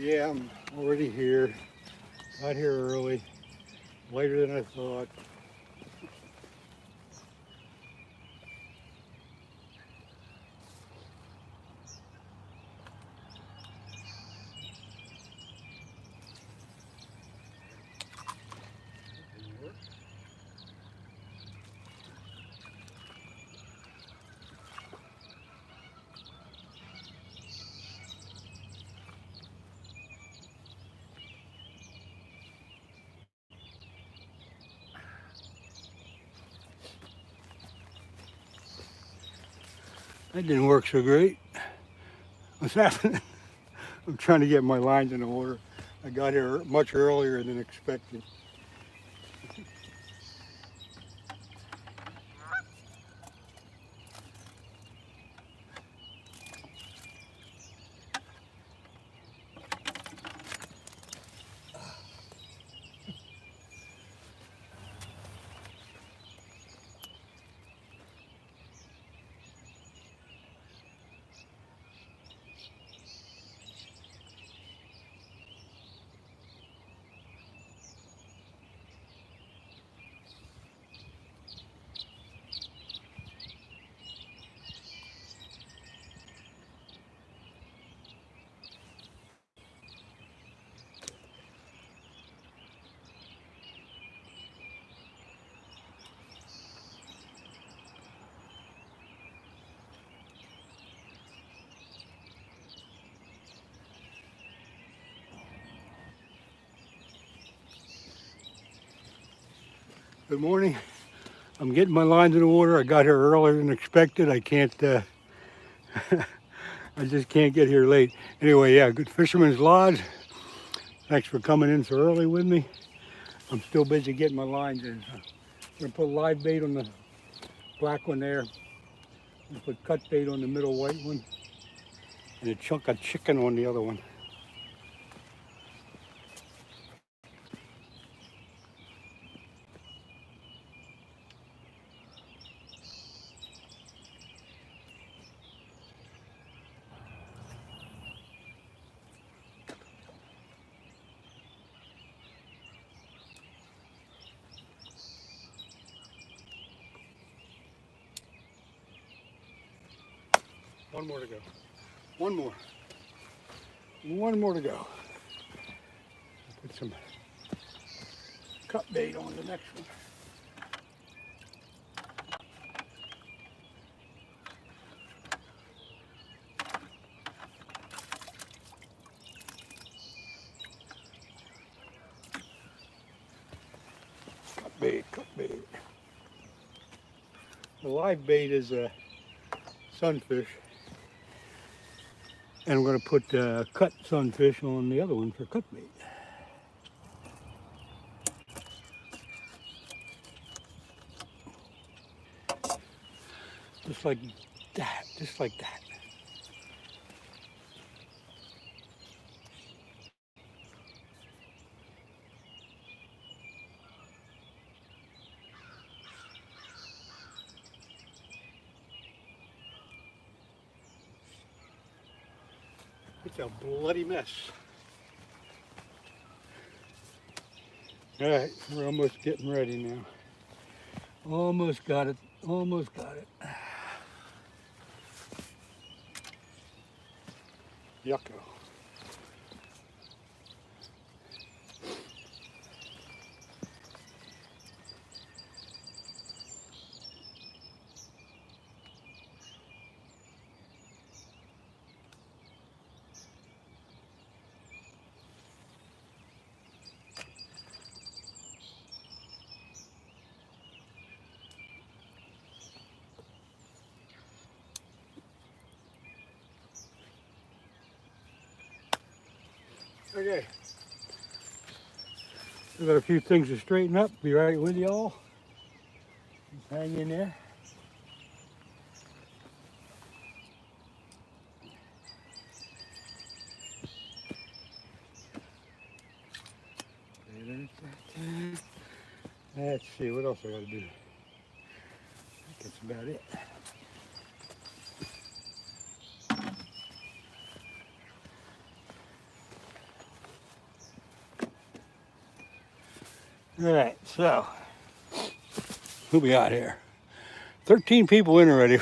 Yeah, I'm already here. Got here early, later than I thought. That didn't work so great. What's happening? I'm trying to get my lines in order. I got here much earlier than expected. Good morning. I'm getting my lines in the water. I got here earlier than expected. I can't, I just can't get here late. Anyway, yeah, good Fisherman's Lodge. Thanks for coming in so early with me. I'm still busy getting my lines in. I'm gonna put live bait on the black one there. I'm gonna put cut bait on the middle white one. And a chunk of chicken on the other one. One more to go. One more. One more to go. Put some cut bait on the next one. Cut bait, cut bait. The live bait is a sunfish. And I'm going to put cut sunfish on the other one for cut bait. Just like that, just like that. It's a bloody mess. All right, we're almost getting ready now. Almost got it, almost got it. Yucko. Okay. I've got a few things to straighten up. Be right with y'all. Hang in there. Let's see, what else I gotta do? I think that's about it. All right, so who we got here? 13 people in already.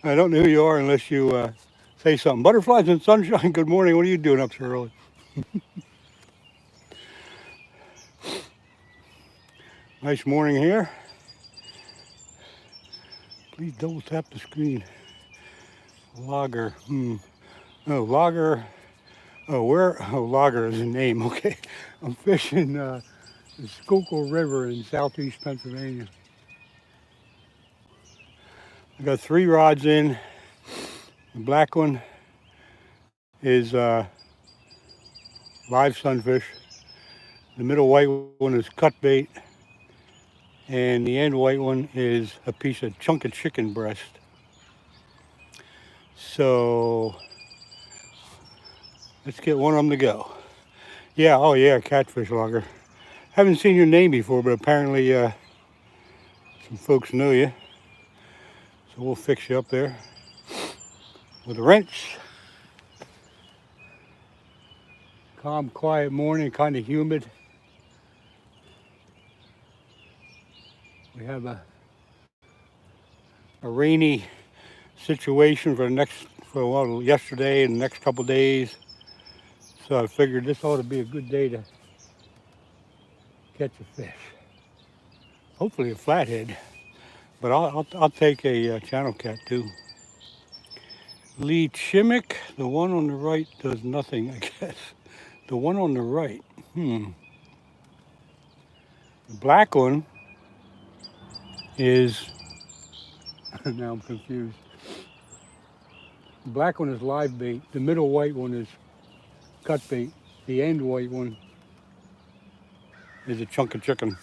I don't know who you are unless you say something. Butterflies and sunshine, good morning. What are you doing up so early? Nice morning here. Please double tap the screen. Logger. Oh, logger. Oh, where? Oh, logger is a name. Okay. I'm fishing the Schuylkill River in southeast Pennsylvania. I got 3 rods in. The black one is live sunfish. The middle white one is cut bait. And the end white one is a piece of chunk of chicken breast. So let's get one of them to go. Yeah, oh yeah, catfish logger. Haven't seen your name before, but apparently some folks know you. So we'll fix you up there with a wrench. Calm, quiet morning, kind of humid. We have a rainy situation for yesterday and the next couple days. So I figured this ought to be a good day to catch a fish. Hopefully a flathead, but I'll take a channel cat too. Lee Chimick, the one on the right does nothing, I guess. The one on the right, The black one is, now I'm confused. The black one is live bait. The middle white one is cut bait. The end white one is a chunk of chicken.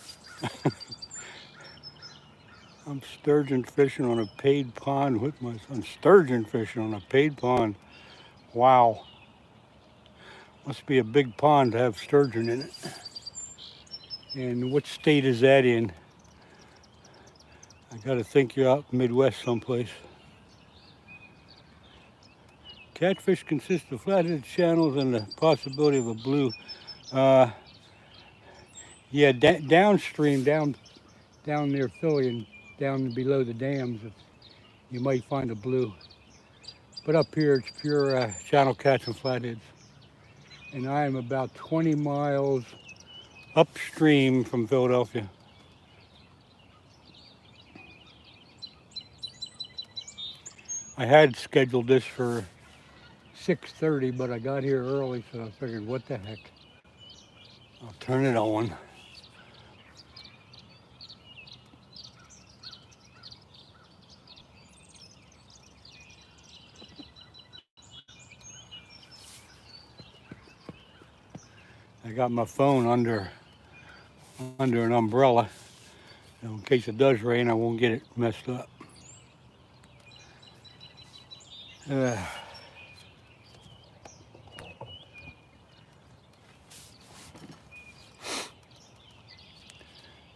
I'm sturgeon fishing on a paid pond with my son. Sturgeon fishing on a paid pond. Wow. Must be a big pond to have sturgeon in it. And what state is that in? I gotta think you're out Midwest someplace. Catfish consist of flathead channels and the possibility of a blue. Yeah, downstream, down near Philly and down below the dams, you might find a blue. But up here, it's pure channel cats and flatheads. And I am about 20 miles upstream from Philadelphia. I had scheduled this for 6:30, but I got here early, so I figured, what the heck? I'll turn it on. I got my phone under an umbrella. In case it does rain, I won't get it messed up.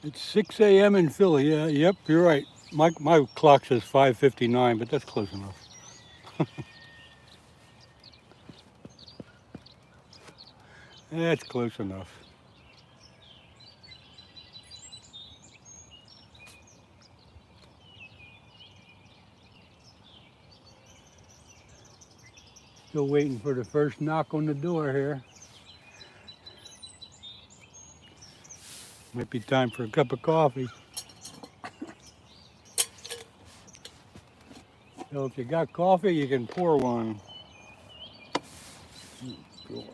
It's 6 a.m. in Philly. Yeah, yep, you're right. My clock says 5:59, but that's close enough. That's close enough. Still waiting for the first knock on the door here. Might be time for a cup of coffee. So if you got coffee, you can pour one. God.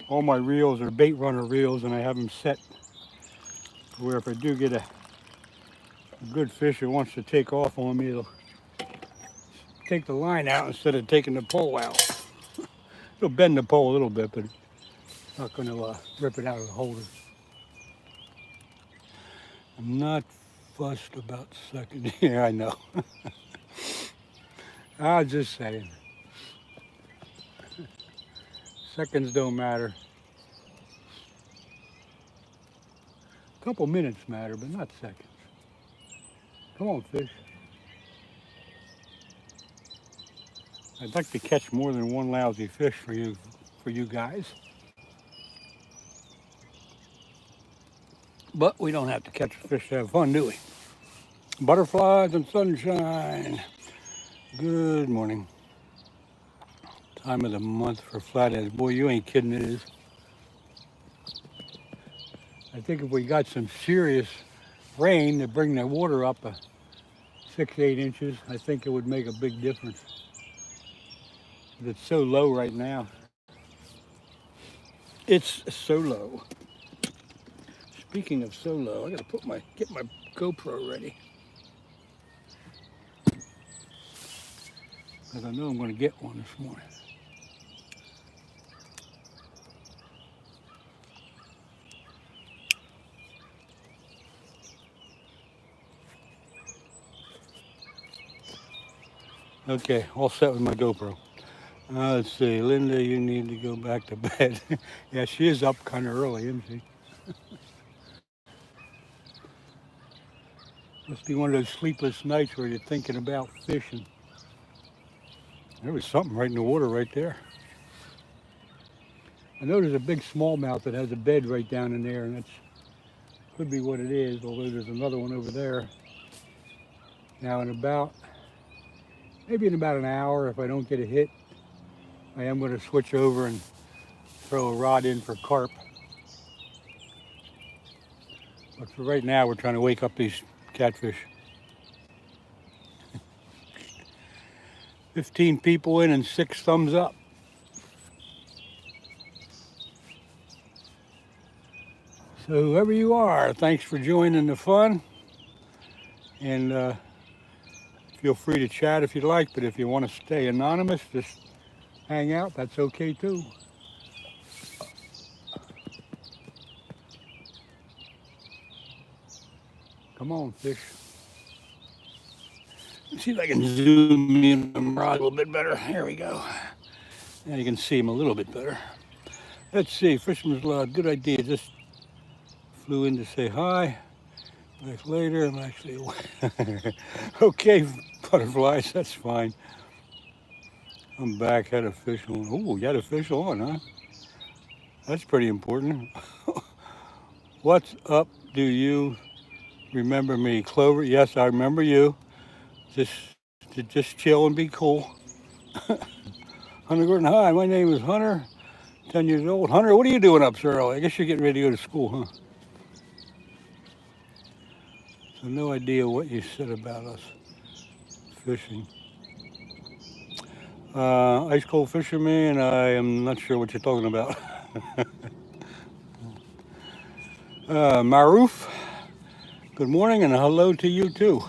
All my reels are bait runner reels, and I have them set where if I do get A good fisher wants to take off on me, it'll take the line out instead of taking the pole out. It'll bend the pole a little bit, but it's not going to rip it out of the holder. I'm not fussed about seconds. Yeah, I know. I was just saying. Seconds don't matter. A couple minutes matter, but not seconds. Come on, fish. I'd like to catch more than one lousy fish for you guys. But we don't have to catch a fish to have fun, do we? Butterflies and sunshine. Good morning. Time of the month for flatheads. Boy, you ain't kidding, it is. I think if we got some serious rain to bring the water up 6, 8 inches, I think it would make a big difference. But it's so low right now. It's so low. Speaking of so low, I gotta get my GoPro ready. Because I know I'm gonna get one this morning. Okay, all set with my GoPro. Let's see, Linda, you need to go back to bed. Yeah, she is up kind of early, isn't she? Must be one of those sleepless nights where you're thinking about fishing. There was something right in the water right there. I know there's a big smallmouth that has a bed right down in there, and that's could be what it is, although there's another one over there. Now maybe in about an hour, if I don't get a hit, I am going to switch over and throw a rod in for carp. But for right now, we're trying to wake up these catfish. 15 people in and 6 thumbs up. So whoever you are, thanks for joining the fun. And feel free to chat if you'd like, but if you want to stay anonymous, just hang out, that's okay too. Come on, fish. Let's see if I can zoom in the rod a little bit better. There we go. Now you can see him a little bit better. Let's see, Fisherman's Lodge, good idea. Just flew in to say hi. Back later, I'm actually okay, butterflies, that's fine. I'm back, had a fish on. Oh, you had a fish on, huh? That's pretty important. What's up, do you remember me? Clover, yes, I remember you. Just chill and be cool. Hunter Gordon, hi, my name is Hunter, 10 years old. Hunter, what are you doing up so early? I guess you're getting ready to go to school, huh? So no idea what you said about us fishing. Ice cold fisherman, I am not sure what you're talking about. Maruf, good morning and hello to you too.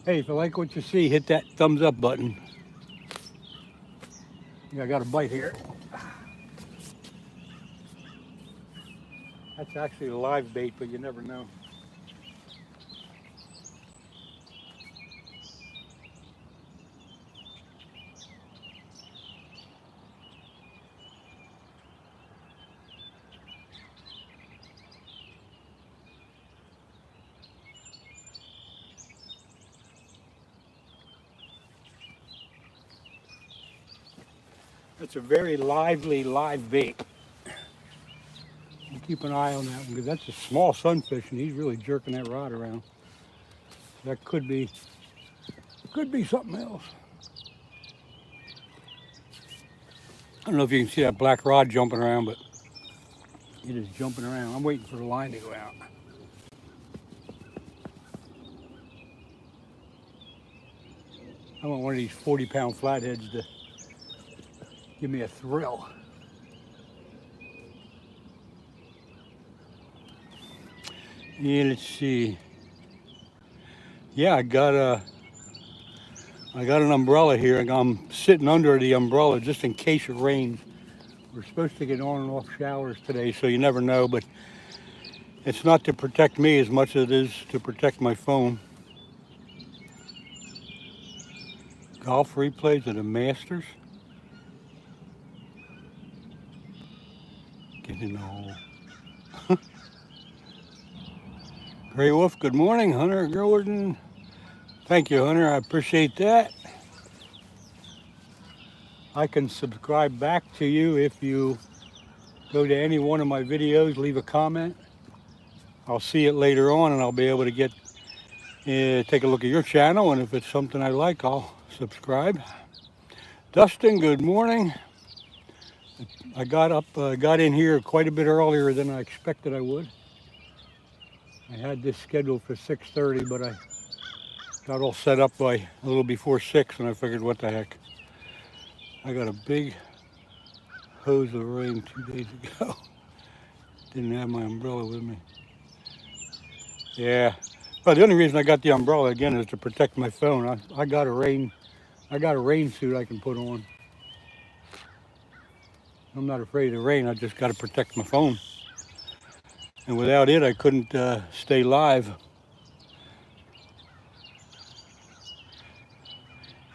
Hey, if you like what you see, hit that thumbs up button. Yeah, I got a bite here. That's actually a live bait, but you never know. That's a very lively live bait. Keep an eye on that one because that's a small sunfish and he's really jerking that rod around. That could be something else. I don't know if you can see that black rod jumping around, but it is jumping around. I'm waiting for the line to go out. I want one of these 40-pound flatheads to give me a thrill. Yeah, let's see. Yeah, I got an umbrella here, and I'm sitting under the umbrella just in case it rains. We're supposed to get on and off showers today, so you never know, but it's not to protect me as much as it is to protect my phone. Golf replays of the Masters. Get in the hole. Gray Wolf, good morning. Hunter Gordon. Thank you, Hunter. I appreciate that. I can subscribe back to you if you go to any one of my videos, leave a comment. I'll see it later on, and I'll be able to take a look at your channel, and if it's something I like, I'll subscribe. Dustin, good morning. I got in here quite a bit earlier than I expected I would. I had this scheduled for 6:30, but I got all set up by a little before 6, and I figured, what the heck. I got a big hose of rain 2 days ago. Didn't have my umbrella with me. Yeah. Well, the only reason I got the umbrella again is to protect my phone. I got a rain suit I can put on. I'm not afraid of the rain. I just got to protect my phone. And without it, I couldn't stay live.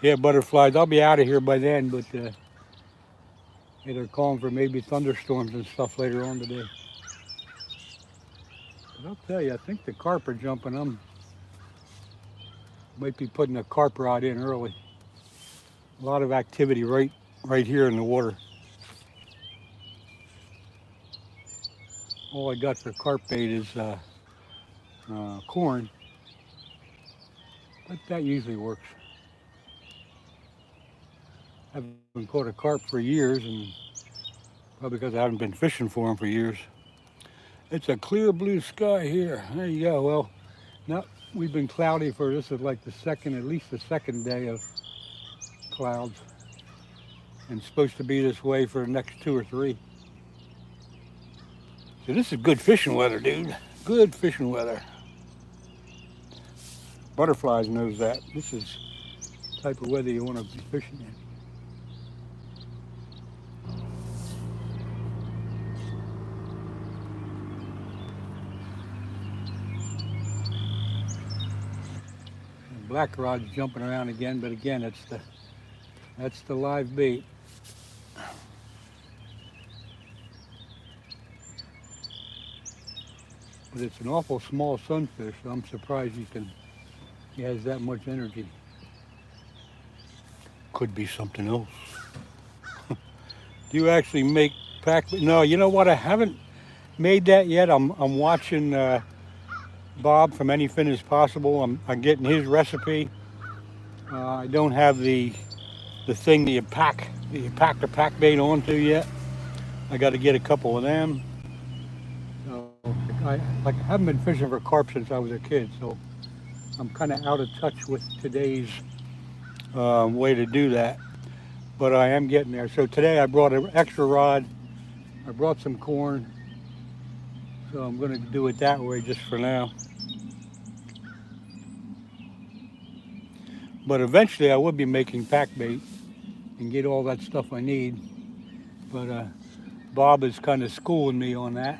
Yeah, butterflies. I'll be out of here by then, but yeah, they're calling for maybe thunderstorms and stuff later on today. But I'll tell you, I think the carp are jumping. Might be putting a carp rod in early. A lot of activity right here in the water. All I got for carp bait is corn, but that usually works. I haven't caught a carp for years, and probably because I haven't been fishing for them for years. It's a clear blue sky here. There you go. Well, now we've been cloudy for, this is like at least the second day of clouds, and it's supposed to be this way for the next 2 or 3. So this is good fishing weather, dude. Good fishing weather. Butterflies knows that. This is the type of weather you want to be fishing in. Black rod's jumping around again, but again, that's the live bait. But it's an awful small sunfish, so I'm surprised he has that much energy. Could be something else. Do you actually make pack? No, you know what? I haven't made that yet. I'm watching Bob from Anything Is Possible. I'm getting his recipe. I don't have the thing that you pack the pack bait onto yet. I got to get a couple of them. So I haven't been fishing for carp since I was a kid, so I'm kind of out of touch with today's way to do that. But I am getting there. So today I brought an extra rod. I brought some corn. So I'm going to do it that way just for now. But eventually I will be making pack bait and get all that stuff I need. But Bob is kind of schooling me on that.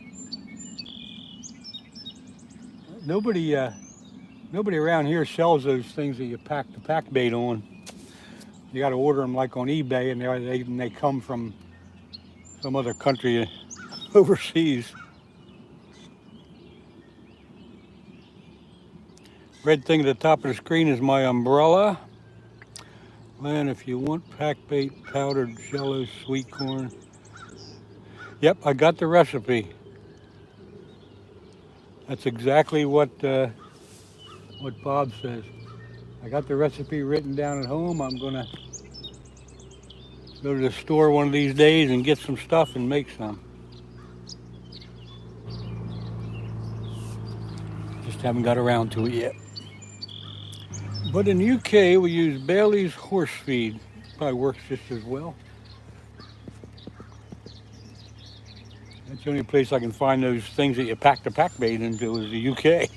Nobody around here sells those things that you pack the pack bait on. You got to order them like on eBay, and they come from some other country overseas. Red thing at the top of the screen is my umbrella. LEN, if you want pack bait, powdered jello, sweet corn. Yep, I got the recipe. That's exactly what Bob says. I got the recipe written down at home. I'm gonna go to the store one of these days and get some stuff and make some. Just haven't got around to it yet. But in the UK, we use Bailey's horse feed. Probably works just as well. That's the only place I can find those things that you pack the pack bait into is the UK.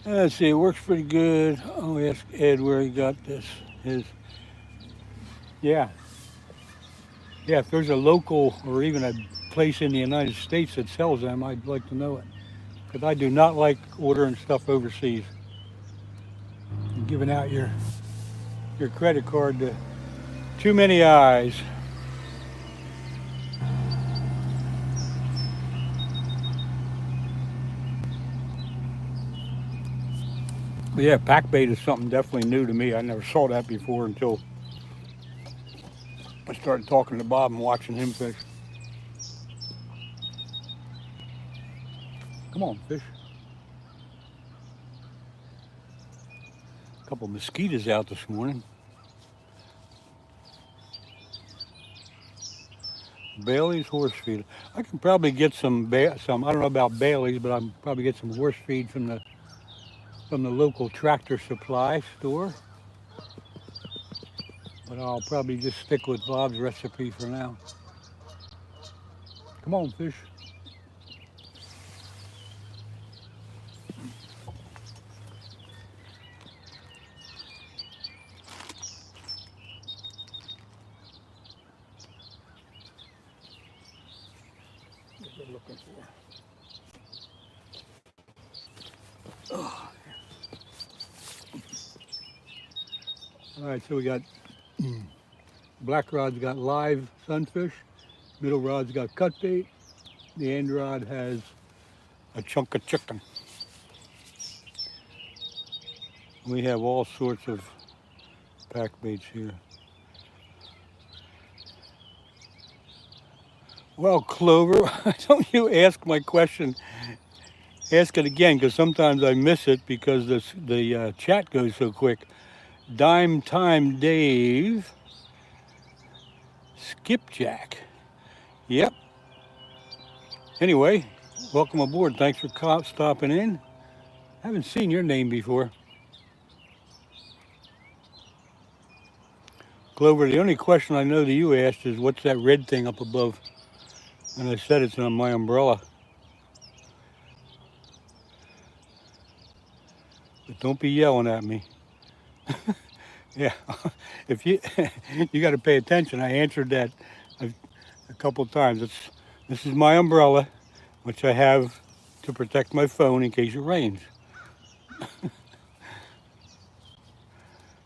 Let's see, it works pretty good. I'll ask Ed where he got this. His, yeah, yeah. If there's a local or even a place in the United States that sells them, I'd like to know it. Because I do not like ordering stuff overseas and giving out your credit card to too many eyes. But yeah, pack bait is something definitely new to me. I never saw that before until I started talking to Bob and watching him fish. Come on, fish. A couple mosquitoes out this morning. Bailey's horse feed. I can probably get some. I don't know about Bailey's, but I can probably get some horse feed from the local tractor supply store. But I'll probably just stick with Bob's recipe for now. Come on, fish. What they're looking for. Oh. All right, so we got black rod's got live sunfish, middle rod's got cut bait, the end rod has a chunk of chicken. We have all sorts of pack baits here. Well, Clover, don't you ask my question. Ask it again, because sometimes I miss it because the chat goes so quick. Dime Time Dave, Skipjack. Yep. Anyway, welcome aboard. Thanks for stopping in. I haven't seen your name before. Clover, the only question I know that you asked is what's that red thing up above? And I said it's on my umbrella. But don't be yelling at me. Yeah, if you you got to pay attention. I answered that a couple times. This is my umbrella, which I have to protect my phone in case it rains.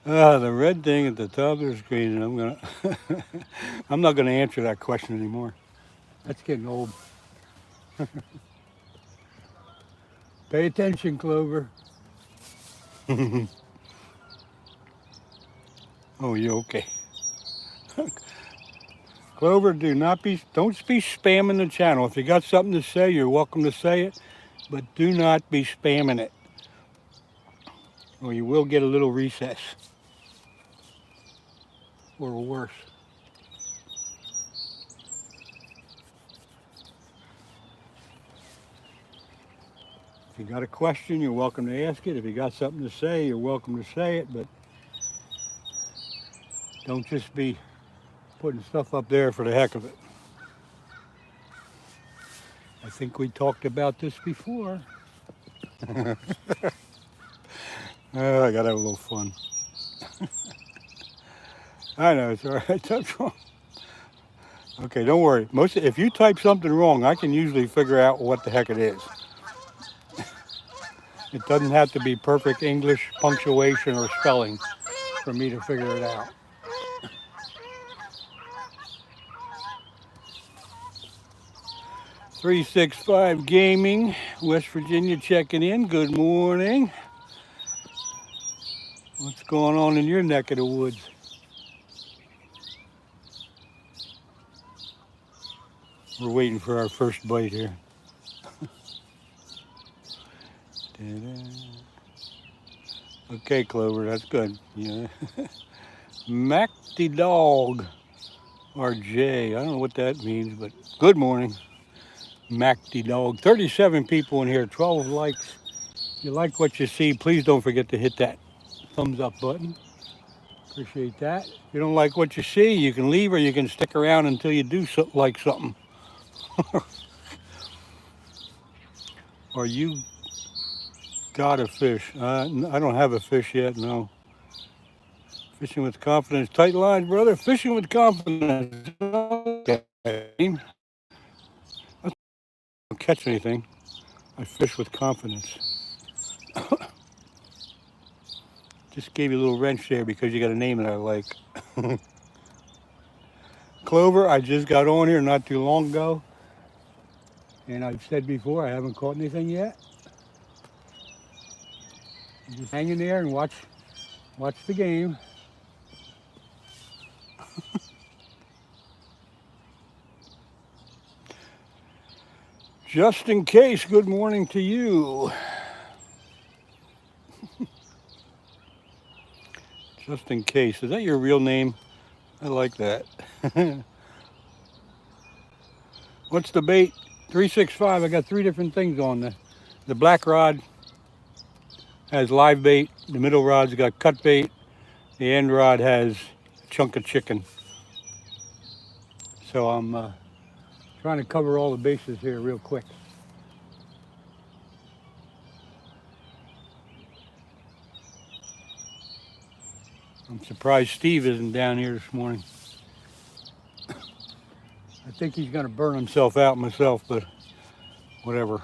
The red thing at the top of the screen, and I'm not gonna answer that question anymore. That's getting old. Pay attention, Clover. Oh, you okay? Clover, don't be spamming the channel. If you got something to say, you're welcome to say it, but do not be spamming it, or you will get a little recess, or worse. If you got a question, you're welcome to ask it. If you got something to say, you're welcome to say it, but don't just be putting stuff up there for the heck of it. I think we talked about this before. I gotta have a little fun. I know, it's all right. That's wrong. Okay, don't worry. If you type something wrong, I can usually figure out what the heck it is. It doesn't have to be perfect English punctuation or spelling for me to figure it out. .365 Gaming, West Virginia checking in. Good morning. What's going on in your neck of the woods? We're waiting for our first bite here. Okay, Clover, that's good. Yeah. Mac the Dog, RJ. I don't know what that means, but good morning. Mac the Dog. 37 people in here, 12 likes. If you like what you see, please don't forget to hit that thumbs up button. Appreciate that. If you don't like what you see, you can leave or you can stick around until you do like something. Are you Got a fish. I don't have a fish yet, no. Fishing with confidence. Tight lines, brother. Fishing with confidence. Okay. I don't catch anything. I fish with confidence. Just gave you a little wrench there because you got a name that I like. Clover, I just got on here not too long ago. And I've said before, I haven't caught anything yet. Just hang in there and watch the game. Just in case, good morning to you. Just in case. Is that your real name? I like that. What's the bait? 365. I got 3 different things on. The black rod has live bait. The middle rod's got cut bait. The end rod has a chunk of chicken. So I'm trying to cover all the bases here real quick. I'm surprised Steve isn't down here this morning. I think he's going to burn himself out myself, but whatever.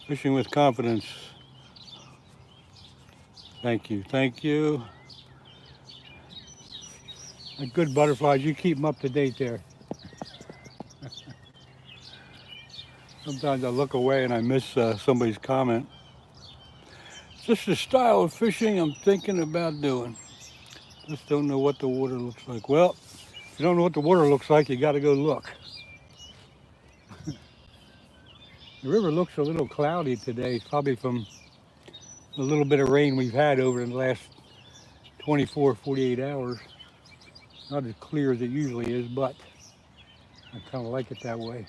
Fishing with confidence. Thank you, thank you. Good butterflies, you keep them up to date there. Sometimes I look away and I miss somebody's comment. It's just the style of fishing I'm thinking about doing. Just don't know what the water looks like. Well, if you don't know what the water looks like, you got to go look. The river looks a little cloudy today, probably from a little bit of rain we've had over the last 24, 48 hours. Not as clear as it usually is, but I kind of like it that way.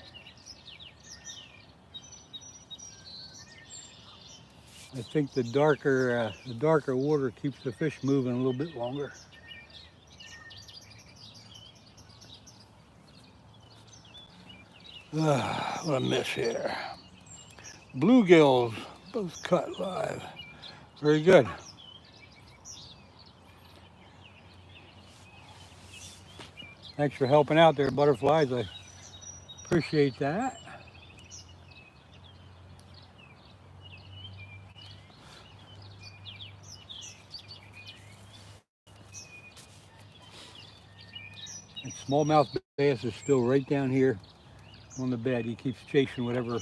I think the darker water keeps the fish moving a little bit longer. What a miss here. Bluegills, both cut live. Very good. Thanks for helping out there, butterflies. I appreciate that. And smallmouth bass is still right down here on the bed. He keeps chasing whatever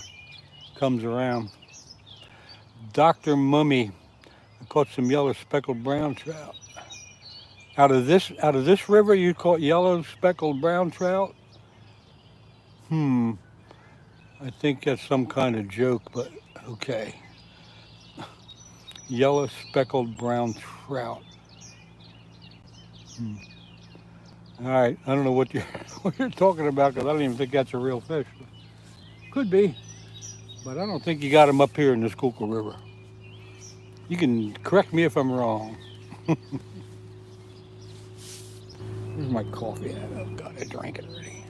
comes around. Dr. Mummy, I caught some yellow speckled brown trout. Out of this river, you caught yellow speckled brown trout? I think that's some kind of joke, but okay. Yellow speckled brown trout. All right, I don't know what you're talking about because I don't even think that's a real fish. Could be, but I don't think you got them up here in the Schuylkill River. You can correct me if I'm wrong. Where's my coffee at? Oh God, I drank it already.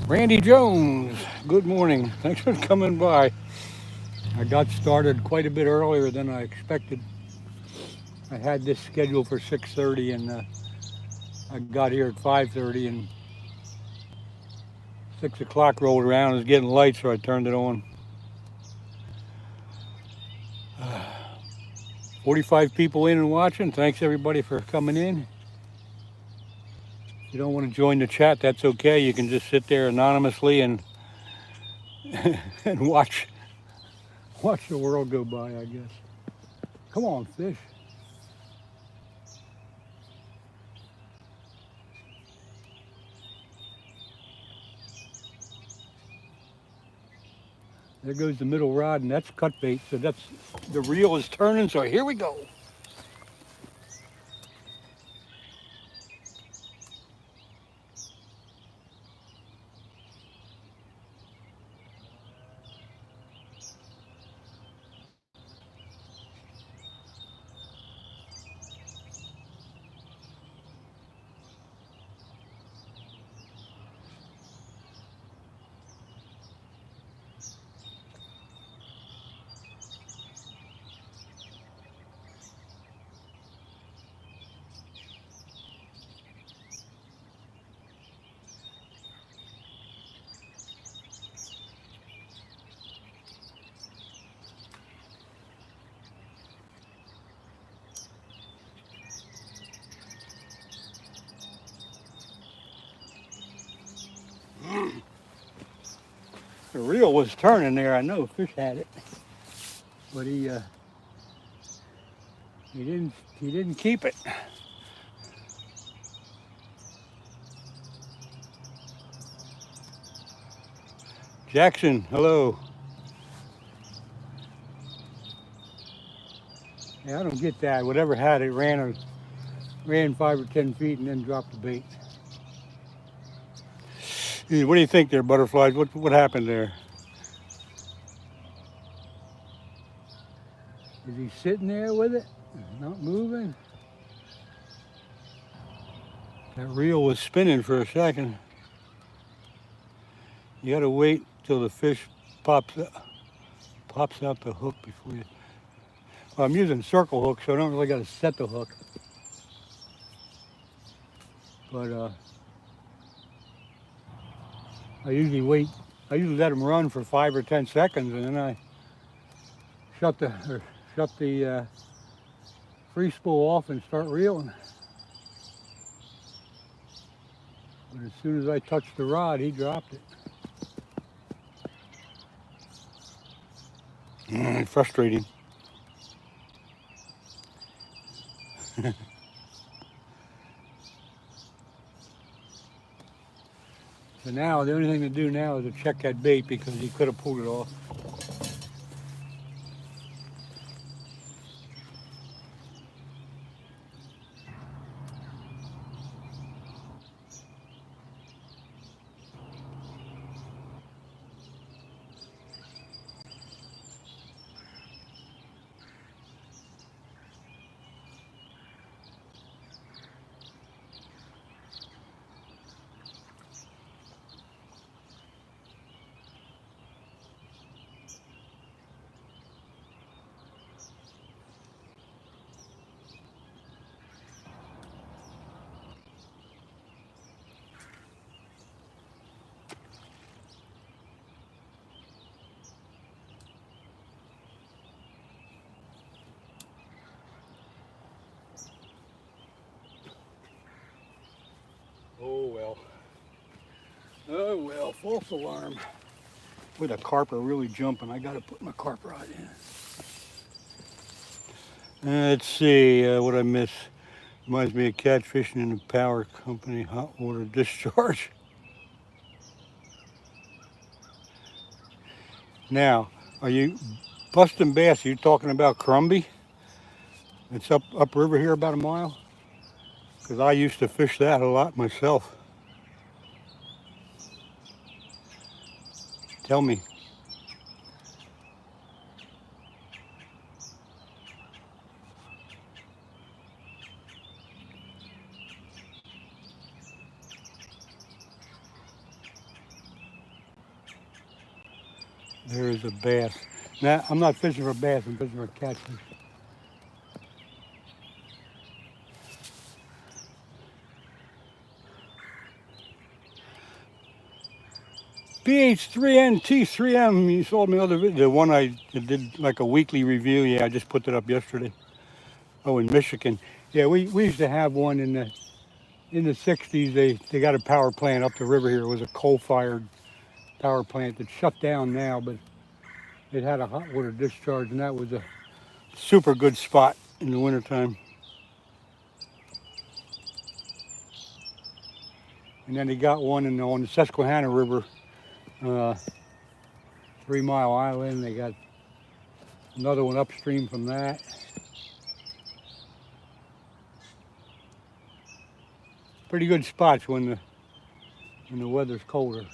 Randy Jones, good morning. Thanks for coming by. I got started quite a bit earlier than I expected. I had this scheduled for 6:30 and I got here at 5:30 and 6 o'clock rolled around. It was getting light, so I turned it on. 45 people in and watching. Thanks everybody for coming in. If you don't want to join the chat, that's okay. You can just sit there anonymously and and watch the world go by, I guess. Come on, fish. There goes the middle rod, and that's cut bait. So that's the reel is turning. So here we go. The reel was turning there. I know fish had it, but he didn't keep it. Jackson, hello. Yeah, I don't get that. Whatever had it ran 5 or 10 feet and then dropped the bait. What do you think there, butterflies? What happened there? Is he sitting there with it? Not moving? That reel was spinning for a second. You gotta wait till the fish pops out the hook before you. Well, I'm using circle hooks, so I don't really gotta set the hook. But I usually let them run for 5 or 10 seconds, and then I shut the free spool off and start reeling. But as soon as I touched the rod, he dropped it. Frustrating. So now, the only thing to do now is to check that bait because he could have pulled it off. Oh well, false alarm. With a carp are really jumping, I gotta put my carp rod in. Let's see, what I miss. Reminds me of catfishing in the power company hot water discharge. Now, are you busting bass? Are you talking about Crumbie? It's upriver here about a mile? Because I used to fish that a lot myself. Tell me. There's a bass. Now, I'm not fishing for bass, I'm fishing for catfish. BH3NT3M, you saw my other video, the one I did like a weekly review. Yeah, I just put that up yesterday. Oh, in Michigan. Yeah, we used to have one in the 60s. They got a power plant up the river here. It was a coal-fired power plant that shut down now, but it had a hot water discharge, and that was a super good spot in the wintertime. And then they got one on the Susquehanna River, 3 Mile Island. They got another one upstream from that. Pretty good spots when the weather's colder.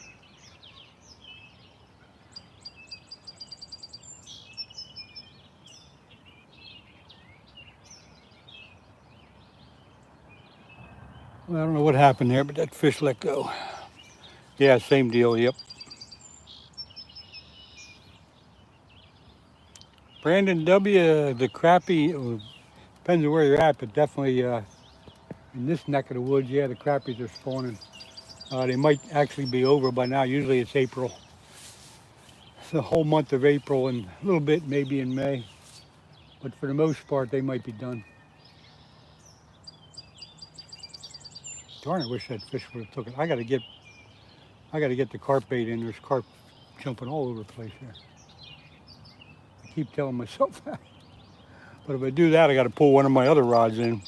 Well, I don't know what happened there, but that fish let go. Yeah, same deal, yep. Brandon W., the crappie, depends on where you're at, but definitely in this neck of the woods, yeah, the crappies are spawning. They might actually be over by now. Usually it's April. It's the whole month of April and a little bit maybe in May. But for the most part, they might be done. Darn, I wish that fish would have took it. I gotta get the carp bait in. There's carp jumping all over the place here. I keep telling myself that. But if I do that, I got to pull one of my other rods in.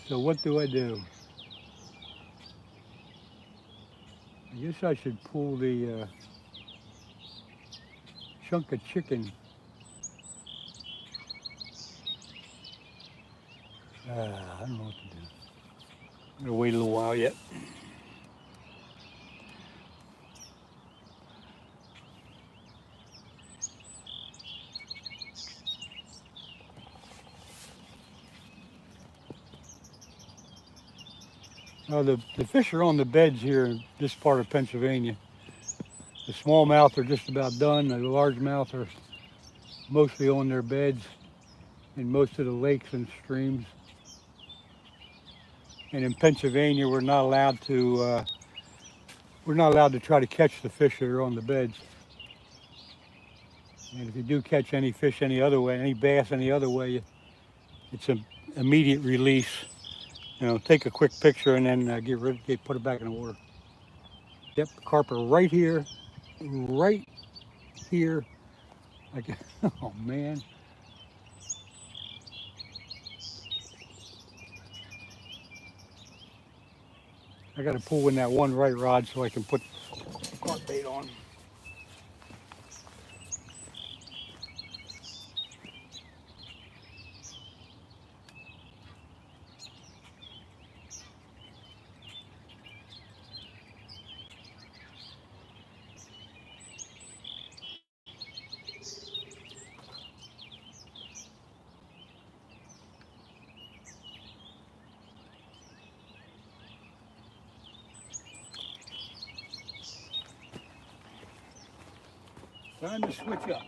So what do? I guess I should pull the chunk of chicken. I don't know what to do. I'm gonna wait a little while yet. The fish are on the beds here in this part of Pennsylvania. The smallmouth are just about done. The largemouth are mostly on their beds in most of the lakes and streams. And in Pennsylvania, we're not allowed to try to catch the fish that are on the beds. And if you do catch any fish any other way, any bass any other way, it's an immediate release. You know, take a quick picture and then put it back in the water. Yep, carp are right here. Like, oh man. I got to pull in that one right rod so I can put carp bait on. Time to switch up.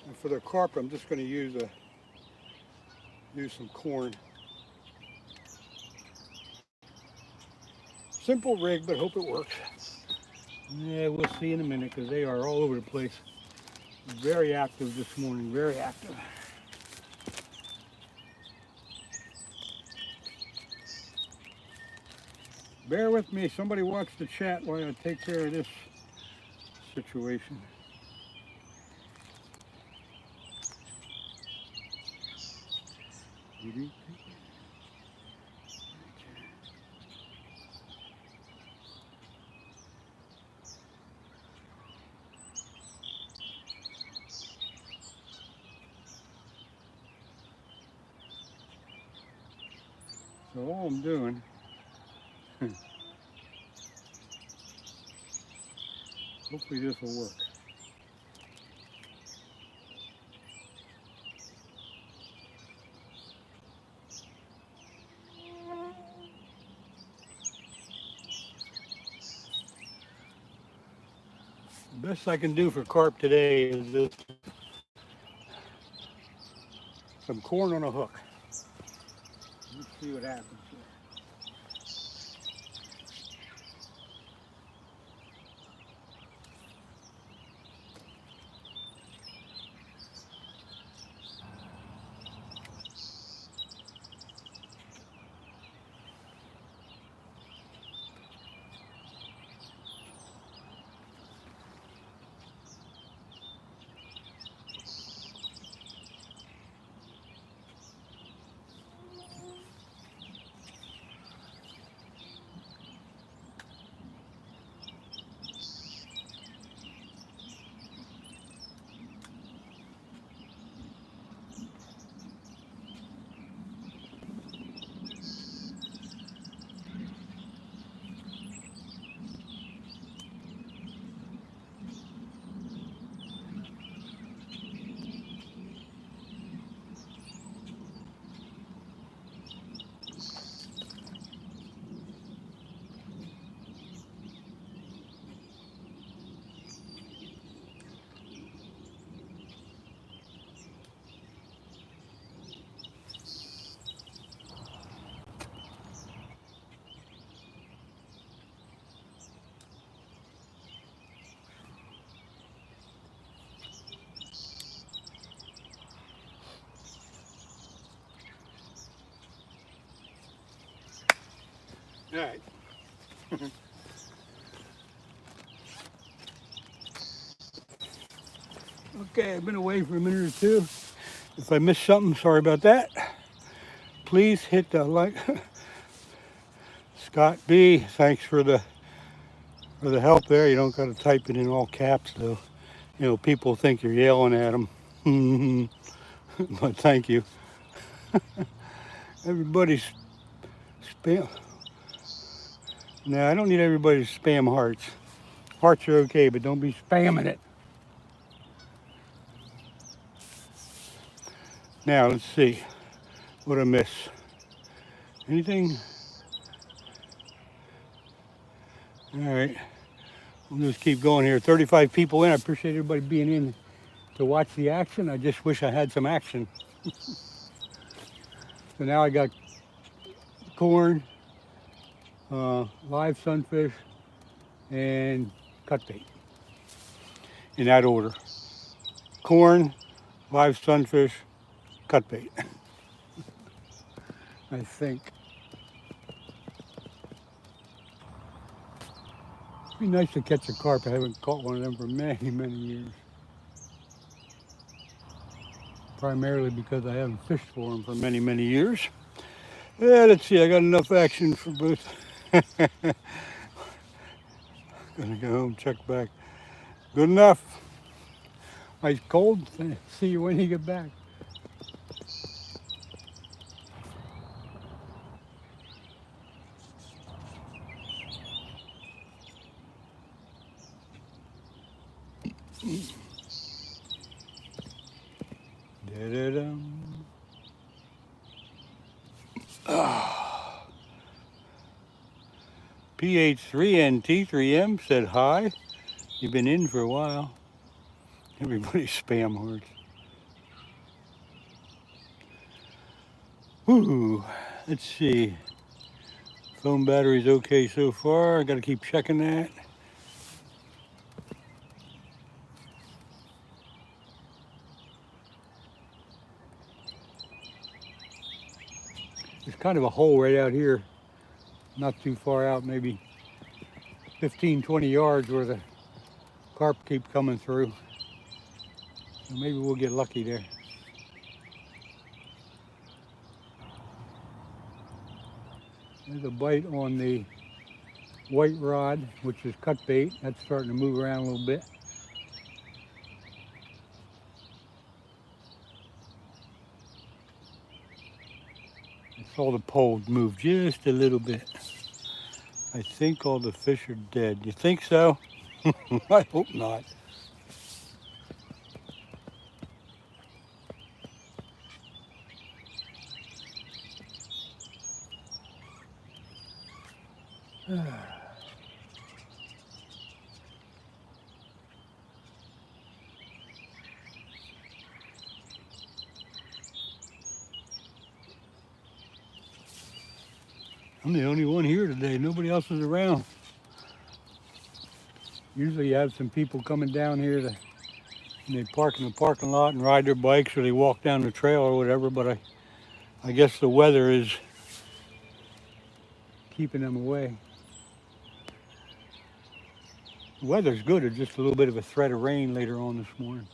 And for the carp, I'm just going to use some corn. Simple rig, but hope it works. Yeah, we'll see in a minute because they are all over the place. Very active this morning, very active. Bear with me, somebody watch the chat while I take care of this situation. So all I'm doing, hopefully this will work. The best I can do for carp today is just some corn on a hook. Let's see what happens here. All right. Okay, I've been away for a minute or two. If I missed something, sorry about that. Please hit the like. Scott B, thanks for the help there. You don't got to type it in all caps though. You know, people think you're yelling at them. But thank you. Everybody's spam. Now, I don't need everybody to spam hearts. Hearts are okay, but don't be spamming it. Now, let's see. What I miss? Anything? All right. We'll just keep going here. 35 people in. I appreciate everybody being in to watch the action. I just wish I had some action. So now I got corn, live sunfish, and cut bait. In that order. Corn, live sunfish, cut bait. I think. It'd be nice to catch a carp. I haven't caught one of them for many, many years. Primarily because I haven't fished for them for many, many years. Yeah, let's see. I got enough action for both. Gonna go home, check back. Good enough. Ice cold. See you when you get back. Da-da-dum. PH3NT3M said hi. You've been in for a while. Everybody spam hearts. Woo. Let's see. Phone battery's okay so far. I gotta keep checking that. There's kind of a hole right out here, not too far out, maybe 15, 20 yards where the carp keep coming through. So maybe we'll get lucky there. There's a bite on the white rod, which is cut bait. That's starting to move around a little bit. I saw the pole move just a little bit. I think all the fish are dead. You think so? I hope not. I'm the only one here today. Nobody else is around. Usually you have some people coming down here and they park in the parking lot and ride their bikes, or they walk down the trail or whatever, but I guess the weather is keeping them away. The weather's good. It's just a little bit of a threat of rain later on this morning.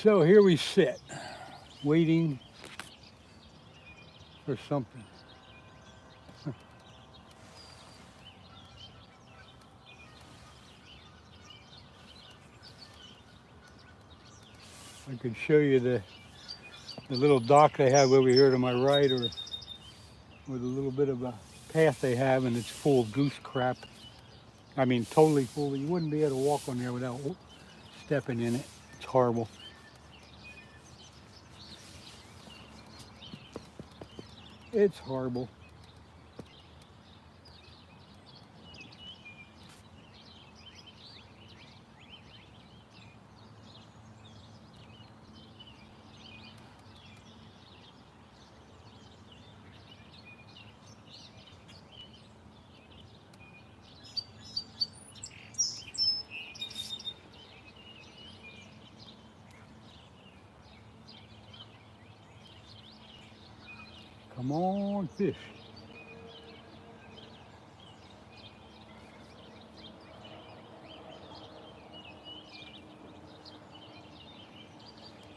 So here we sit, waiting for something. I could show you the little dock they have over here to my right, or with a little bit of a path they have, and it's full of goose crap. I mean, totally full. You wouldn't be able to walk on there without stepping in it. It's horrible. It's horrible. Come on, fish.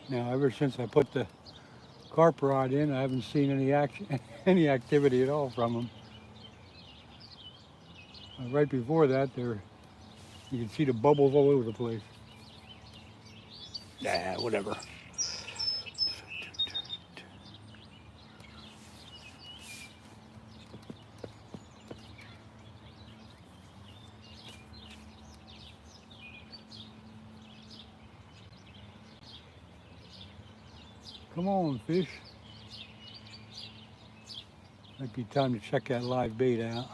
Now, ever since I put the carp rod in, I haven't seen any action, any activity at all from them. Right before that, you can see the bubbles all over the place. Yeah, whatever. Come on, fish. Might be time to check that live bait out.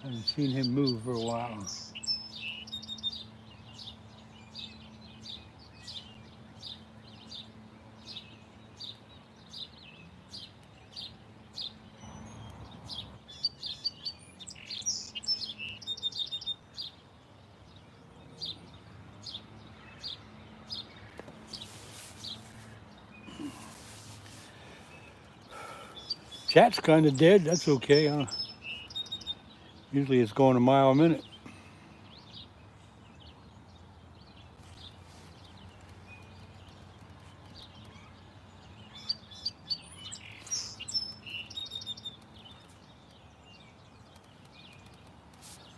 Haven't seen him move for a while. Chat's kind of dead. That's okay, huh? Usually it's going a mile a minute.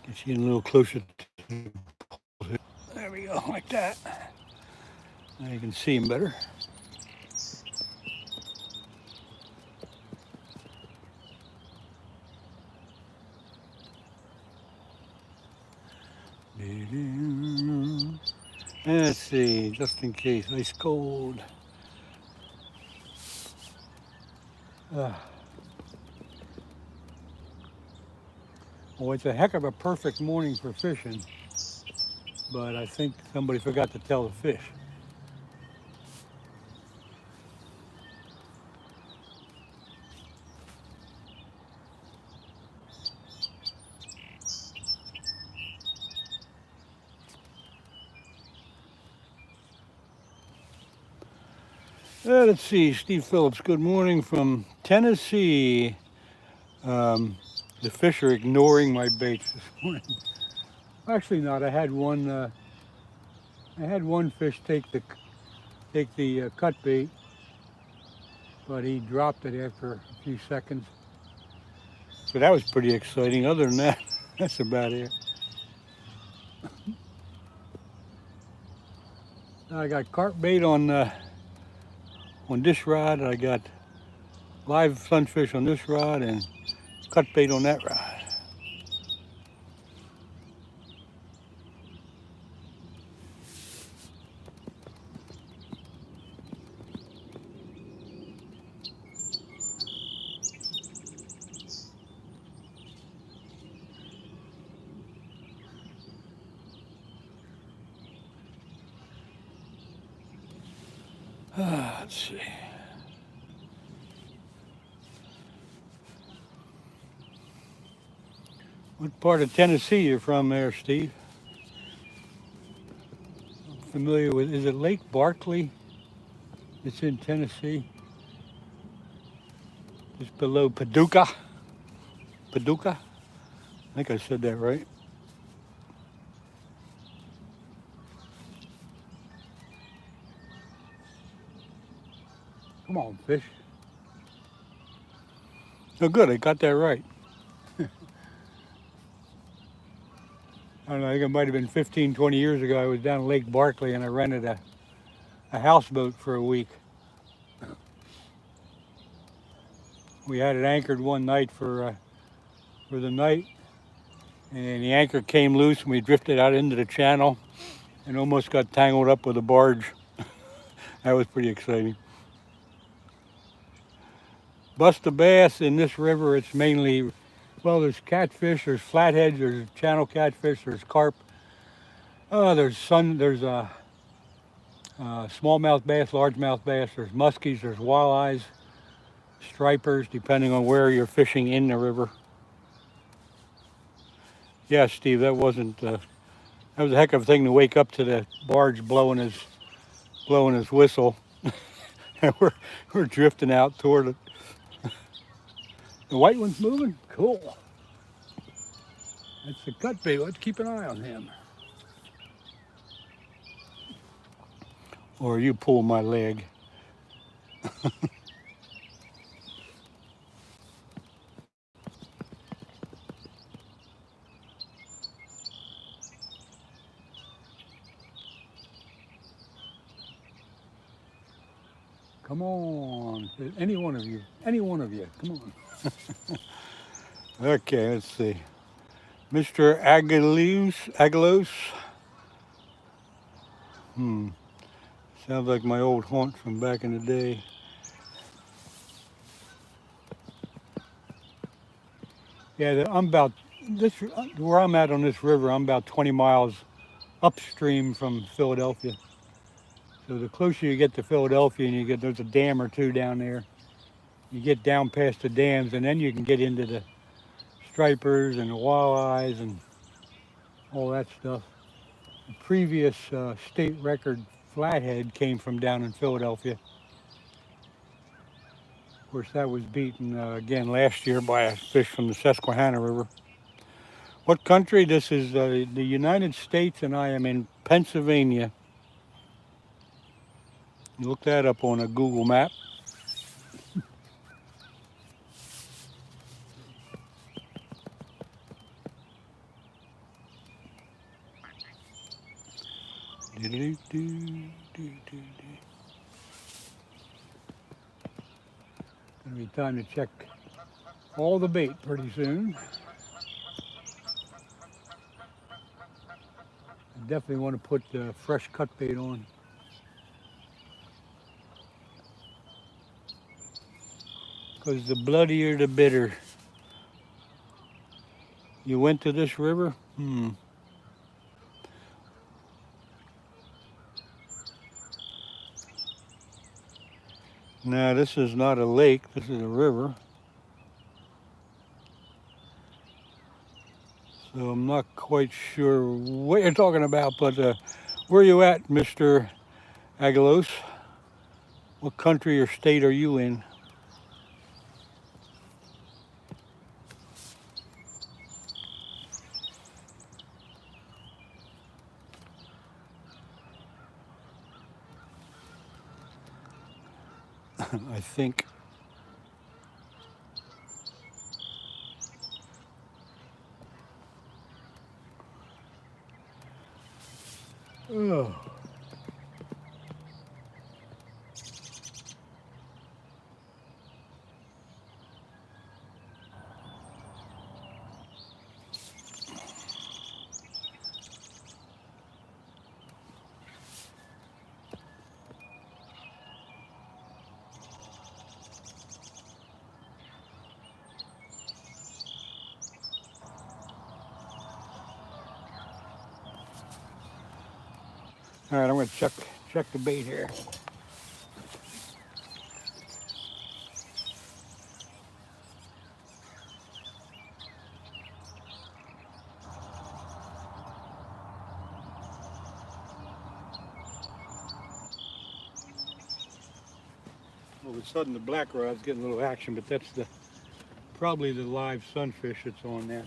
Get you in a little closer. There we go, like that. Now you can see him better. Let's see, just in case, ice cold. Well, it's a heck of a perfect morning for fishing, but I think somebody forgot to tell the fish. Let's see, Steve Phillips, good morning from Tennessee. The fish are ignoring my baits this morning. Actually not, I had one fish take the cut bait, but he dropped it after a few seconds. So that was pretty exciting. Other than that, that's about it. I got carp bait on this rod. I got live sunfish on this rod and cut bait on that rod. Let's see. What part of Tennessee you're from there, Steve? I'm familiar with, is it Lake Barkley? It's in Tennessee. Just below Paducah. Paducah? I think I said that right. Come on, fish. Oh, good, I got that right. I don't know, I think it might have been 15, 20 years ago. I was down Lake Barkley and I rented a houseboat for a week. We had it anchored one night for the night, and the anchor came loose and we drifted out into the channel and almost got tangled up with a barge. That was pretty exciting. Bust a bass in this river, it's mainly, well, there's catfish, there's flatheads, there's channel catfish, there's carp. There's smallmouth bass, largemouth bass, there's muskies, there's walleyes, stripers, depending on where you're fishing in the river. Yeah, Steve, that was a heck of a thing to wake up to the barge blowing his whistle And we're drifting out toward it. The white one's moving? Cool. That's the cut bait. Let's keep an eye on him. Or you pull my leg. Come on. Any one of you. Any one of you. Come on. Okay, let's see. Mr. Aguilos. Sounds like my old haunt from back in the day. Yeah, I'm about this where I'm at on this river. I'm about 20 miles upstream from Philadelphia. So the closer you get to Philadelphia, and there's a dam or two down there. You get down past the dams, and then you can get into the stripers and the walleyes and all that stuff. The previous state record flathead came from down in Philadelphia. Of course, that was beaten again last year by a fish from the Susquehanna River. What country? This is the United States, and I am in Pennsylvania. You look that up on a Google map. Gonna be time to check all the bait pretty soon. I definitely want to put fresh cut bait on. Because the bloodier the bitter. You went to this river? No, this is not a lake, this is a river. So I'm not quite sure what you're talking about, but where are you at, Mr. Aguilos? What country or state are you in? I think. Oh. All right, I'm going to check the bait here. All of a sudden the black rod's getting a little action, but that's probably the live sunfish that's on there.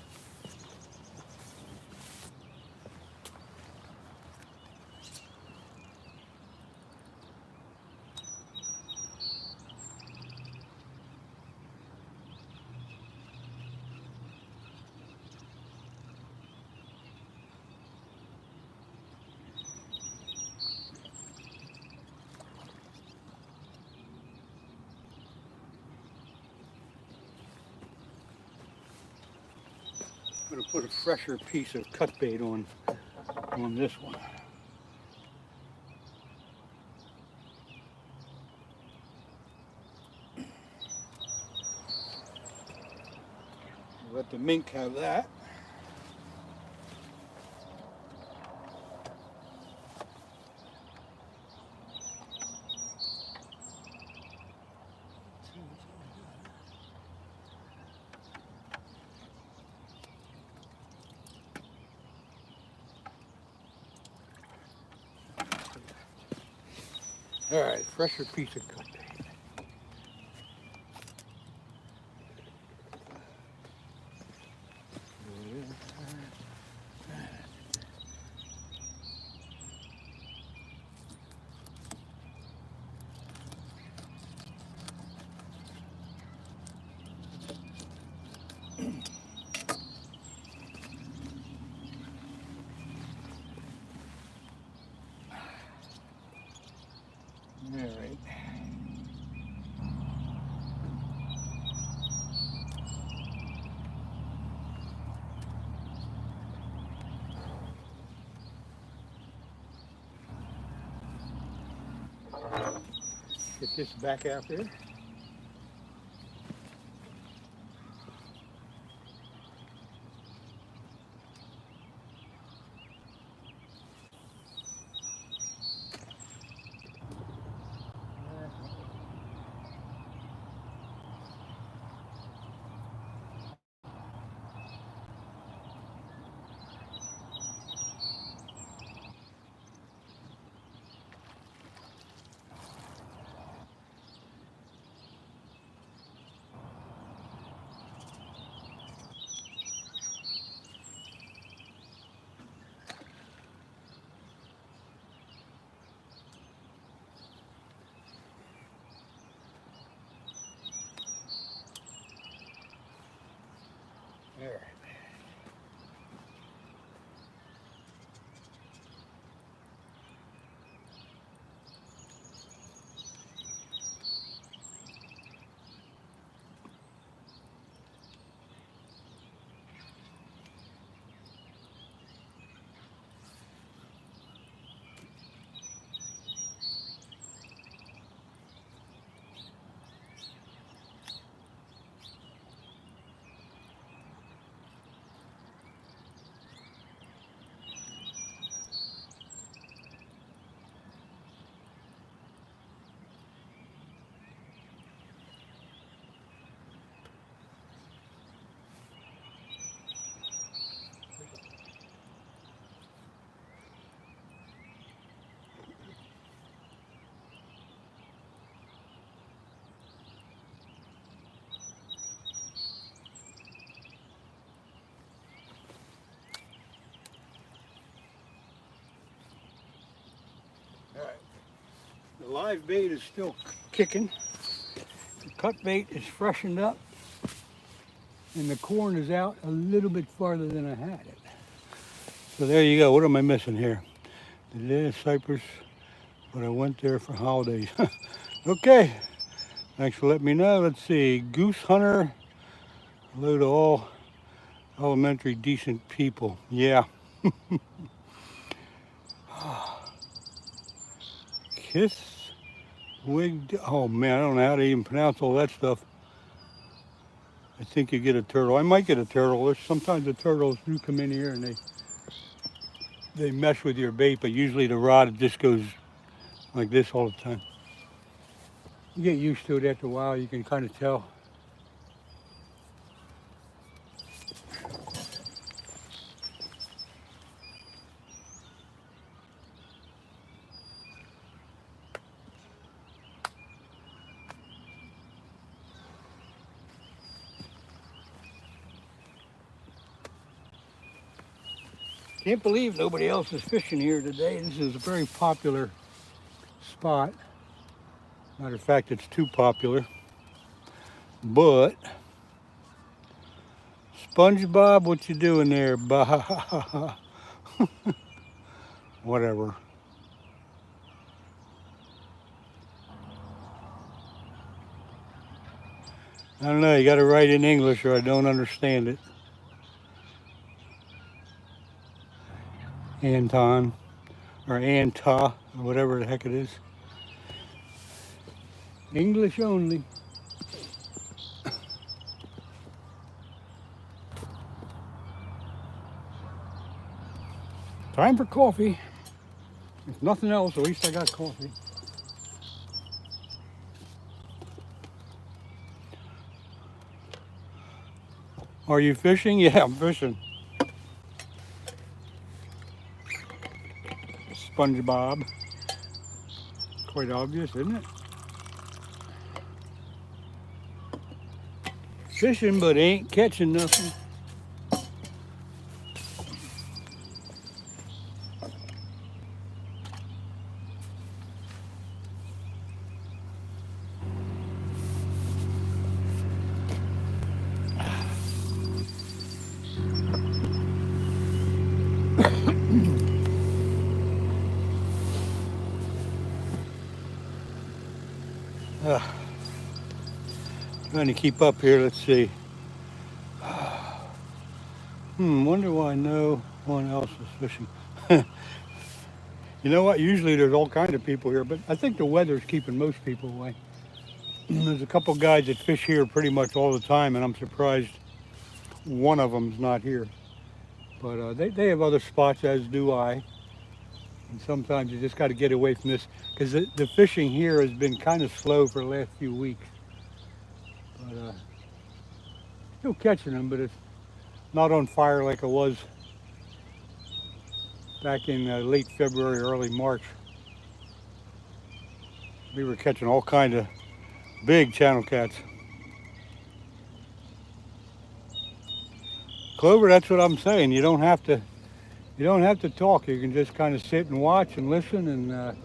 I'm going to put a fresher piece of cut bait on this one. Let the mink have that. All right, fresher piece of cut bait. Get this back out there. There. All right. The live bait is still kicking. The cut bait is freshened up. And the corn is out a little bit farther than I had it. So there you go. What am I missing here? The cypress, but I went there for holidays. Okay. Thanks for letting me know. Let's see. Goose hunter. Hello to all elementary decent people. Yeah. Kiss wig. Oh man, I don't know how to even pronounce all that stuff. I think you get a turtle. I might get a turtle. Sometimes the turtles do come in here and they mess with your bait, but usually the rod just goes like this all the time. You get used to it after a while. You can kind of tell. Can't believe nobody else is fishing here today. This is a very popular spot. Matter of fact, it's too popular. But SpongeBob, what you doing there? Bah. Whatever. I don't know. You got to write in English, or I don't understand it. Anton, or Anta, or whatever the heck it is. English only. Time for coffee. If nothing else, at least I got coffee. Are you fishing? Yeah, I'm fishing. SpongeBob. Quite obvious, isn't it? Fishing, but ain't catching nothing. Trying to keep up here, let's see. Wonder why no one else is fishing. You know what? Usually there's all kinds of people here, but I think the weather's keeping most people away. There's a couple guys that fish here pretty much all the time, and I'm surprised one of them's not here. But they have other spots, as do I. And sometimes you just got to get away from this, because the fishing here has been kind of slow for the last few weeks. But still catching them, but it's not on fire like it was back in late February, early March. We were catching all kinds of big channel cats. Clover, that's what I'm saying. You don't have to talk. You can just kind of sit and watch and listen and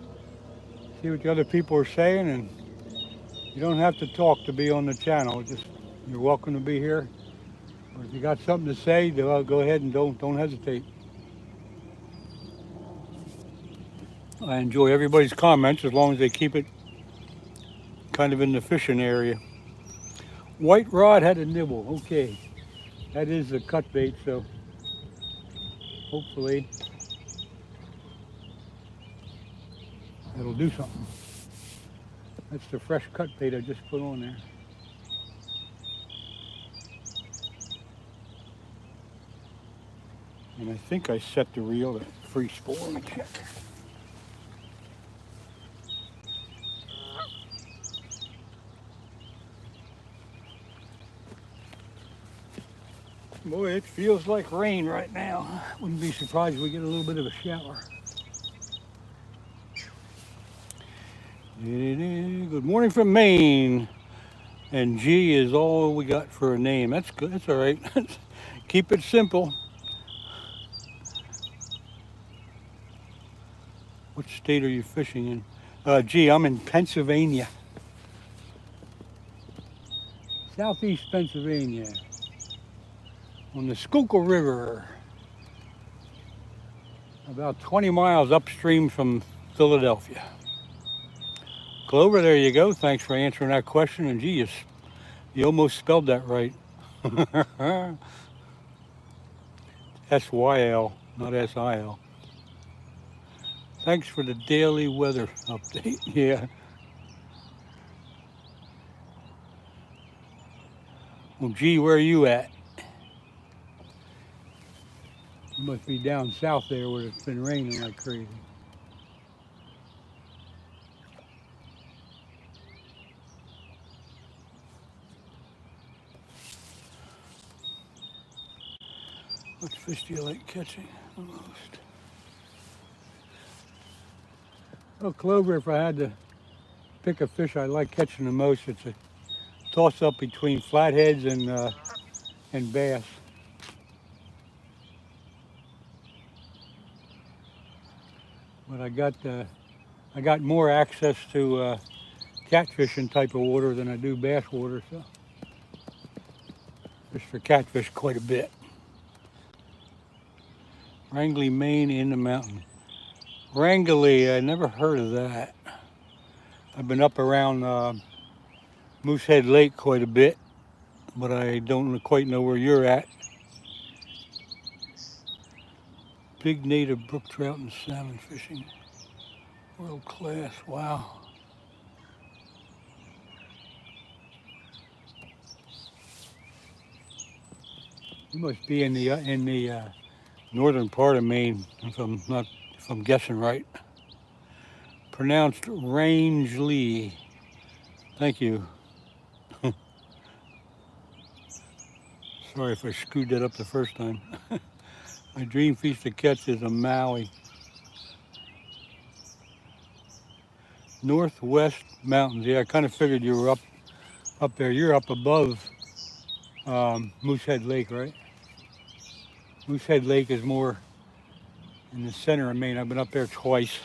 see what the other people are saying, and you don't have to talk to be on the channel. Just you're welcome to be here. Or if you got something to say, go ahead and don't hesitate. I enjoy everybody's comments as long as they keep it kind of in the fishing area. White rod had a nibble. Okay, that is the cut bait, so hopefully it'll do something. That's the fresh cut bait I just put on there. And I think I set the reel to free spool. Let me check. Boy, it feels like rain right now. Wouldn't be surprised if we get a little bit of a shower. Good morning from Maine. And G is all we got for a name. That's good. That's all right. Keep it simple. What state are you fishing in? G, I'm in Pennsylvania. Southeast Pennsylvania. On the Schuylkill River. About 20 miles upstream from Philadelphia. Clover, there you go. Thanks for answering that question. And gee, you almost spelled that right. S-Y-L, not S-I-L. Thanks for the daily weather update. Yeah. Well, gee, where are you at? You must be down south there where it's been raining like crazy. What fish do you like catching the most? Well, Clover, if I had to pick a fish I like catching the most, it's a toss-up between flatheads and bass. But I got more access to catfishing type of water than I do bass water, so fish for catfish quite a bit. Wrangley, Maine, in the mountain. Wrangley, I never heard of that. I've been up around Moosehead Lake quite a bit, but I don't quite know where you're at. Big native brook trout and salmon fishing. World class, wow. You must be in the northern part of Maine, if I'm guessing right. Pronounced Rangeley. Thank you. Sorry if I screwed that up the first time. My dream fish to catch is a Maui. Northwest Mountains. Yeah, I kind of figured you were up there. You're up above Moosehead Lake, right? Moosehead Lake is more in the center of Maine. I've been up there twice.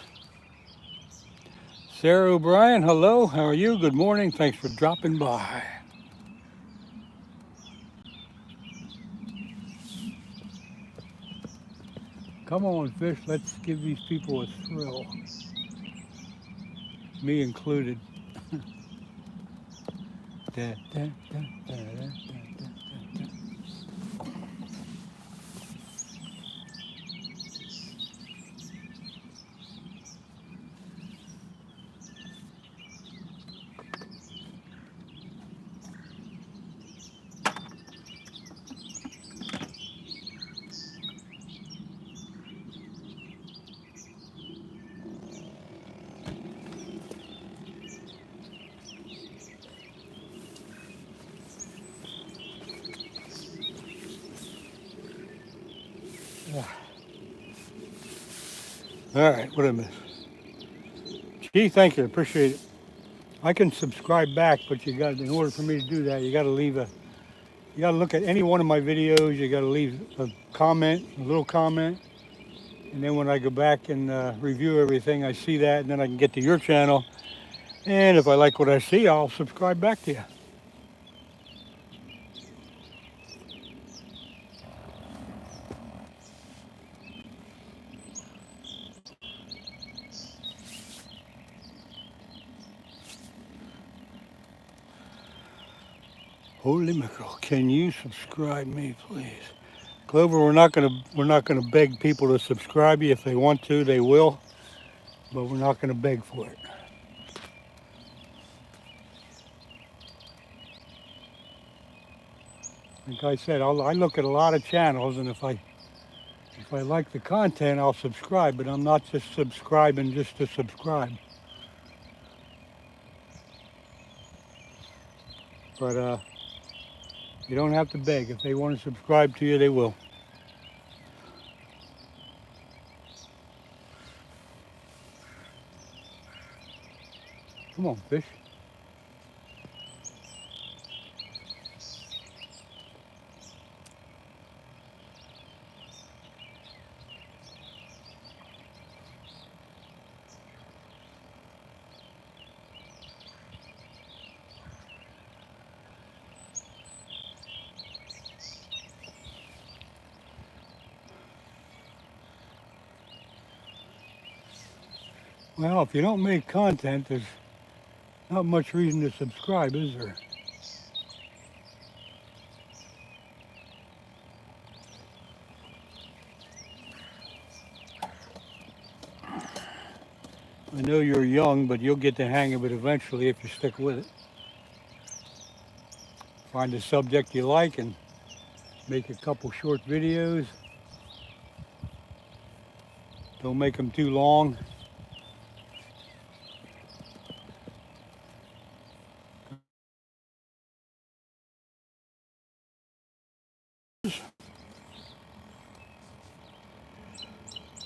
Sarah O'Brien, hello. How are you? Good morning. Thanks for dropping by. Come on, fish. Let's give these people a thrill. Me included. Da, da, da, da, da, da. All right, what did I miss? Gee, thank you, appreciate it. I can subscribe back, but you got, in order for me to do that, you got to leave a, you got to look at any one of my videos. You got to leave a comment, a little comment, and then when I go back and review everything, I see that, and then I can get to your channel. And if I like what I see, I'll subscribe back to you. Holy mackerel! Can you subscribe me, please? Clover, we're not gonna beg people to subscribe you. If they want to, they will, but we're not gonna beg for it. Like I said, I look at a lot of channels, and if I like the content, I'll subscribe. But I'm not just subscribing just to subscribe. But you don't have to beg. If they want to subscribe to you, they will. Come on, fish. Well, if you don't make content, there's not much reason to subscribe, is there? I know you're young, but you'll get the hang of it eventually if you stick with it. Find a subject you like and make a couple short videos. Don't make them too long.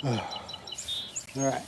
All right.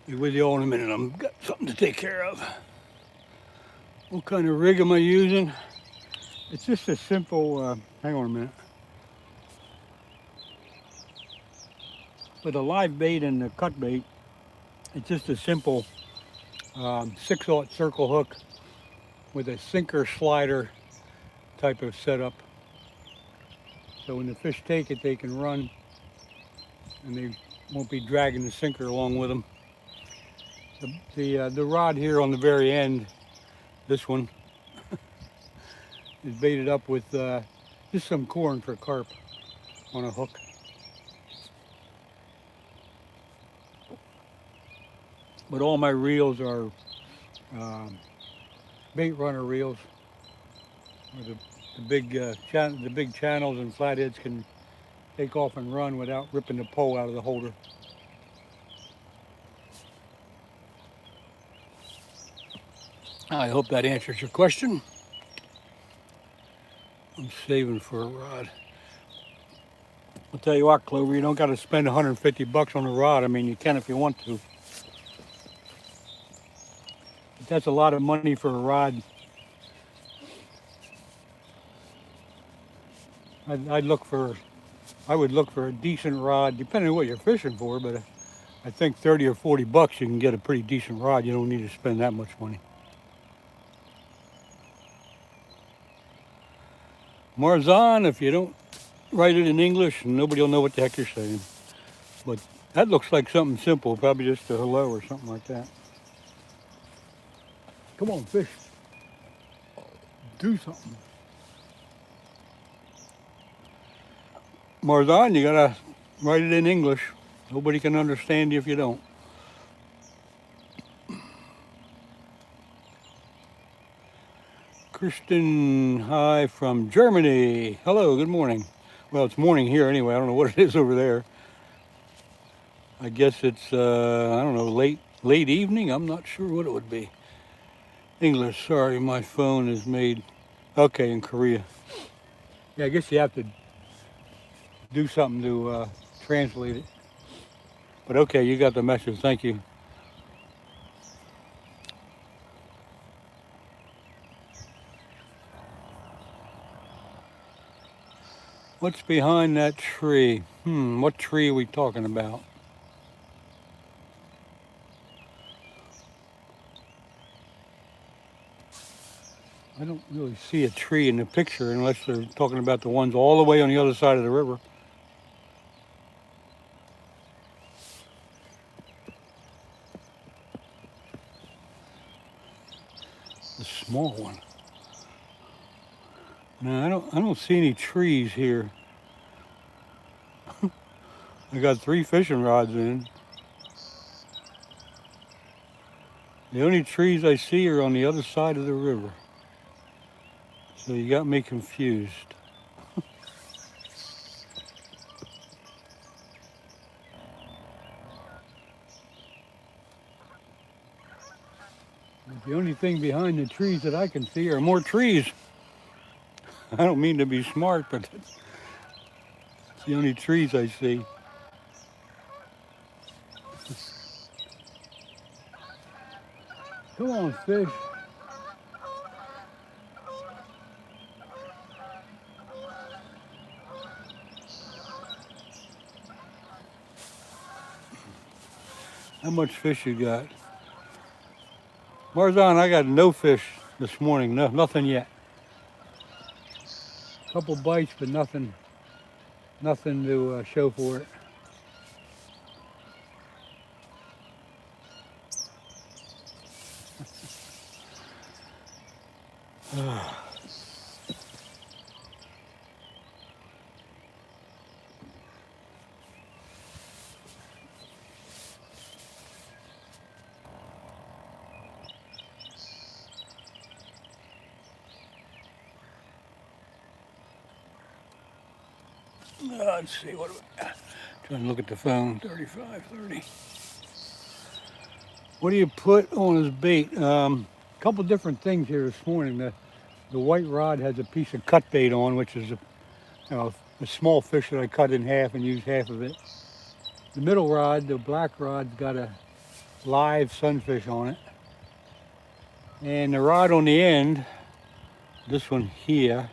Be with you all in a minute. I've got something to take care of. What kind of rig am I using? It's just a simple, hang on a minute. With a live bait and the cut bait, it's just a simple 6/0 circle hook with a sinker slider type of setup. So when the fish take it, they can run and they won't be dragging the sinker along with them. The rod here on the very end, this one, is baited up with just some corn for carp on a hook. But all my reels are bait runner reels, where the big channels and flatheads can take off and run without ripping the pole out of the holder. I hope that answers your question. I'm saving for a rod. I'll tell you what, Clover, you don't got to spend 150 bucks on a rod. I mean, you can if you want to. But that's a lot of money for a rod. I would look for a decent rod, depending on what you're fishing for, but I think 30 or 40 bucks you can get a pretty decent rod. You don't need to spend that much money. Marzan, if you don't write it in English, nobody will know what the heck you're saying. But That looks like something simple, probably just a hello or something like that. Come on, fish. Do something. Marzan, you gotta write it in English. Nobody can understand you if you don't. Kristen, hi from Germany. Hello, good morning. Well, it's morning here anyway. I don't know what it is over there. I guess it's, I don't know, late evening. I'm not sure what it would be. English, sorry, my phone is made. Okay, in Korea. Yeah, I guess you have to do something to translate it. But okay, you got the message. Thank you. What's behind that tree? What tree are we talking about? I don't really see a tree in the picture unless they're talking about the ones all the way on the other side of the river. The small one. No, I don't see any trees here. I got 3 fishing rods in. The only trees I see are on the other side of the river. So you got me confused. The only thing behind the trees that I can see are more trees. I don't mean to be smart, but it's the only trees I see. Come on, fish. How much fish you got? Marzan, I got no fish this morning. No, nothing yet. Couple bites, but nothing to show for it. Let's see, trying to look at the phone, 35, 30. What do you put on his bait? A couple different things here this morning. The white rod has a piece of cut bait on, which is a small fish that I cut in half and used half of it. The middle rod, the black rod's got a live sunfish on it. And the rod on the end, this one here,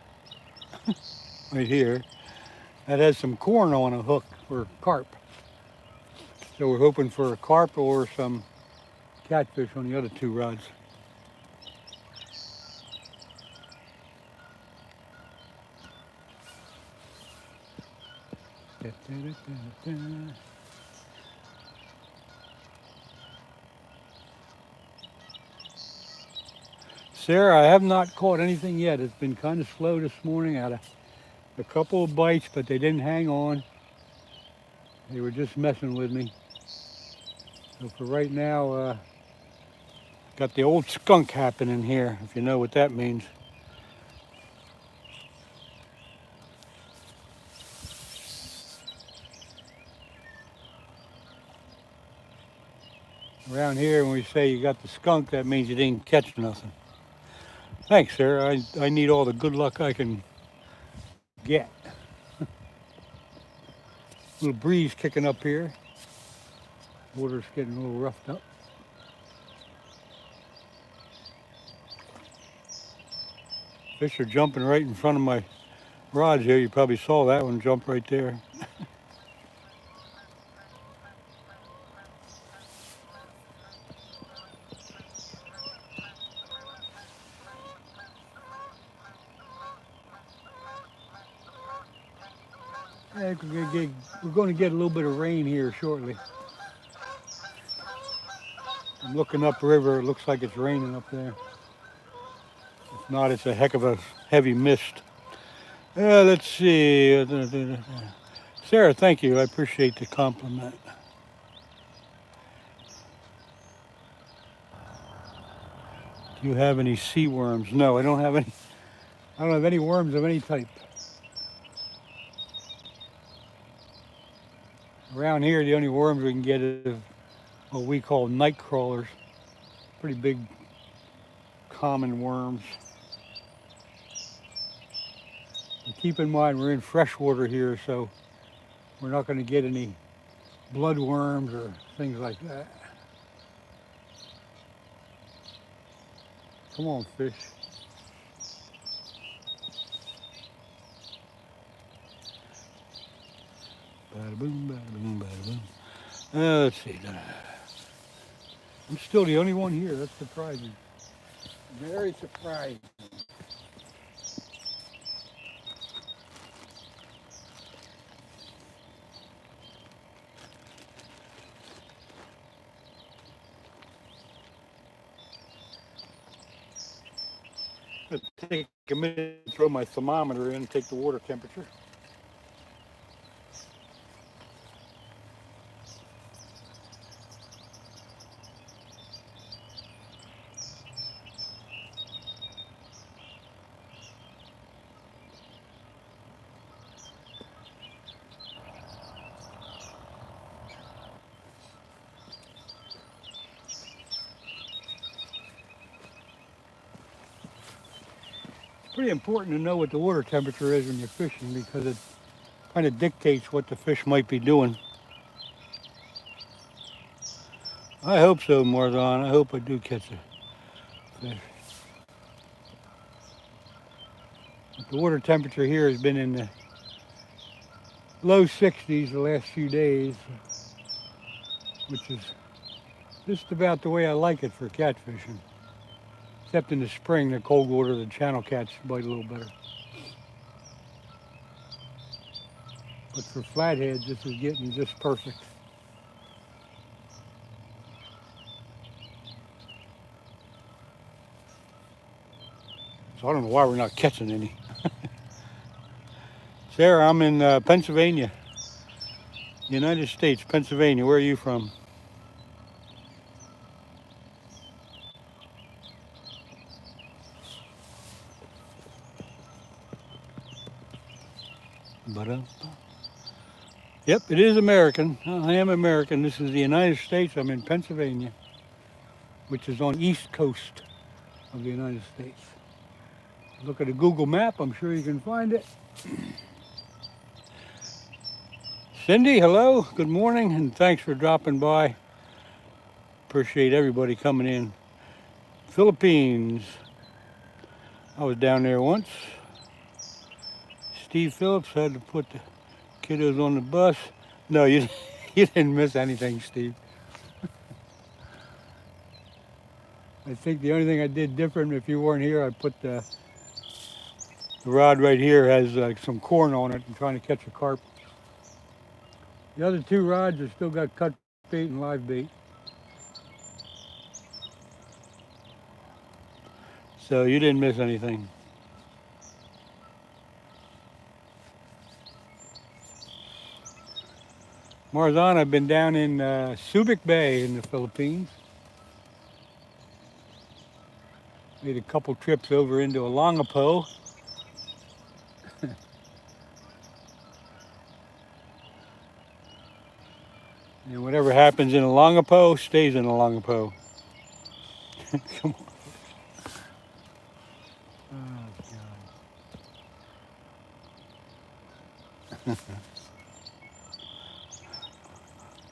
right here, that has some corn on a hook for carp. So we're hoping for a carp or some catfish on the other 2 rods. Sarah, I have not caught anything yet. It's been kind of slow this morning. I had a couple of bites, but they didn't hang on. They were just messing with me. So for right now, got the old skunk happening here, if you know what that means. Around here, when we say you got the skunk, that means you didn't catch nothing. Thanks, Sarah. I need all the good luck I can get. Little breeze kicking up here. Water's getting a little roughed up. Fish are jumping right in front of my rods here. You probably saw that one jump right there. I think we're going to get a little bit of rain here shortly. I'm looking upriver. It looks like it's raining up there. If not, it's a heck of a heavy mist. Let's see. Sarah, thank you. I appreciate the compliment. Do you have any sea worms? No, I don't have any. I don't have any worms of any type. Around here, the only worms we can get is what we call night crawlers. Pretty big, common worms. But keep in mind, we're in freshwater here, so we're not going to get any bloodworms or things like that. Come on, fish. Bada boom, bada boom, bada boom. Let's see. I'm still the only one here. That's surprising. Very surprising. Let's take a minute to throw my thermometer in and take the water temperature. It's pretty important to know what the water temperature is when you're fishing because it kind of dictates what the fish might be doing. I hope so, Marzon. I hope I do catch a fish. But the water temperature here has been in the low 60s the last few days, which is just about the way I like it for catfishing. Except in the spring, the cold water, the channel cats bite a little better. But for flatheads, this is getting just perfect. So I don't know why we're not catching any. Sarah, I'm in Pennsylvania, United States, Pennsylvania. Where are you from? Yep, it is American. I am American. This is the United States. I'm in Pennsylvania, which is on the east coast of the United States. Look at a Google map. I'm sure you can find it. Cindy, hello. Good morning, and thanks for dropping by. Appreciate everybody coming in. Philippines. I was down there once. Steve Phillips had to put the kiddos on the bus. No, you didn't miss anything, Steve. I think the only thing I did different, if you weren't here, I put the rod right here has some corn on it. I'm trying to catch a carp. The other two rods have still got cut bait and live bait. So you didn't miss anything. Marzon, I've been down in Subic Bay in the Philippines. Made a couple trips over into Olongapo. And whatever happens in Olongapo stays in Olongapo. Come on. Oh, God.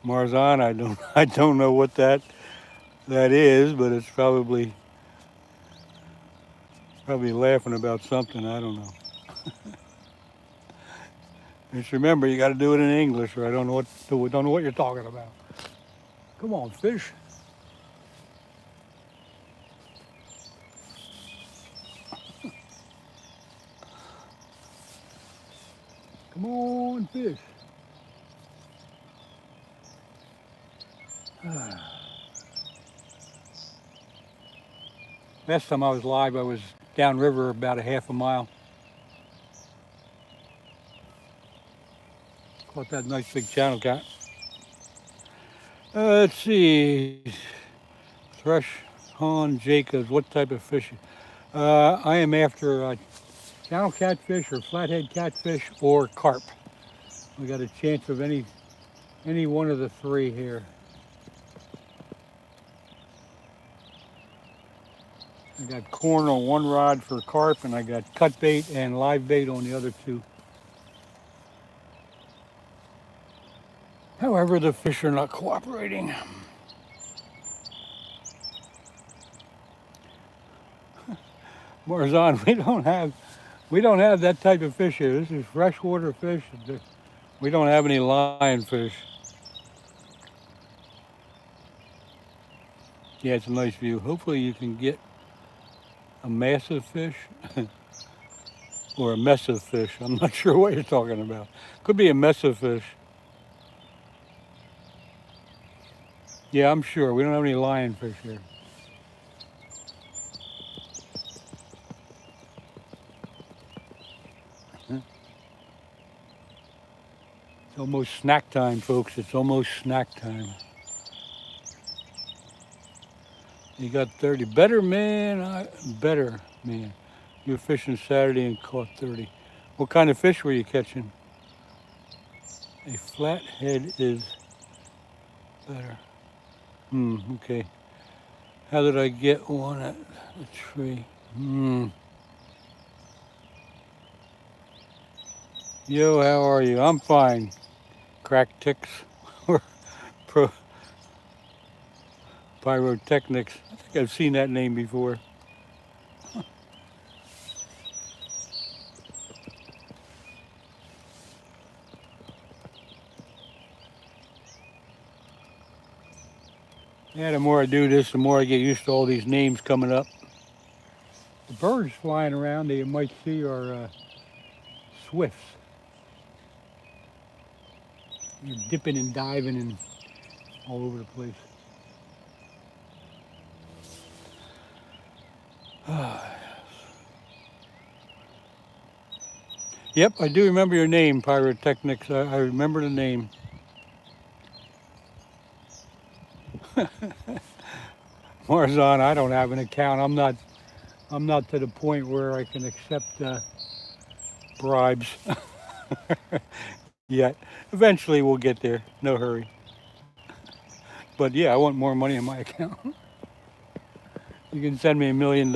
Marzon, I don't know what that is, but it's probably laughing about something. I don't know. Just remember, you got to do it in English, or I don't know what you're talking about. Come on, fish. Come on, fish. Last time I was live, I was downriver about a half a mile. Caught that nice big channel cat. Let's see. Thrush, Hahn, Jacobs, what type of fish? I am after channel catfish or flathead catfish or carp. We got a chance of any one of the three here. I got corn on one rod for carp, and I got cut bait and live bait on the other two. However, the fish are not cooperating. Marzon, we don't have that type of fish here. This is freshwater fish. We don't have any lionfish. Yeah, it's a nice view. Hopefully you can get a massive fish or a mess of fish. I'm not sure what you're talking about. Could be a mess of fish. Yeah, I'm sure. We don't have any lionfish here. It's almost snack time, folks. It's almost snack time. You got 30. Better man. You were fishing Saturday and caught 30. What kind of fish were you catching? A flathead is better. Okay. How did I get one at the tree? Yo, how are you? I'm fine. Crack ticks or pyrotechnics. I think I've seen that name before. Yeah, the more I do this, the more I get used to all these names coming up. The birds flying around that you might see are swifts. You're dipping and diving and all over the place. Yep, I do remember your name, Pyrotechnics. I remember the name. Marzon, I don't have an account. I'm not to the point where I can accept bribes yet. Eventually we'll get there. No hurry. But yeah, I want more money in my account. You can send me $1 million.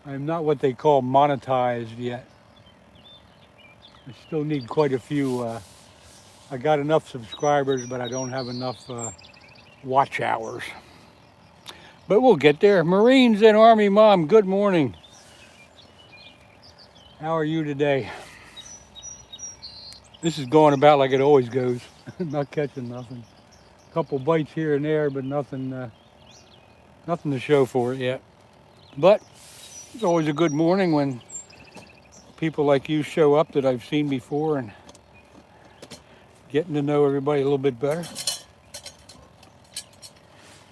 I'm not what they call monetized yet. I still need quite a few. I got enough subscribers, but I don't have enough watch hours. But we'll get there. Marines and Army Mom, good morning. How are you today? This is going about like it always goes. Not catching nothing. A couple bites here and there, but nothing to show for it yet. But it's always a good morning when people like you show up that I've seen before and getting to know everybody a little bit better.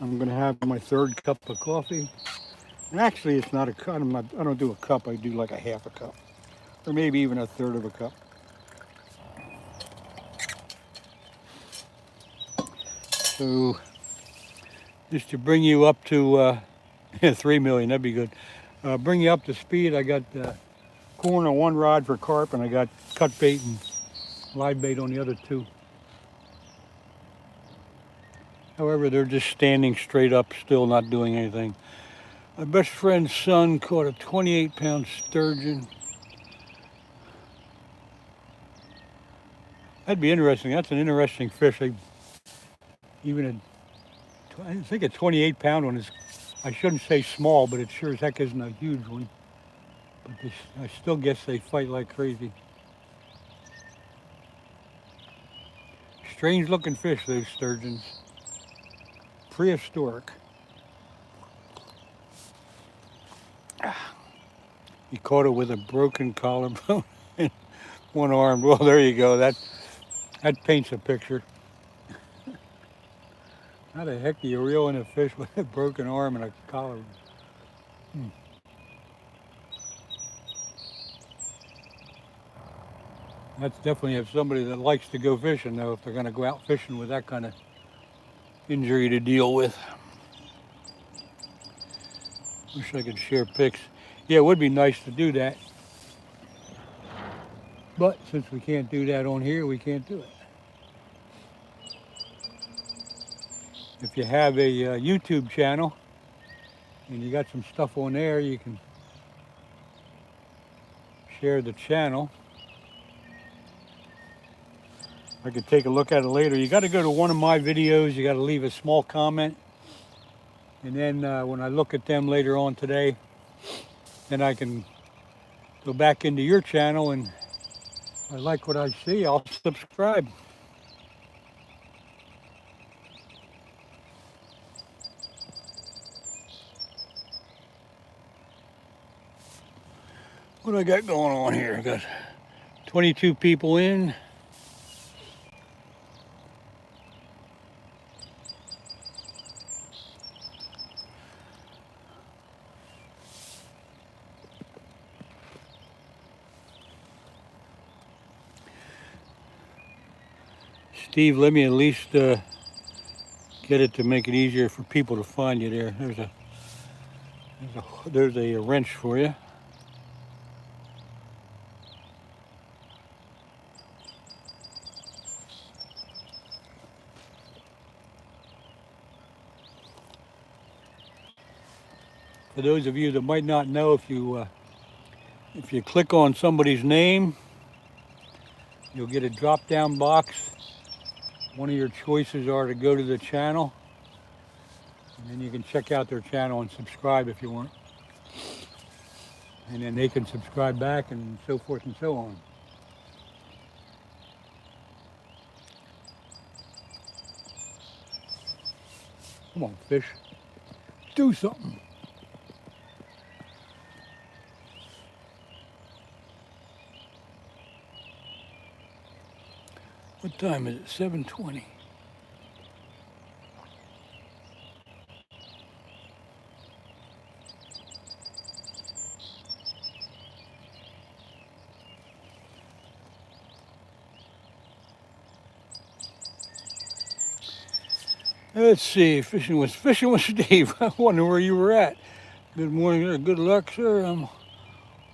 I'm going to have my third cup of coffee. And actually, it's not a cup. I don't do a cup. I do like a half a cup. Or maybe even a third of a cup. So, just to bring you up to 3 million, that'd be good. Bring you up to speed. I got corn on one rod for carp, and I got cut bait and live bait on the other two. However, they're just standing straight up, still not doing anything. My best friend's son caught a 28-pound sturgeon. That'd be interesting. That's an interesting fish. I think a 28-pound one is, I shouldn't say small, but it sure as heck isn't a huge one. But I still guess they fight like crazy. Strange looking fish, those sturgeons. Prehistoric. He caught it with a broken collarbone and one arm. Well, there you go. That paints a picture. How the heck do you reel in a fish with a broken arm and a collarbone? Hmm. That's definitely if somebody that likes to go fishing, though, if they're going to go out fishing with that kind of injury to deal with. Wish I could share pics. Yeah, it would be nice to do that. But since we can't do that on here, we can't do it. If you have a YouTube channel and you got some stuff on there, you can share the channel. I could take a look at it later. You got to go to one of my videos. You got to leave a small comment. And then when I look at them later on today, then I can go back into your channel, and if I like what I see, I'll subscribe. What do I got going on here? I got 22 people in. Steve, let me at least get it to make it easier for people to find you there. There's a wrench for you. For those of you that might not know, if you click on somebody's name, you'll get a drop-down box. One of your choices are to go to the channel, and then you can check out their channel and subscribe if you want. And then they can subscribe back and so forth and so on. Come on, fish. Do something. What time is it? 7:20. Let's see, fishing with Steve. I wonder where you were at. Good morning, sir. Good luck, sir. I'm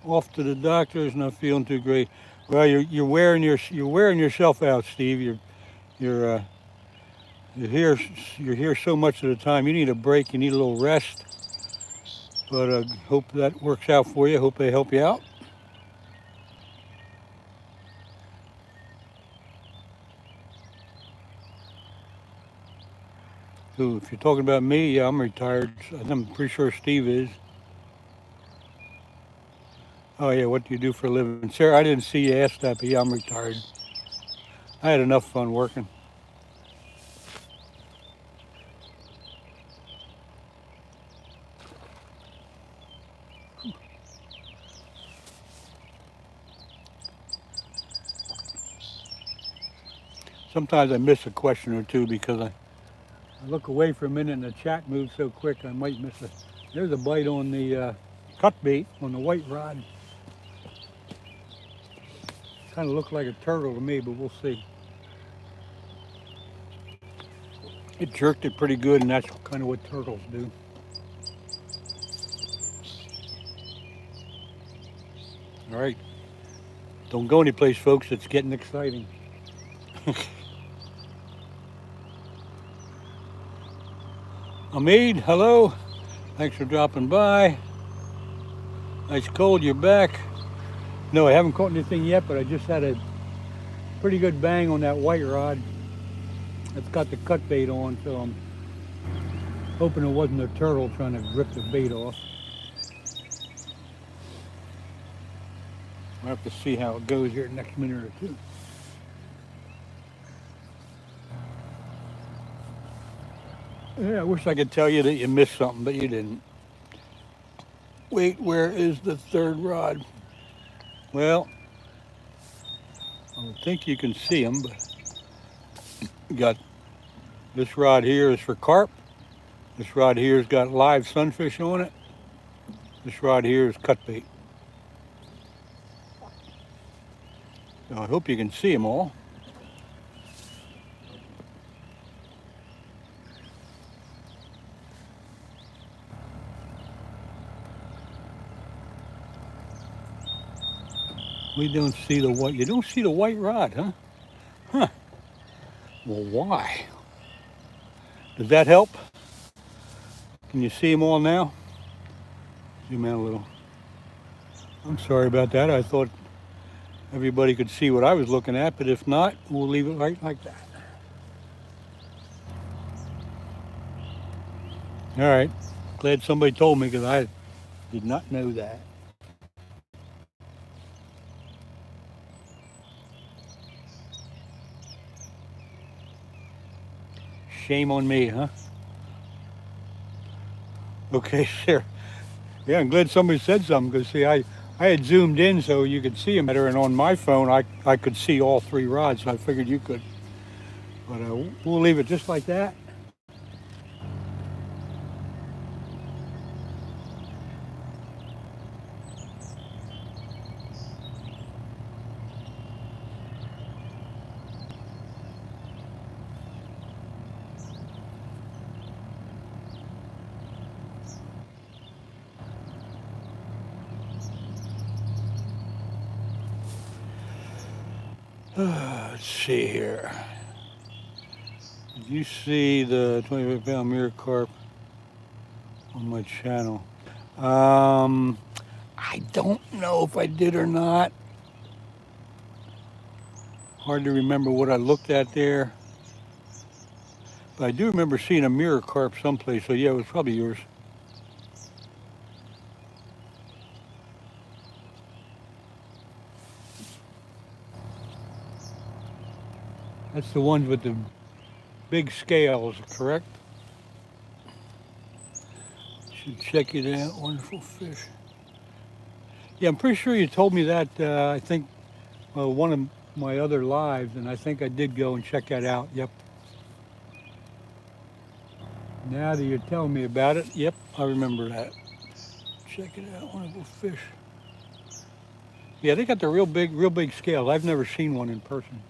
off to the doctor's, not feeling too great. Well, you're wearing yourself out, Steve. You're here so much of the time. You need a break. You need a little rest. But hope that works out for you. Hope they help you out. Who, if you're talking about me, yeah, I'm retired. I'm pretty sure Steve is. Oh yeah, what do you do for a living? Sir, I didn't see you ask that, but yeah, I'm retired. I had enough fun working. Sometimes I miss a question or two because I look away for a minute and the chat moves so quick I might miss it. There's a bite on the cut bait on the white rod. Kind of looks like a turtle to me, but we'll see. It jerked it pretty good, and that's kind of what turtles do. All right. Don't go anyplace, folks. It's getting exciting. Hamid, hello. Thanks for dropping by. Nice cold, you're back. No, I haven't caught anything yet, but I just had a pretty good bang on that white rod. It's got the cut bait on, so I'm hoping it wasn't a turtle trying to rip the bait off. I'll have to see how it goes here next minute or two. Yeah, I wish I could tell you that you missed something, but you didn't. wait, where is the third rod? Well, I don't think you can see them, but you got this rod here is for carp. This rod here has got live sunfish on it. This rod here is cut bait. So I hope you can see them all. We don't see the white. You don't see the white rod, huh? Huh. Well, why? Does that help? Can you see them all now? Zoom out a little. I'm sorry about that. I thought everybody could see what I was looking at, but if not, we'll leave it right like that. All right. Glad somebody told me because I did not know that. Shame on me, huh? Okay, sure. Yeah, I'm glad somebody said something because, see, I had zoomed in so you could see them better, and on my phone, I could see all three rods, so I figured you could. But we'll leave it just like that. Let's see here. Did you see the 25-pound mirror carp on my channel? I don't know if I did or not. Hard to remember what I looked at there. But I do remember seeing a mirror carp someplace, so yeah, it was probably yours. That's the ones with the big scales, correct? Should check it out. Wonderful fish. Yeah, I'm pretty sure you told me that, I think, one of my other lives, and I think I did go and check that out. Yep. Now that you're telling me about it, yep, I remember that. Check it out. Wonderful fish. Yeah, they got the real big scales. I've never seen one in person.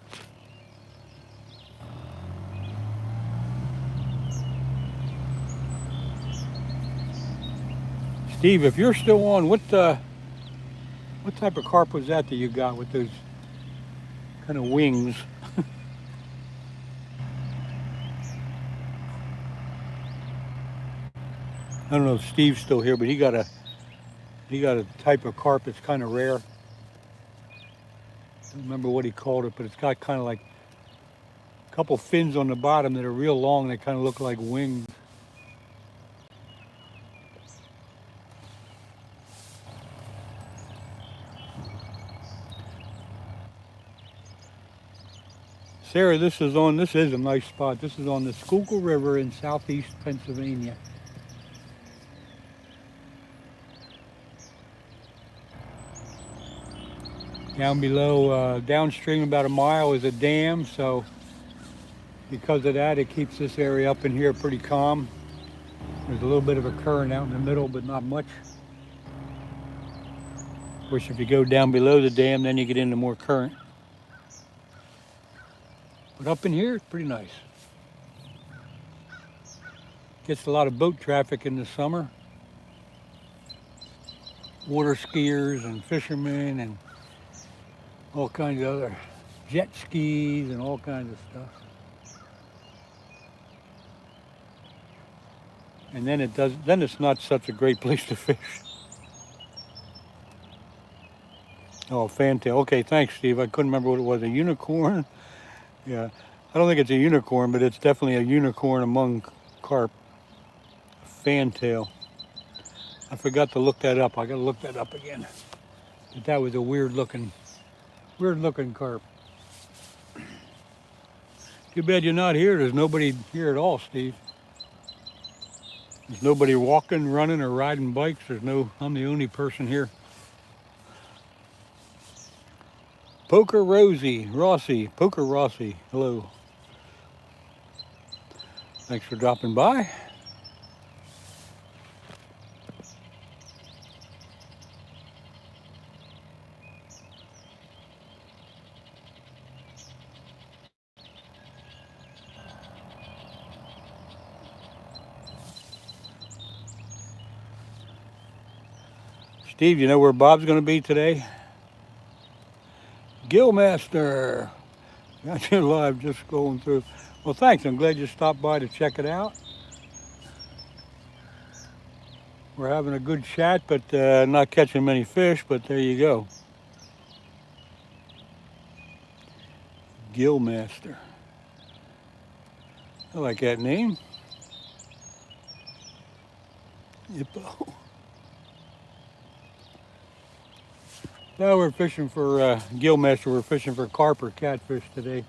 Steve, if you're still on, what type of carp was that you got with those kind of wings? I don't know if Steve's still here, but he got a type of carp that's kind of rare. I don't remember what he called it, but it's got kind of like a couple fins on the bottom that are real long. They kind of look like wings. Sarah, this is a nice spot. This is on the Schuylkill River in southeast Pennsylvania. Down below, downstream about a mile is a dam, so because of that, it keeps this area up in here pretty calm. There's a little bit of a current out in the middle, but not much. Of course, if you go down below the dam, then you get into more current. But up in here, it's pretty nice. Gets a lot of boat traffic in the summer. Water skiers and fishermen and all kinds of other jet skis and all kinds of stuff. And then it's not such a great place to fish. Oh, fantail. Okay, thanks, Steve. I couldn't remember what it was. A unicorn? Yeah, I don't think it's a unicorn, but it's definitely a unicorn among carp. Fantail. I forgot to look that up. I gotta look that up again. But that was a weird looking carp. Too bad you're not here. There's nobody here at all, Steve. There's nobody walking, running, or riding bikes. I'm the only person here. Poker Rossi, hello. Thanks for dropping by. Steve, you know where Bob's going to be today? Gillmaster. Got you live, just going through. Well, thanks. I'm glad you stopped by to check it out. We're having a good chat, but not catching many fish, but there you go. Gillmaster. I like that name. Hippo. Now we're fishing for Gillmaster. We're fishing for carp or catfish today.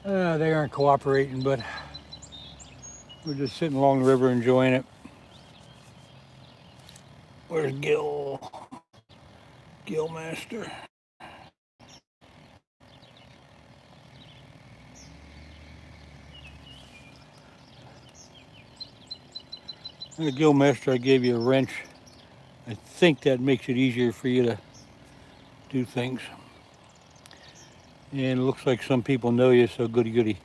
They aren't cooperating, but we're just sitting along the river enjoying it. Where's Gillmaster? And the Gillmaster, I gave you a wrench. I think that makes it easier for you to do things. And it looks like some people know you, so goody goody.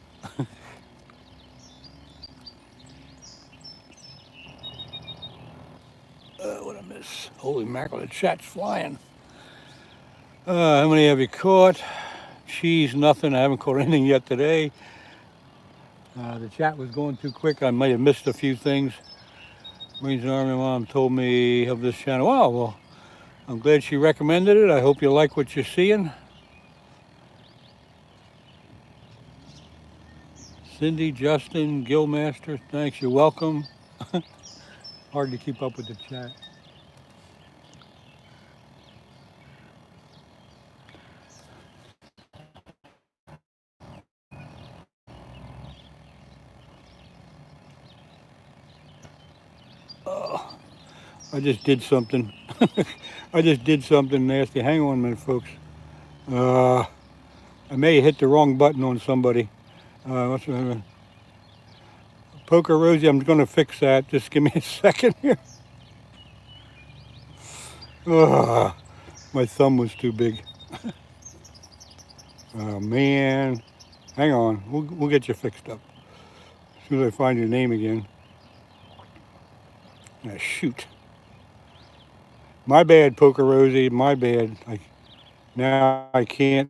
What I miss? Holy mackerel, the chat's flying. How many have you caught? Cheese, nothing. I haven't caught anything yet today. The chat was going too quick. I might have missed a few things. Marines and Army Mom told me of this channel. Oh, well, I'm glad she recommended it. I hope you like what you're seeing. Cindy, Justin, Gillmaster, thanks. You're welcome. Hard to keep up with the chat. I just did something. I just did something nasty. Hang on a minute, folks. I may have hit the wrong button on somebody. Poker Rosie, I'm going to fix that. Just give me a second here. My thumb was too big. Oh, man. Hang on. We'll get you fixed up. As soon as I find your name again. Shoot. My bad, Poker Rosie. My bad. Now I can't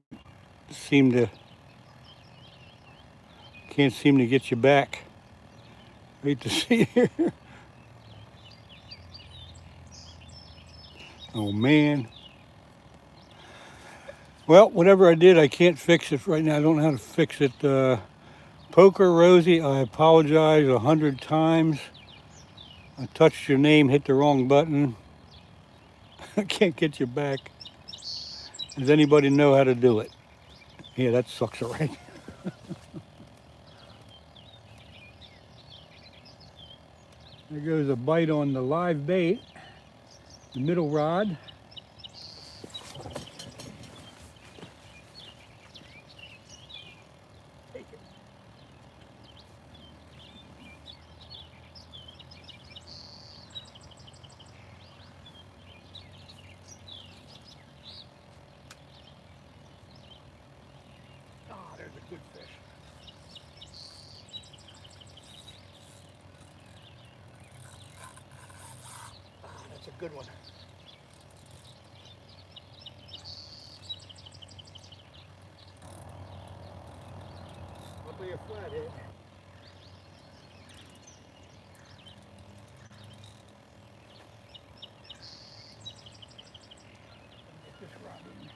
seem to get you back. Hate to see you. Oh man. Well, whatever I did, I can't fix it right now. I don't know how to fix it. Poker Rosie, I apologize 100 times. I touched your name, hit the wrong button. I can't get you back. Does anybody know how to do it? Yeah, that sucks, all right. There goes a bite on the live bait, the middle rod. Take it. Ah, there's a good fish. Ah, that's a good one. I'll be a flathead. Get this rod in.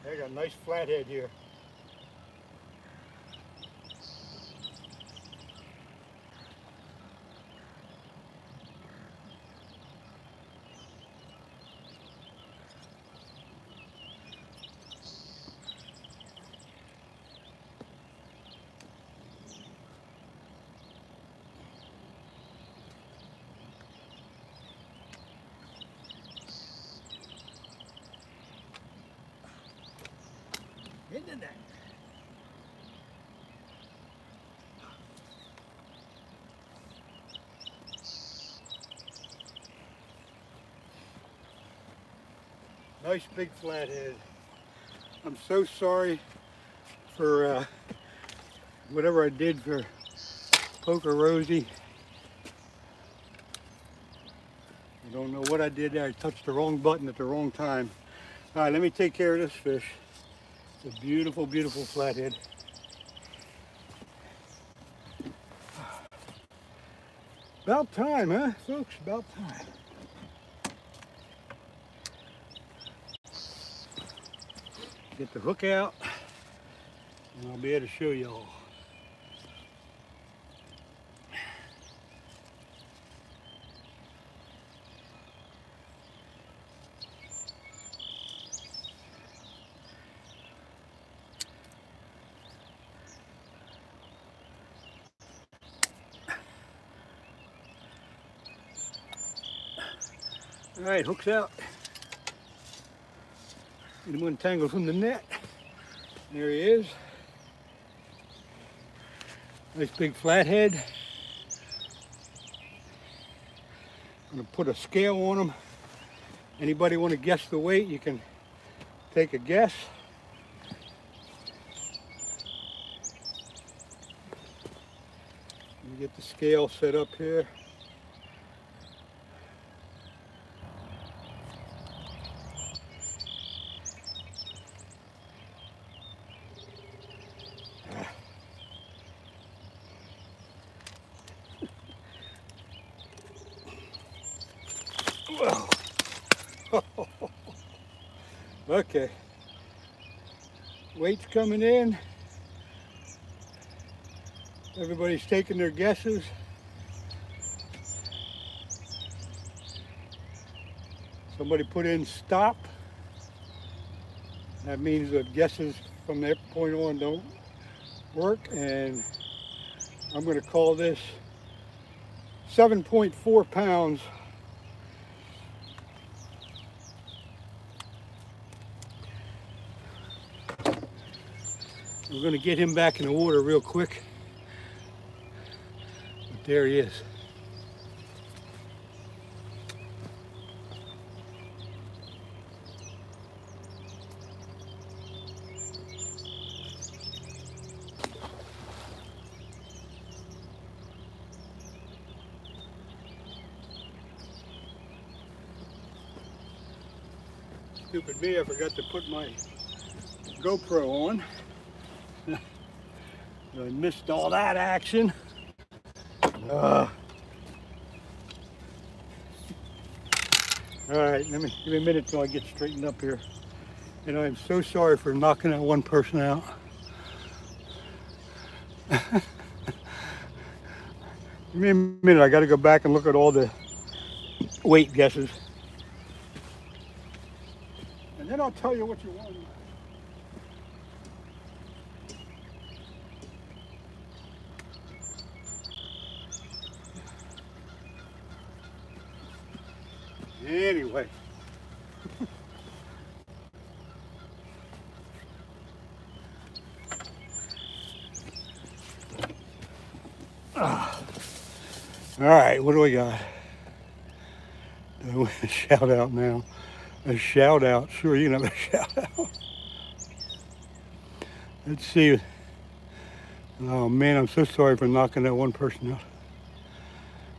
I got a nice flathead here. Into that. Nice big flathead. I'm so sorry for whatever I did for Poker Rosie. I don't know what I did there. I touched the wrong button at the wrong time. All right, let me take care of this fish. It's a beautiful, beautiful flathead. About time, huh, folks? About time. Get the hook out, and I'll be able to show y'all. All right, hook's out. Get him untangled from the net. There he is. Nice big flathead. I'm gonna put a scale on him. Anybody want to guess the weight? You can take a guess. Let me get the scale set up here. Okay, weight's coming in. Everybody's taking their guesses. Somebody put in stop. That means that guesses from that point on don't work, and I'm going to call this 7.4 pounds. We're going to get him back in the water real quick. But there he is. Stupid me, I forgot to put my GoPro on. I missed all that action. All right, give me a minute till I get straightened up here. And I'm so sorry for knocking that one person out. Give me a minute, I gotta go back and look at all the weight guesses. And then I'll tell you what you want. Anyway. All right, what do we got? A shout out now. A shout out. Sure, you can have a shout out. Let's see. Oh man, I'm so sorry for knocking that one person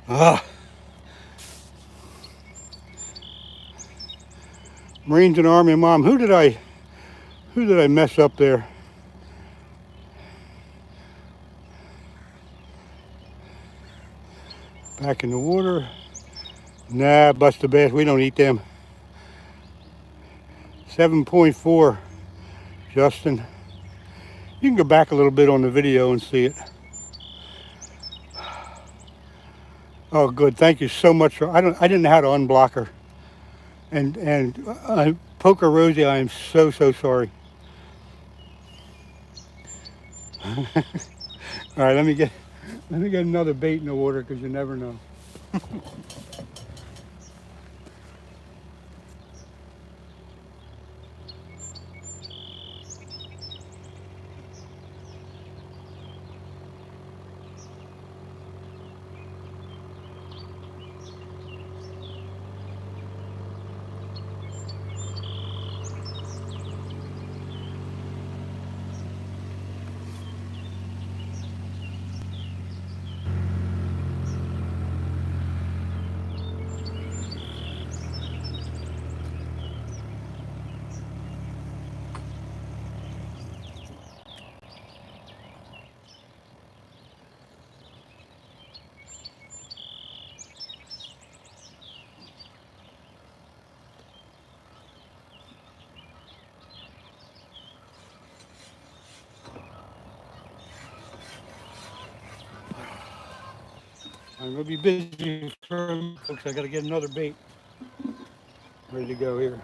out. Marines and Army Mom. Who did I mess up there? Back in the water. Nah, busted bass. We don't eat them. 7.4 adjusting. You can go back a little bit on the video and see it. Oh, good. Thank you so much. I didn't know how to unblock her. And Poker Rosie, I am so sorry. All right, let me get another bait in the water because you never know. I'm gonna be busy for a minute, folks. I gotta get another bait ready to go here.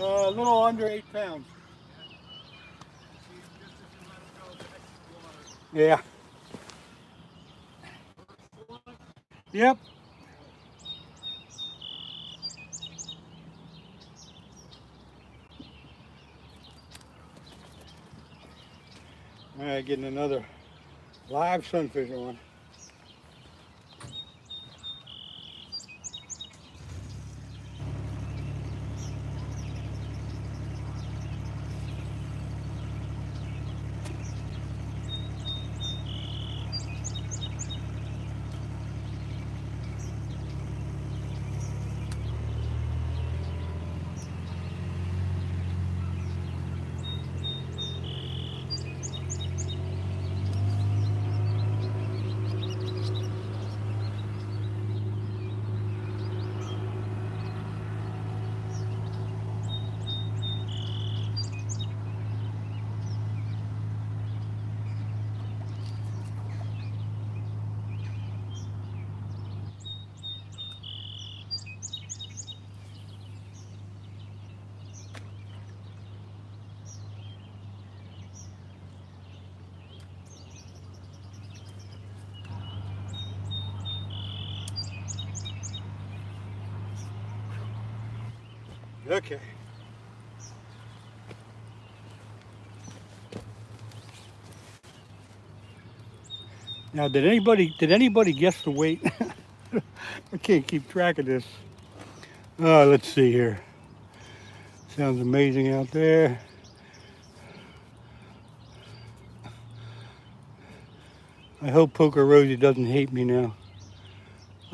A little under 8 pounds. Yeah. Yep. All right, getting another live sunfish on. Okay. Now, did anybody guess the weight? I can't keep track of this. Let's see here. Sounds amazing out there. I hope Poker Rosie doesn't hate me now.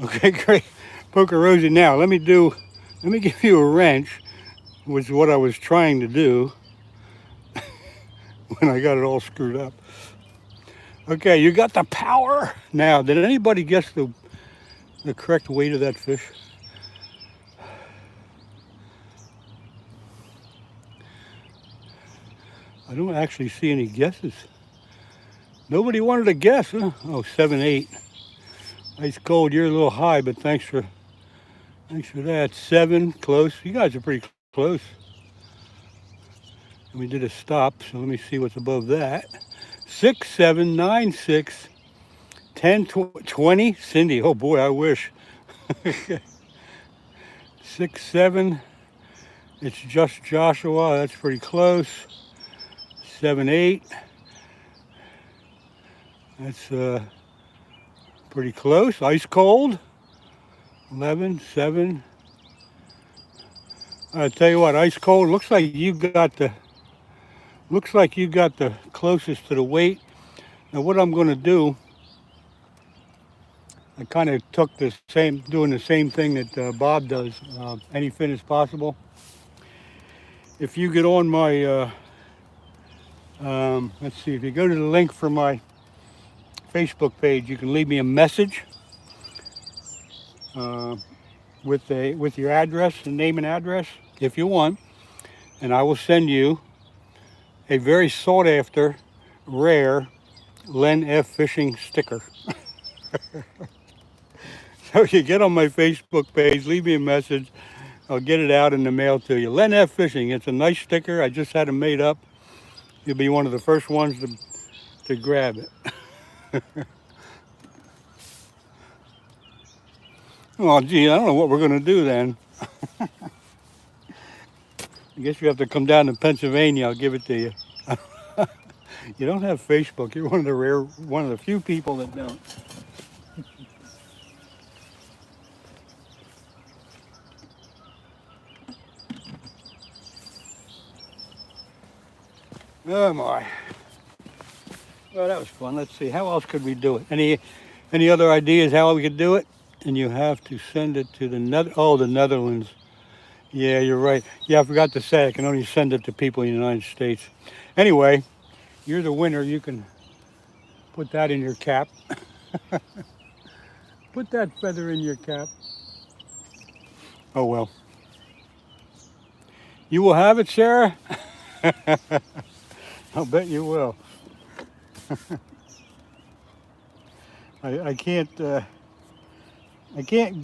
Okay, great. Poker Rosie, now let me give you a wrench, which is what I was trying to do when I got it all screwed up. Okay, you got the power. Now, did anybody guess the correct weight of that fish? I don't actually see any guesses. Nobody wanted to guess, huh? Oh, 7-8. Ice cold, you're a little high, but thanks for that. 7, close. You guys are pretty close. And we did a stop, so let me see what's above that. 6, 7, 9, 6, 10, 20. Cindy, oh boy, I wish. 6, 7. It's just Joshua, that's pretty close. 7, 8. That's pretty close. Ice cold. 11, 7. I tell you what, ice cold. Looks like you got the Looks like you got the closest to the weight. Now what I'm going to do, I kind of took doing the same thing that Bob does, any fin as possible. If you get on my, let's see, if you go to the link for my Facebook page, you can leave me a message uh, with your address and name and address if you want, and I will send you a very sought after, rare LEN F fishing sticker. So if you get on my Facebook page, leave me a message. I'll get it out in the mail to you. LEN F Fishing. It's a nice sticker. I just had them made up. You'll be one of the first ones to grab it. Oh, gee, I don't know what we're going to do then. I guess you have to come down to Pennsylvania. I'll give it to you. You don't have Facebook. You're one of the few people that don't. Oh my. Well, that was fun. Let's see. How else could we do it? Any other ideas how we could do it? And you have to send it to the Netherlands. Yeah, you're right. Yeah, I forgot to say I can only send it to people in the United States. Anyway, you're the winner. You can put that in your cap. Put that feather in your cap. Oh well. You will have it, Sarah? I'll bet you will. I can't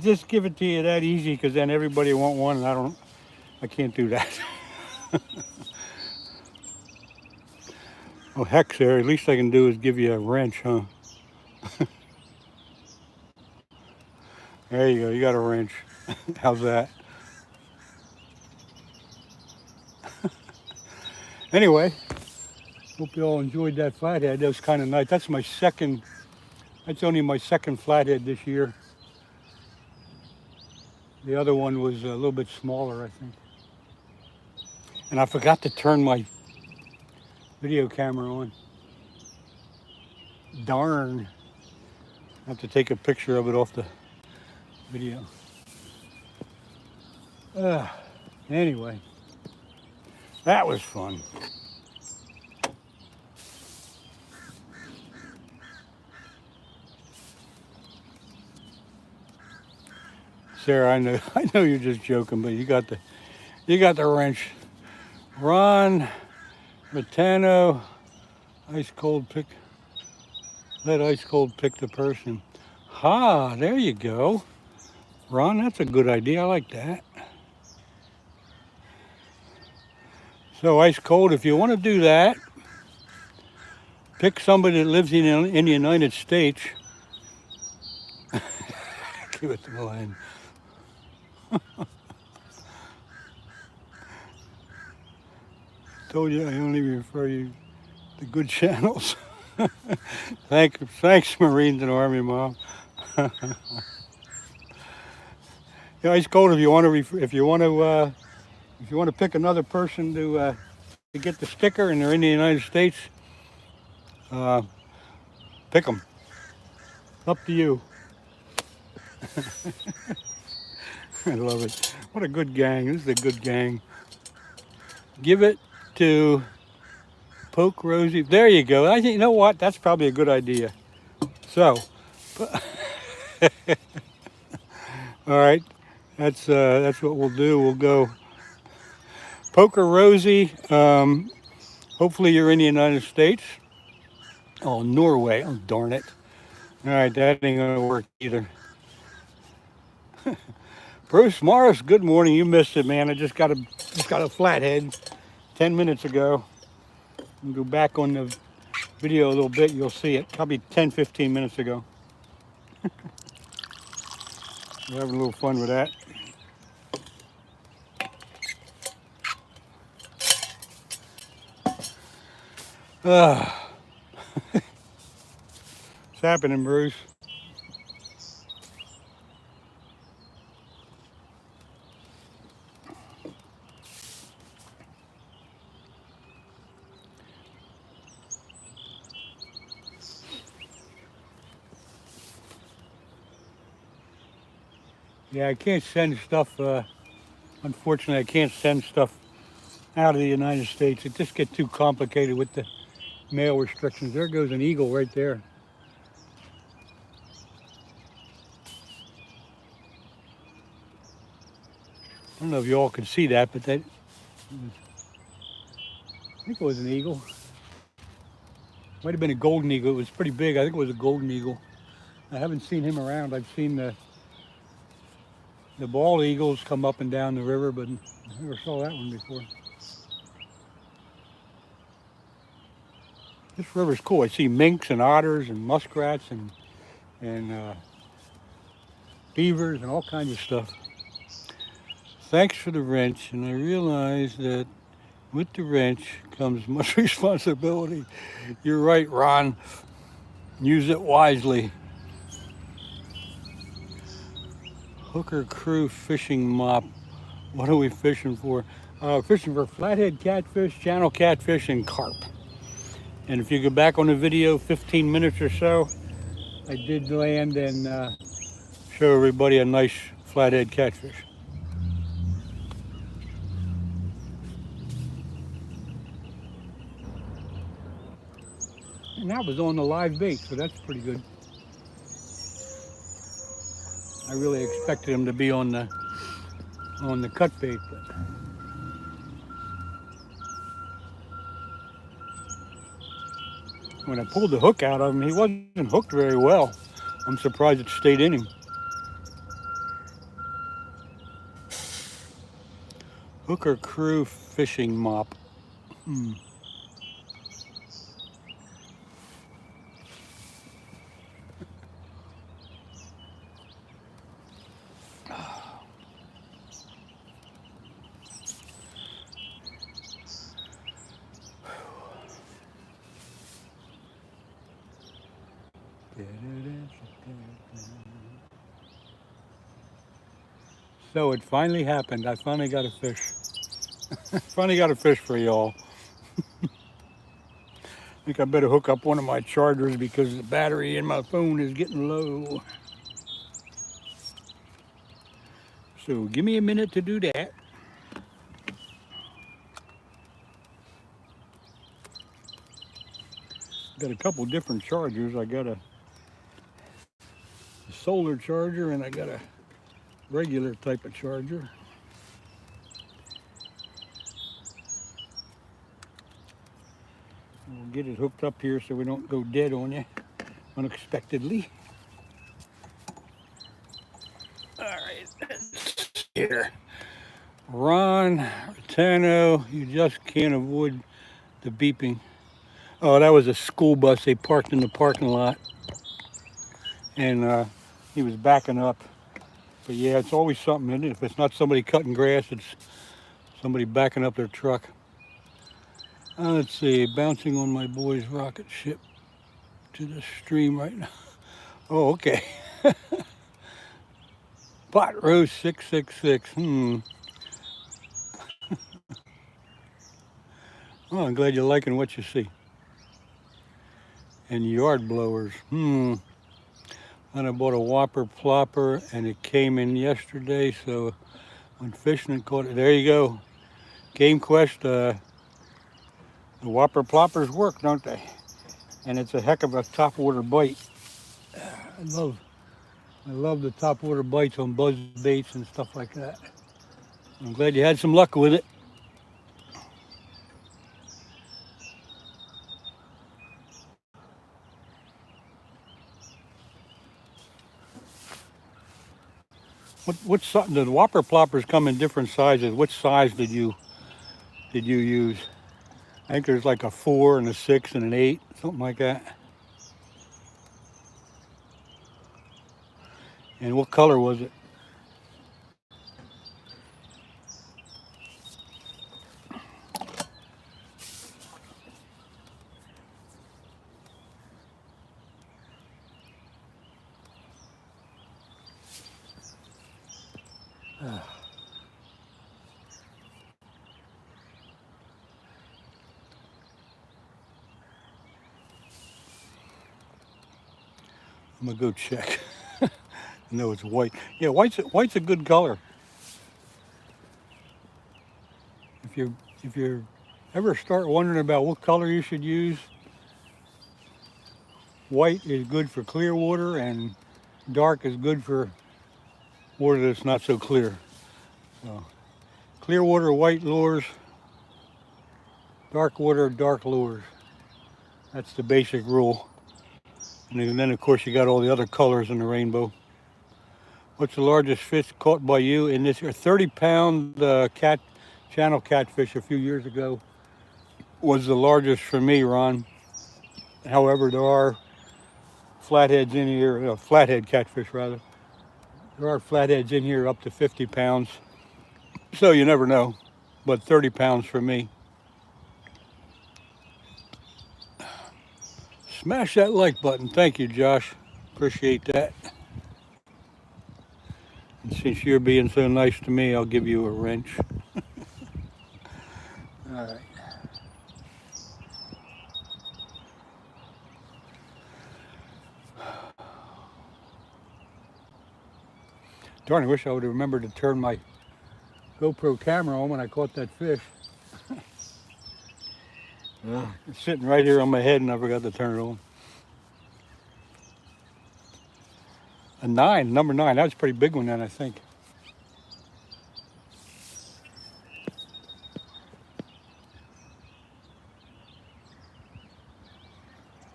just give it to you that easy because then everybody want one and I can't do that. Oh heck, Sarah, at least I can do is give you a wrench, huh? There you go, you got a wrench. How's that? Anyway, hope you all enjoyed that flathead. That was kind of nice. That's only my second flathead this year. The other one was a little bit smaller, I think. And I forgot to turn my video camera on. Darn. I have to take a picture of it off the video. Anyway, that was fun. Sarah, I know you're just joking, but you got the wrench. Ron Matano, ice cold pick. Let ice cold pick the person. Ha, there you go. Ron, that's a good idea. I like that. So ice cold, if you want to do that, pick somebody that lives in the United States. Give it to Glenn. Told you I only refer you to good channels. Thanks, Marines and Army Mom. Yeah, ice cold. If you want to pick another person to get the sticker and they're in the United States, pick them. Up to you. I love it. What a good gang. This is a good gang. Give it to Poke Rosie. There you go. I think, you know what? That's probably a good idea. So, all right. That's what we'll do. We'll go Poker Rosie. Hopefully you're in the United States. Oh, Norway. Oh, darn it. All right, that ain't gonna work either. Bruce Morris, good morning. You missed it, man. I just got a flathead 10 minutes ago. I'll go back on the video a little bit. You'll see it. Probably 10, 15 minutes ago. We're having a little fun with that. What's happening, Bruce? Yeah, I can't send stuff. Unfortunately, I can't send stuff out of the United States. It just gets too complicated with the mail restrictions. There goes an eagle right there. I don't know if you all can see that, but I think it was an eagle. Might have been a golden eagle. It was pretty big. I think it was a golden eagle. I haven't seen him around. I've seen the bald eagles come up and down the river, but I never saw that one before. This river's cool. I see minks and otters and muskrats and beavers and all kinds of stuff. Thanks for the wrench, and I realize that with the wrench comes much responsibility. You're right, Ron. Use it wisely. Hooker crew fishing mop. What are we fishing for? Fishing for flathead catfish, channel catfish, and carp. And if you go back on the video 15 minutes or so, I did land and show everybody a nice flathead catfish. And that was on the live bait, so that's pretty good. I really expected him to be on the cut bait, but when I pulled the hook out of him, he wasn't hooked very well. I'm surprised it stayed in him. Hooker crew fishing mop. So it finally happened. I finally got a fish. Finally got a fish for y'all. I think I better hook up one of my chargers because the battery in my phone is getting low. So give me a minute to do that. Got a couple different chargers. I got a solar charger and I got a regular type of charger. We'll get it hooked up here so we don't go dead on you unexpectedly. All right, here. Ron, Rotano, you just can't avoid the beeping. Oh, that was a school bus. They parked in the parking lot. And he was backing up. But yeah, it's always something, isn't it? If it's not somebody cutting grass, it's somebody backing up their truck. Let's see, bouncing on my boy's rocket ship to the stream right now. Oh, okay. Pot roast 666. Oh, I'm glad you're liking what you see. And yard blowers. And I bought a whopper plopper and it came in yesterday, so went fishing and caught it. There you go. Game Quest, the whopper ploppers work, don't they? And it's a heck of a topwater bite. I love the topwater bites on buzz baits and stuff like that. I'm glad you had some luck with it. What's the whopper ploppers come in different sizes? Which size did you use? I think there's like a 4 and a 6 and an 8, something like that. And what color was it? I'm gonna go check. I know it's white. Yeah, white's a good color. If you ever start wondering about what color you should use, white is good for clear water and dark is good for water that's not so clear. So, clear water, white lures, dark water, dark lures. That's the basic rule. And then of course you got all the other colors in the rainbow. What's the largest fish caught by you in this year? 30-pound channel catfish a few years ago was the largest for me, Ron. However, there are flatheads in here, flathead catfish rather. There are flatheads in here up to 50 pounds. So you never know, but 30 pounds for me. Smash that like button. Thank you, Josh. Appreciate that. And since you're being so nice to me, I'll give you a wrench. All right. Darn, I wish I would have remembered to turn my GoPro camera on when I caught that fish. It's sitting right here on my head and I forgot to turn it on. A 9, number 9. That was a pretty big one then, I think.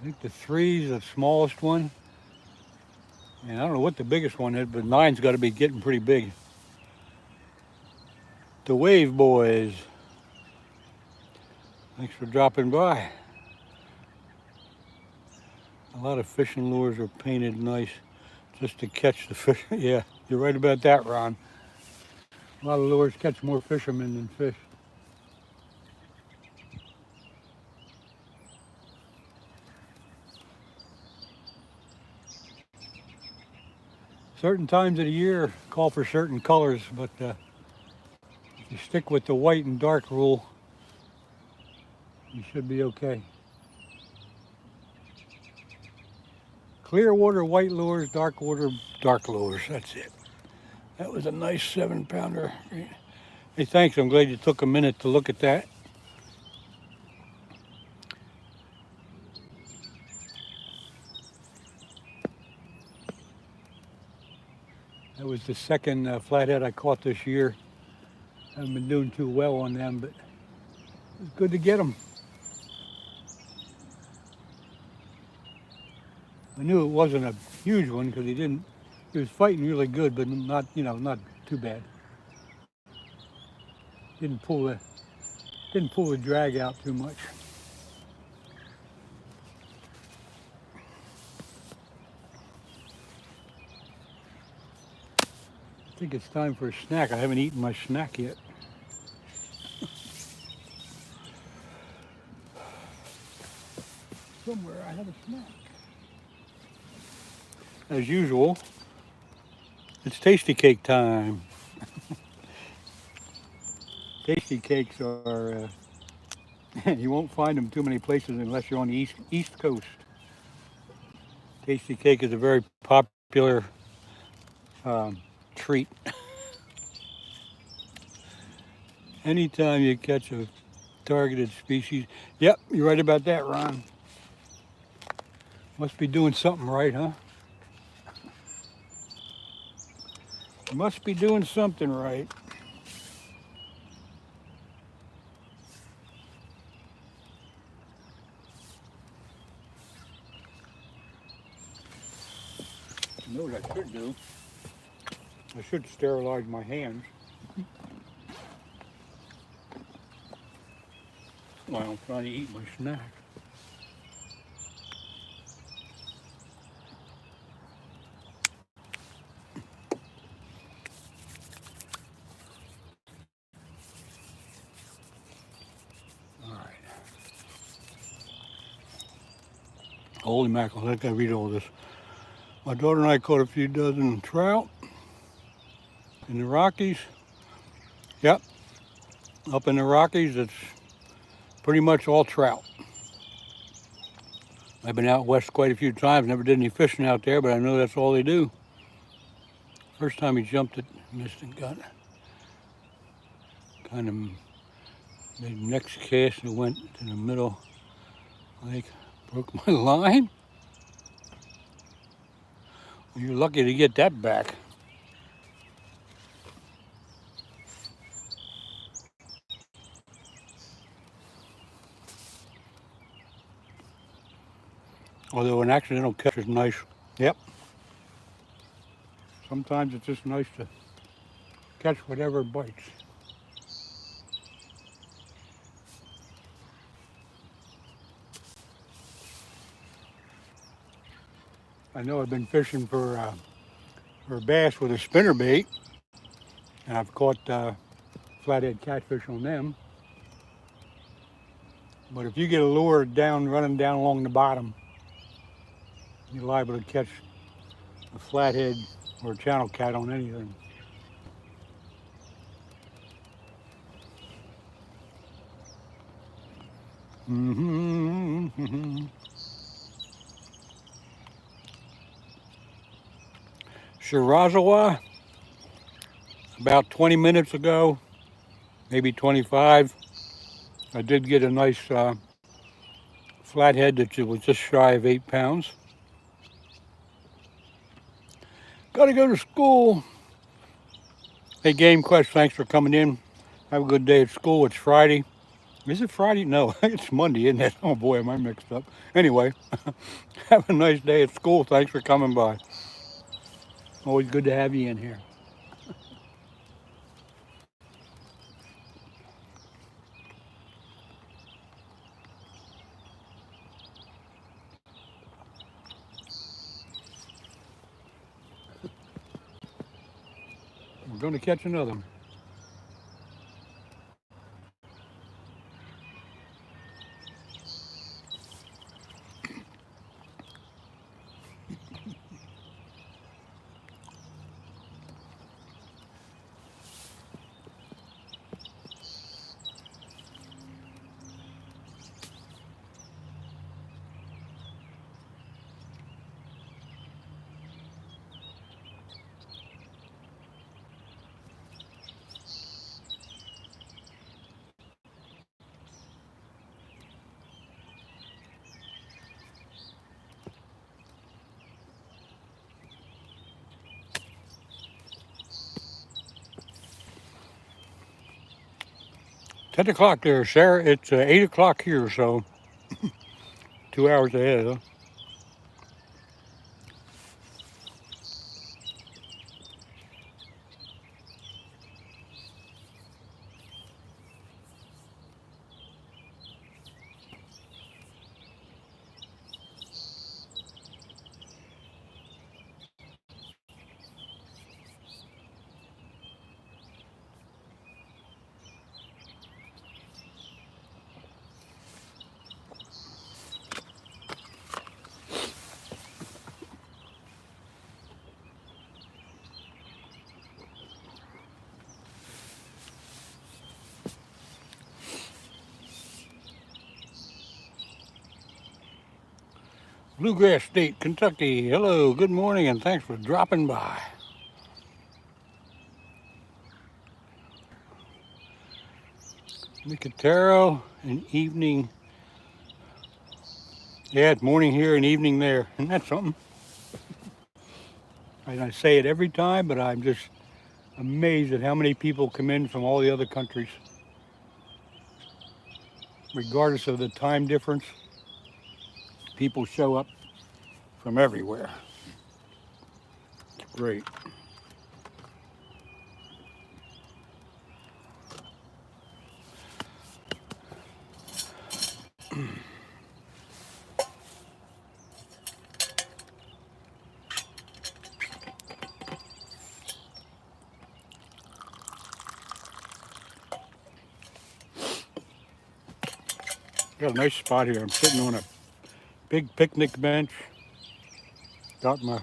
I think the 3's the smallest one. And I don't know what the biggest one is, but 9's got to be getting pretty big. The Wave Boys. Thanks for dropping by. A lot of fishing lures are painted nice just to catch the fish. Yeah, you're right about that, Ron. A lot of lures catch more fishermen than fish. Certain times of the year call for certain colors, but if you stick with the white and dark rule, you should be okay. Clear water, white lures, dark water, dark lures. That's it. That was a nice 7-pounder. Hey, thanks. I'm glad you took a minute to look at that. That was the second flathead I caught this year. I haven't been doing too well on them, but it was good to get them. I knew it wasn't a huge one because he was fighting really good, but not, not too bad. Didn't pull the drag out too much. I think it's time for a snack. I haven't eaten my snack yet. Somewhere I have a snack. As usual, it's tasty cake time. Tasty cakes are, you won't find them too many places unless you're on the East Coast. Tasty cake is a very popular treat. Anytime you catch a targeted species. Yep, you're right about that, Ron. Must be doing something right, huh? Must be doing something right. You know what I should do? I should sterilize my hands. While I'm trying to eat my snack. Holy mackerel, I gotta read all this. My daughter and I caught a few dozen trout in the Rockies. Yep, up in the Rockies, it's pretty much all trout. I've been out west quite a few times, never did any fishing out there, but I know that's all they do. First time he jumped it, missed and got kind of made next cast and went to the middle lake. Broke my line. Well, you're lucky to get that back. Although an accidental catch is nice. Yep. Sometimes it's just nice to catch whatever bites. I know I've been fishing for bass with a spinner bait, and I've caught flathead catfish on them. But if you get a lure down, running down along the bottom, you're liable to catch a flathead or a channel cat on anything. Shirazawa, about 20 minutes ago, maybe 25, I did get a nice flathead that was just shy of 8 pounds. Gotta go to school. Hey, Game Quest, thanks for coming in. Have a good day at school. It's Friday. Is it Friday? No, it's Monday, isn't it? Oh boy, am I mixed up. Anyway, have a nice day at school. Thanks for coming by. Always good to have you in here. We're going to catch another one. It's 10 o'clock there, Sarah. It's 8 o'clock here, so 2 hours ahead, huh? Bluegrass State, Kentucky. Hello, good morning, and thanks for dropping by. Nicotero and evening. Yeah, it's morning here and evening there. Isn't that something? And I say it every time, but I'm just amazed at how many people come in from all the other countries. Regardless of the time difference, people show up from everywhere. It's great. Got a nice spot here. I'm sitting on a big picnic bench. Got my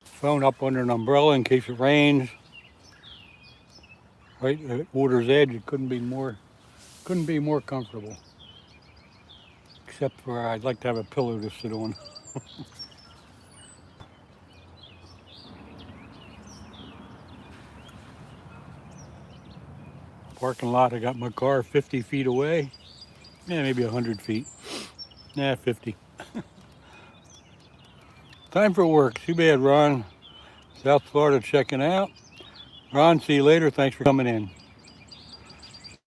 phone up under an umbrella in case it rains. Right at water's edge, it couldn't be more comfortable. Except for I'd like to have a pillow to sit on. Parking lot, I got my car 50 feet away. Yeah, maybe 100 feet. Nah, 50. Time for work. Too bad, Ron. South Florida checking out. Ron, see you later. Thanks for coming in.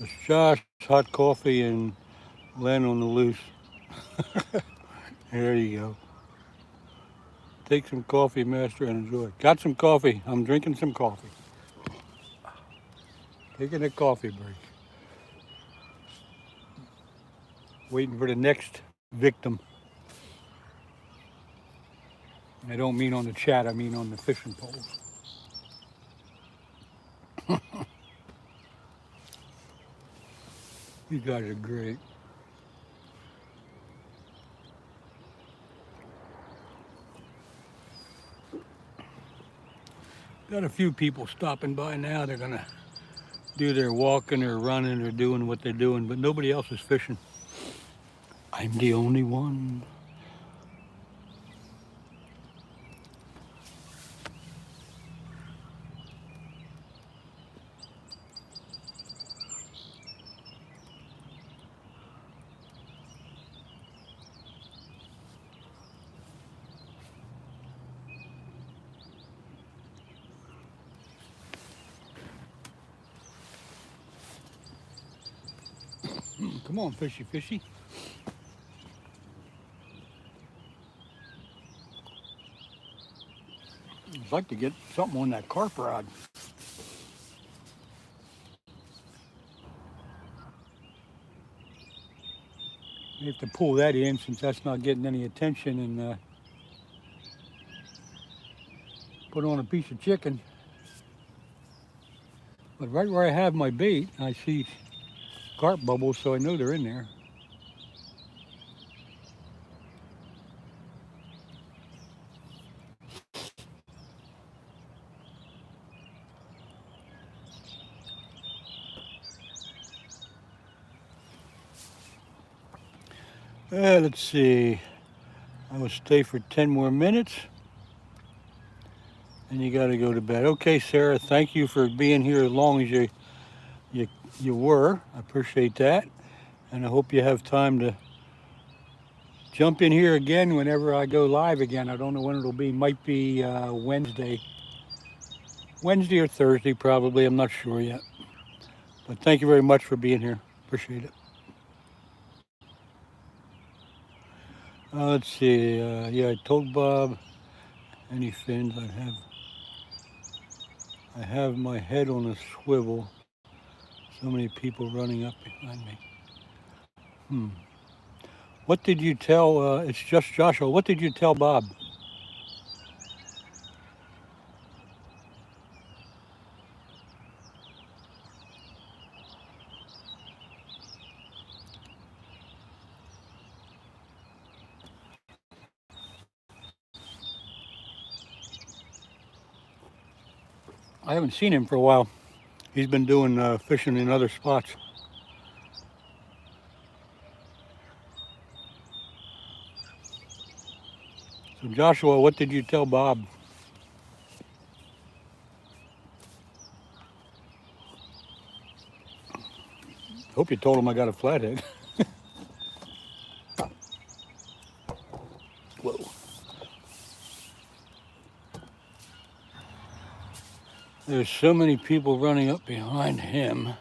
It's Josh, hot coffee, and Len on the loose. There you go. Take some coffee, master, and enjoy. Got some coffee. I'm drinking some coffee. Taking a coffee break. Waiting for the next victim. I don't mean on the chat, I mean on the fishing poles. You guys are great. Got a few people stopping by now. They're gonna do their walking or running or doing what they're doing, but nobody else is fishing. I'm the only one. Come on, fishy, fishy. I'd like to get something on that carp rod. You have to pull that in since that's not getting any attention and put on a piece of chicken. But right where I have my bait, I see carp bubbles, so I know they're in there. Let's see. I will stay for 10 more minutes. And you got to go to bed. Okay, Sarah, thank you for being here as long as you were. I appreciate that. And I hope you have time to jump in here again whenever I go live again. I don't know when it'll be. Might be Wednesday. Wednesday or Thursday, probably. I'm not sure yet. But thank you very much for being here. Appreciate it. Let's see. Yeah, I told Bob any fins I have my head on a swivel. So many people running up behind me. What did you tell, it's just Joshua, what did you tell Bob? I haven't seen him for a while. He's been doing fishing in other spots. So Joshua, what did you tell Bob? Hope you told him I got a flathead. Whoa. There's so many people running up behind him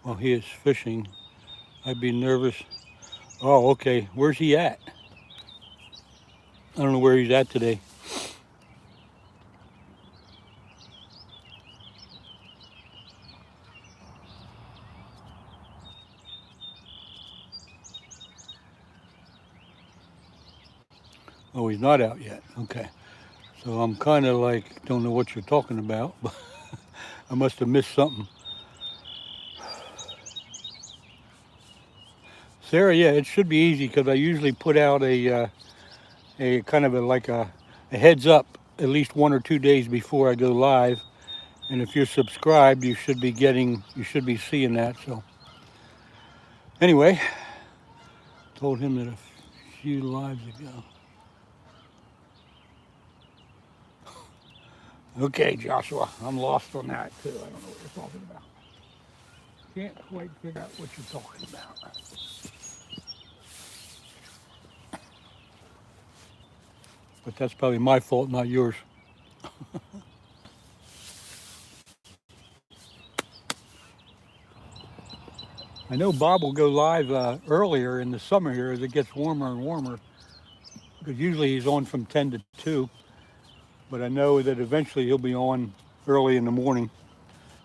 while he is fishing. I'd be nervous. Oh, okay. Where's he at? I don't know where he's at today. Oh, he's not out yet. Okay. So I'm kind of like, don't know what you're talking about, but I must have missed something. Sarah, yeah, it should be easy because I usually put out a kind of like a heads up at least 1 or 2 days before I go live. And if you're subscribed, you should be seeing that. So anyway, told him that a few lives ago. Okay, Joshua, I'm lost on that too. I don't know what you're talking about. can't quite figure out what you're talking about. But that's probably my fault, not yours. I know Bob will go live earlier in the summer here as it gets warmer and warmer, because usually he's on from 10 to 2, but I know that eventually he'll be on early in the morning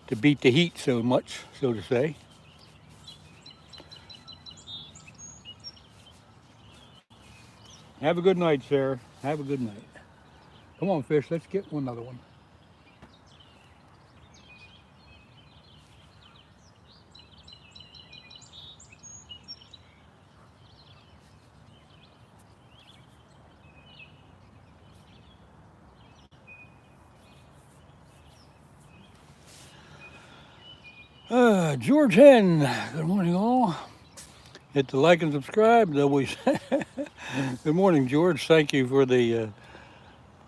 to beat the heat so much, so to say. Have a good night, Sarah. Have a good night. Come on, fish, let's get another one. George Hen, good morning all. Hit the like and subscribe. Always. Good morning, George. Thank you for the a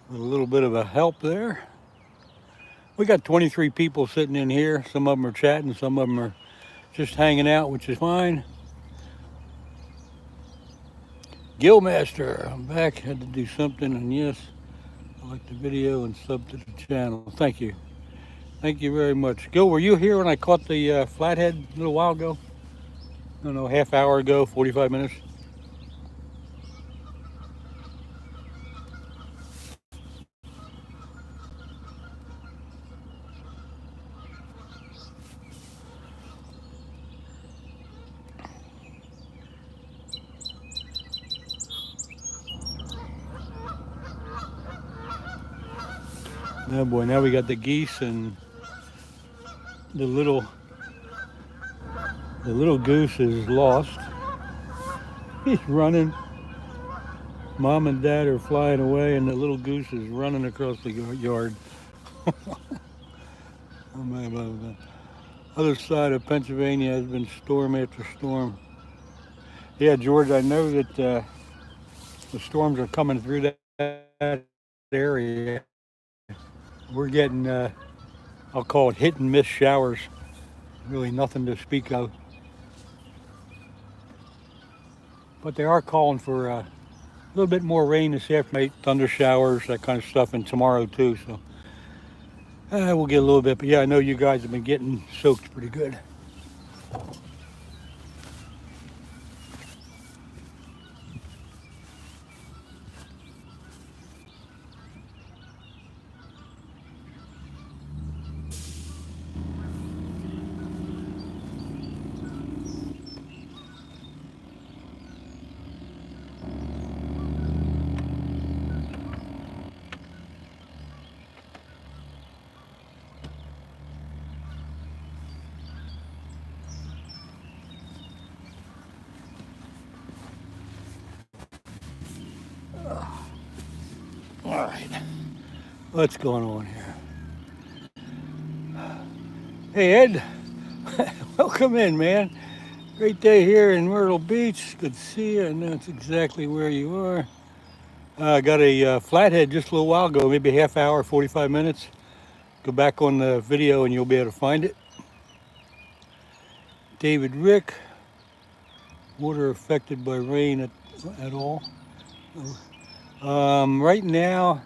little bit of a help there. We got 23 people sitting in here. Some of them are chatting, some of them are just hanging out, which is fine. Gillmaster, I'm back. Had to do something, and yes, I like the video and sub to the channel. Thank you. Thank you very much. Gil, were you here when I caught the flathead a little while ago? I don't know, half hour ago, 45 minutes? Oh boy, now we got the geese and the little goose is lost. He's running. Mom and Dad are flying away, and the little goose is running across the yard. Oh man, blah, blah, blah. Other side of Pennsylvania has been storm after storm. Yeah, George, I know that the storms are coming through that area. We're getting, I'll call it hit and miss showers. Really nothing to speak of. But they are calling for a little bit more rain this afternoon, thunder showers, that kind of stuff, and tomorrow too. So we'll get a little bit. But yeah, I know you guys have been getting soaked pretty good. All right, what's going on here? Hey Ed, welcome in, man. Great day here in Myrtle Beach. Good to see you. I know it's exactly where you are. I got a flathead just a little while ago, maybe a half hour, 45 minutes. Go back on the video and you'll be able to find it. David Rick, water affected by rain at all? Right now,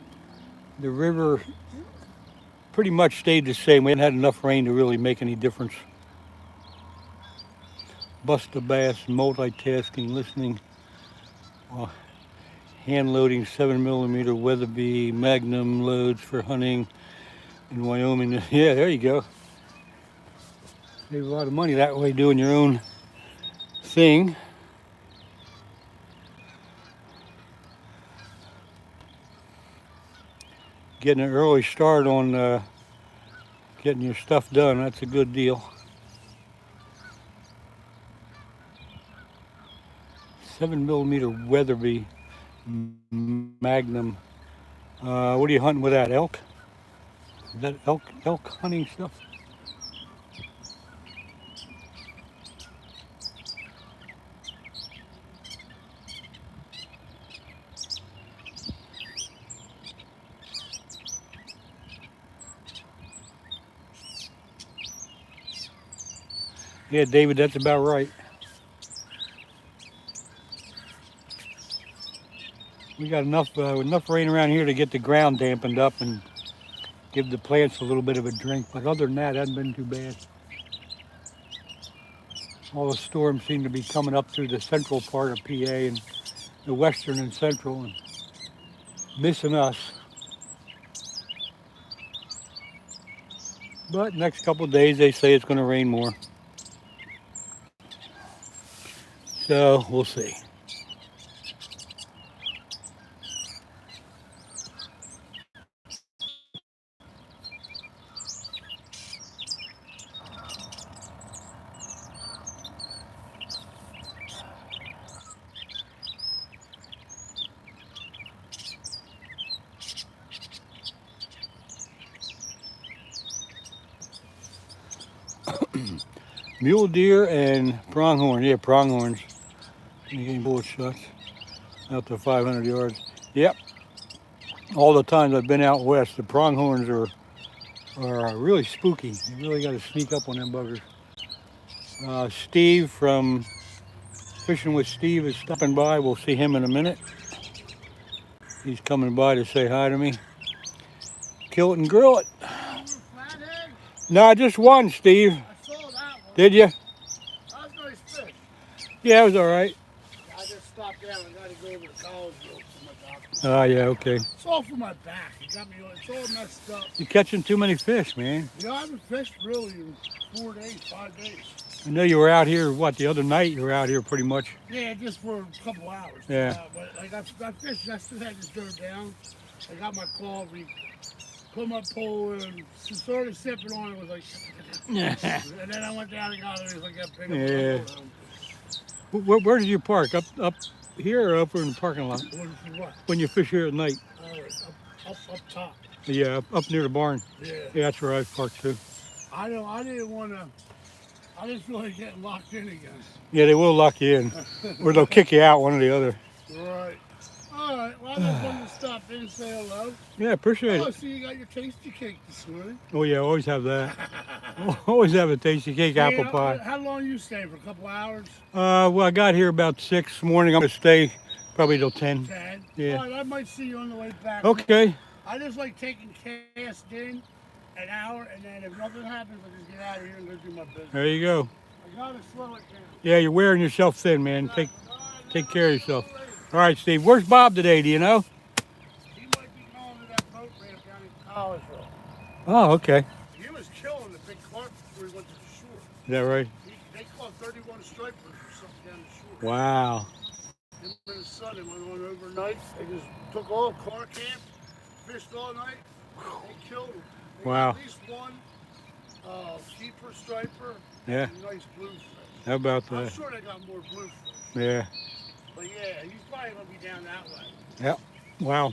the river pretty much stayed the same. We hadn't had enough rain to really make any difference. Busta Bass, multitasking, listening, hand loading 7mm Weatherby Magnum loads for hunting in Wyoming. Yeah, there you go. Save a lot of money that way doing your own thing. Getting an early start on getting your stuff done, that's a good deal. 7mm Weatherby Magnum. What are you hunting with that? Elk? Is that elk hunting stuff? Yeah, David, that's about right. We got enough rain around here to get the ground dampened up and give the plants a little bit of a drink. But other than that, it hasn't been too bad. All the storms seem to be coming up through the central part of PA and the western and central and missing us. But next couple of days, they say it's going to rain more. So we'll see. Mule deer and pronghorn. Yeah, pronghorns. You're getting bullet shots out to 500 yards. Yep. All the times I've been out west, the pronghorns are really spooky. You really got to sneak up on them buggers. Steve from Fishing with Steve is stopping by. We'll see him in a minute. He's coming by to say hi to me. Kill it and grill it. Flathead? No, just one, Steve. I saw that one. Did you? That was nice fish. Yeah, it was all right. I just stopped down. I got to go over to college for my doctor. Oh, yeah, okay. It's all for my back. It got me. It's all messed up. You're catching too many fish, man. You know, I haven't fished really in 4 days, 5 days. I know you were out here, the other night you were out here pretty much. Yeah, just for a couple hours. Yeah. But I fished yesterday. I just drove down. I got my coffee, put my pole in, started sipping on it. Was like, and then I went down and got it. It was like that big. Yeah. Where did you park? Up here or over in the parking lot? What? When you fish here at night? Up top. Yeah, up near the barn. Yeah. Yeah, that's where I parked too. I didn't want to. I just feel like getting locked in again. Yeah, they will lock you in, or they'll kick you out, one or the other. Right. All right. Well, I just wanted to stop in and say hello. Yeah, appreciate Oh, it. so you got your tasty cake this morning. Oh yeah, always have that. Always have a tasty cake, apple pie. How long you stay? For a couple hours? Well, I got here about 6 this morning. I'm gonna stay probably till 10. 10? Yeah. All right, I might see you on the way back. Okay. I just like taking cast in an hour, and then if nothing happens, I just get out of here and go do my business. There you go. I gotta slow it down. Yeah, you're wearing yourself thin, man. Take care of yourself. All right, Steve. Where's Bob today? Do you know? He might be going to that boat ramp down in Collegeville. Oh, okay. He was killing the big carp before he went to the shore. Is that right? They caught 31 stripers or something down the shore. Wow. Him and his son, they went on overnight. They just took all car camp, fished all night. They killed them. They Wow. got at least one keeper striper. Yeah. And a nice bluefish. How about I'm that? sure they got more bluefish. Yeah. But yeah, he's probably gonna be down that way. Yep. Wow.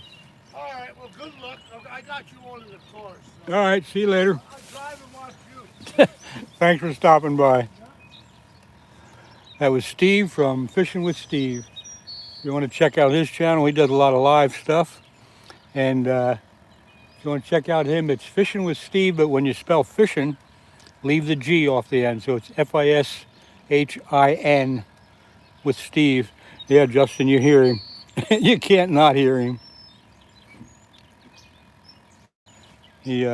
All right. Well, good luck. I got you on in the car. So. All right. See you later. I'll drive and watch you. Thanks for stopping by. That was Steve from Fishing with Steve. If you want to check out his channel, he does a lot of live stuff. And if you want to check out him, it's Fishing with Steve, but when you spell fishing, leave the G off the end. So it's Fishin with Steve. Yeah, Justin, you hear him. You can't not hear him. He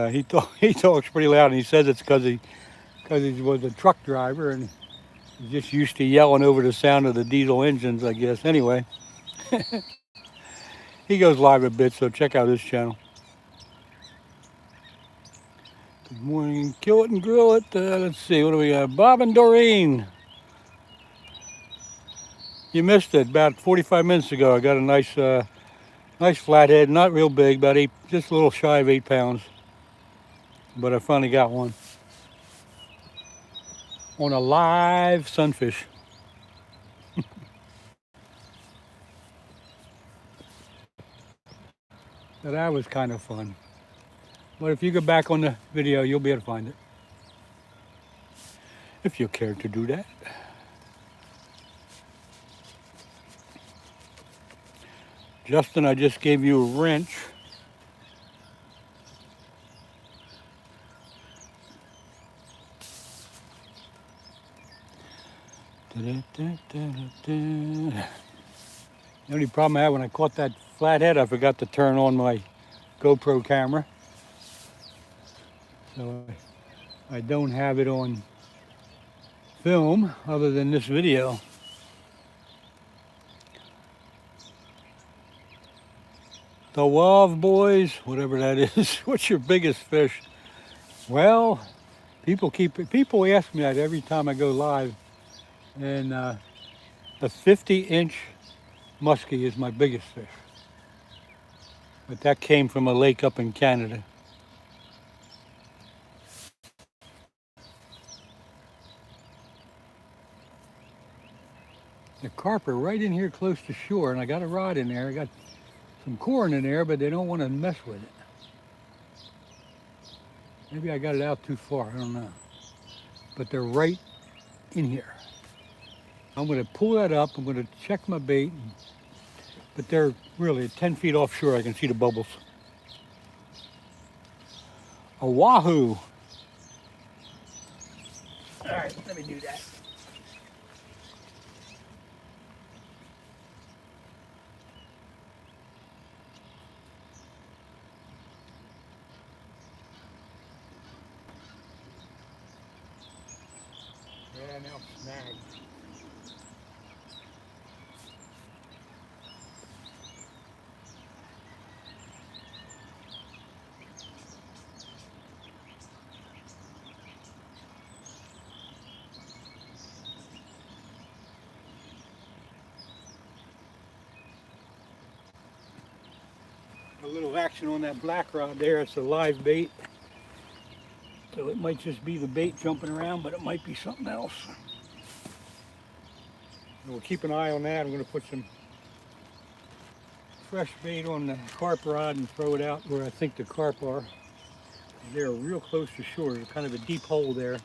talks pretty loud, and he says it's because he was a truck driver and he's just used to yelling over the sound of the diesel engines, I guess. Anyway, he goes live a bit, so check out his channel. Good morning. Kill it and grill it. Let's see, what do we got? Bob and Doreen. You missed it about 45 minutes ago. I got a nice flathead, not real big, about just a little shy of 8 pounds. But I finally got one on a live sunfish. So that was kind of fun. But if you go back on the video, you'll be able to find it. If you care to do that. Justin, I just gave you a wrench. The only problem I had when I caught that flathead, I forgot to turn on my GoPro camera. So I don't have it on film other than this video. The Wav boys, whatever that is. What's your biggest fish? Well, people ask me that every time I go live, and the 50-inch muskie is my biggest fish. But that came from a lake up in Canada. The carp are right in here close to shore, and I got a rod in there. I got some corn in there, but they don't want to mess with it. Maybe I got it out too far, I don't know. But they're right in here. I'm going to pull that up, I'm going to check my bait, but they're really 10 feet offshore. I can see the bubbles. A wahoo. All right, let me do that. Yeah, now snagged. A little action on that black rod there. It's a live bait. So it might just be the bait jumping around, but it might be something else. We'll keep an eye on that. I'm going to put some fresh bait on the carp rod and throw it out where I think the carp are. They're real close to shore. There's kind of a deep hole there.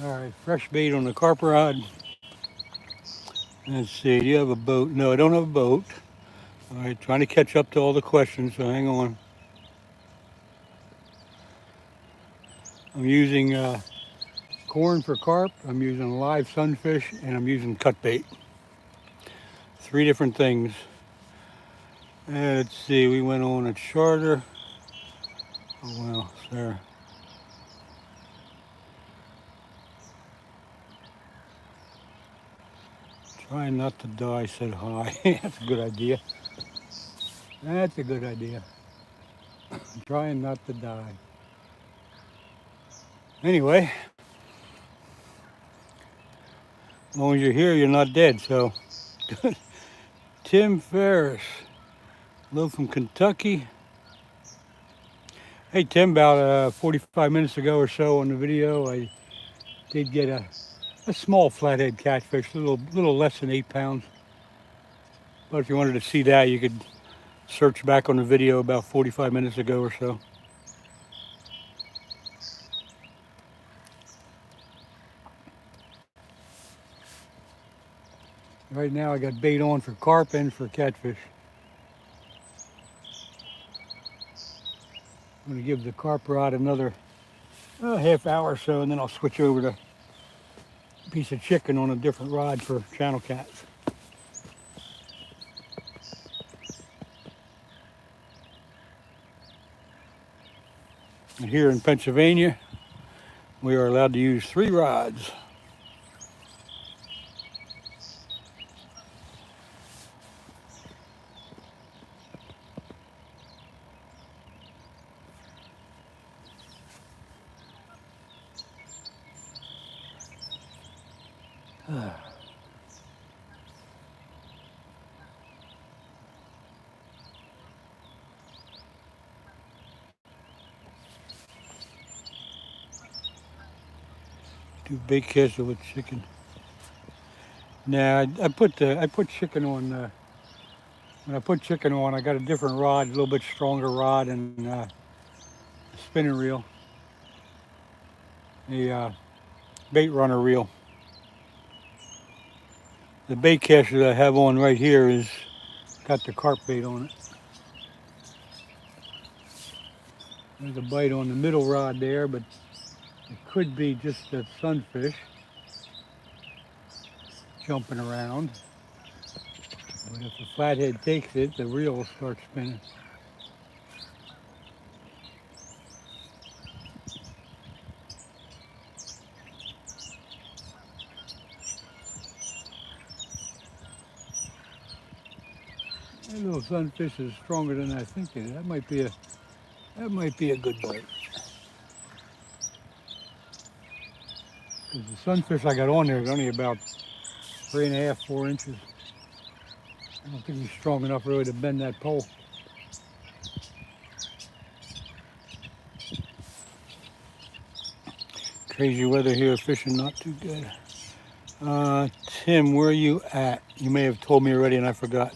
All right, fresh bait on the carp rod. Let's see, do you have a boat? No, I don't have a boat. All right, trying to catch up to all the questions, so hang on. I'm using corn for carp, I'm using live sunfish, and I'm using cut bait. 3 different things. And let's see, we went on a charter. Oh, well, there. Trying not to die, said hi. That's a good idea. That's a good idea. Trying not to die. Anyway, as long as you're here, you're not dead, so. Tim Ferris, hello from Kentucky. Hey Tim, about 45 minutes ago or so on the video, I did get a small flathead catfish, a little less than 8 pounds. But if you wanted to see that, you could search back on the video about 45 minutes ago or so. Right now I got bait on for carp and for catfish. I'm going to give the carp rod another half hour or so, and then I'll switch over to a piece of chicken on a different rod for channel cats. And here in Pennsylvania, we are allowed to use 3 rods. Do bait caster with chicken. Now I put chicken on. When I put chicken on, I got a different rod, a little bit stronger rod, and a spinning reel, a bait runner reel. The bait caster that I have on right here is got the carp bait on it. There's a bite on the middle rod there, but it could be just a sunfish jumping around. But if the flathead takes it, the reel will start spinning. That little sunfish is stronger than I think it is. That might be a good bite. Because the sunfish I got on there is only about 3.5, 4 inches. I don't think he's strong enough really to bend that pole. Crazy weather here, fishing not too good. Tim, where are you at? You may have told me already and I forgot.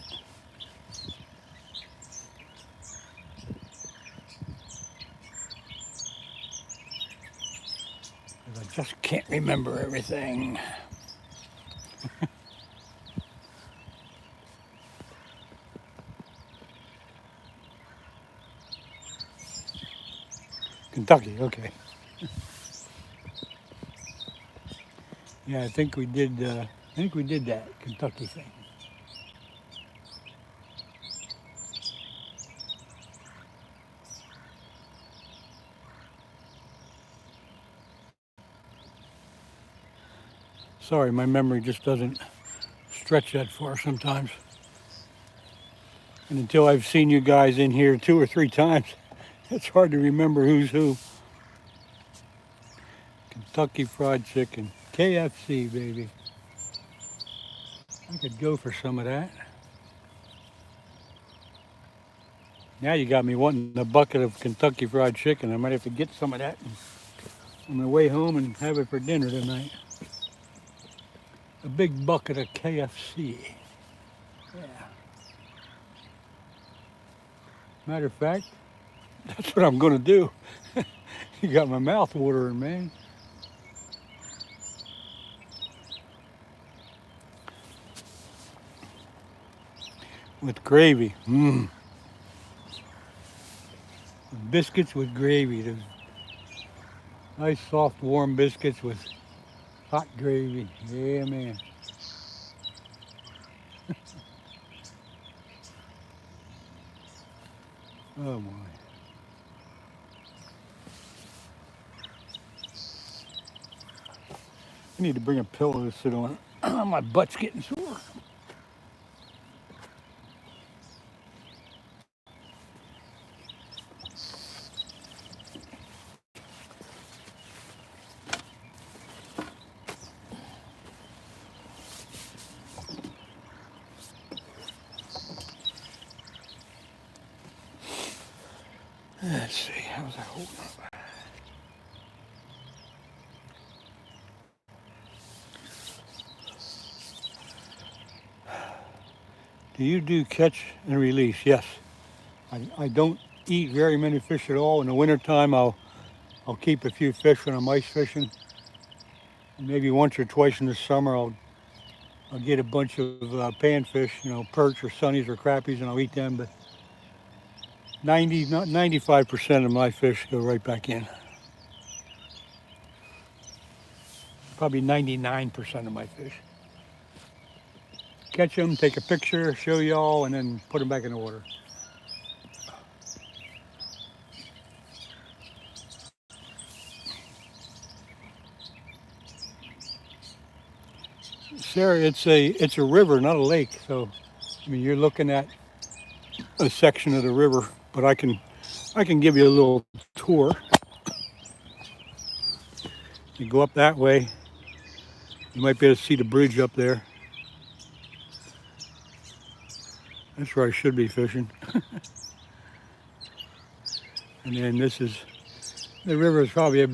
I just can't remember everything. Kentucky, okay. Yeah, I think we did that Kentucky thing. Sorry, my memory just doesn't stretch that far sometimes. And until I've seen you guys in here 2 or 3 times, it's hard to remember who's who. Kentucky Fried Chicken. KFC, baby. I could go for some of that. Now you got me wanting a bucket of Kentucky Fried Chicken. I might have to get some of that on my way home and have it for dinner tonight. A big bucket of KFC. Yeah. Matter of fact, that's what I'm going to do. You got my mouth watering, man. With gravy. Mmm. Biscuits with gravy. Those nice, soft, warm biscuits with hot gravy. Yeah, man. Oh, my. I need to bring a pillow to sit on. My butt's getting sore. Let's see, how's that holding up? Do you do catch and release? Yes. I don't eat very many fish at all. In the wintertime, I'll keep a few fish when I'm ice fishing. And maybe once or twice in the summer, I'll get a bunch of panfish, perch or sunnies or crappies, and I'll eat them. But 95% of my fish go right back in. Probably 99% of my fish. Catch them, take a picture, show y'all, and then put them back in the water. Sarah, it's a river, not a lake. So, I mean, you're looking at a section of the river, but I can give you a little tour. You go up that way. You might be able to see the bridge up there. That's where I should be fishing. And then the river is probably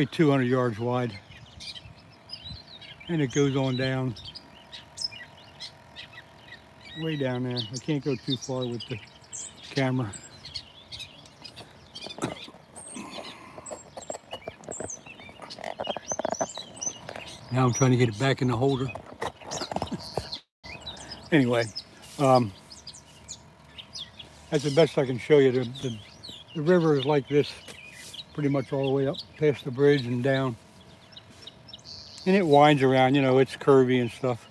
200 yards wide. And it goes on down, way down there. I can't go too far with the camera. Now I'm trying to get it back in the holder. Anyway, that's the best I can show you. The river is like this, pretty much all the way up past the bridge and down. And it winds around, it's curvy and stuff.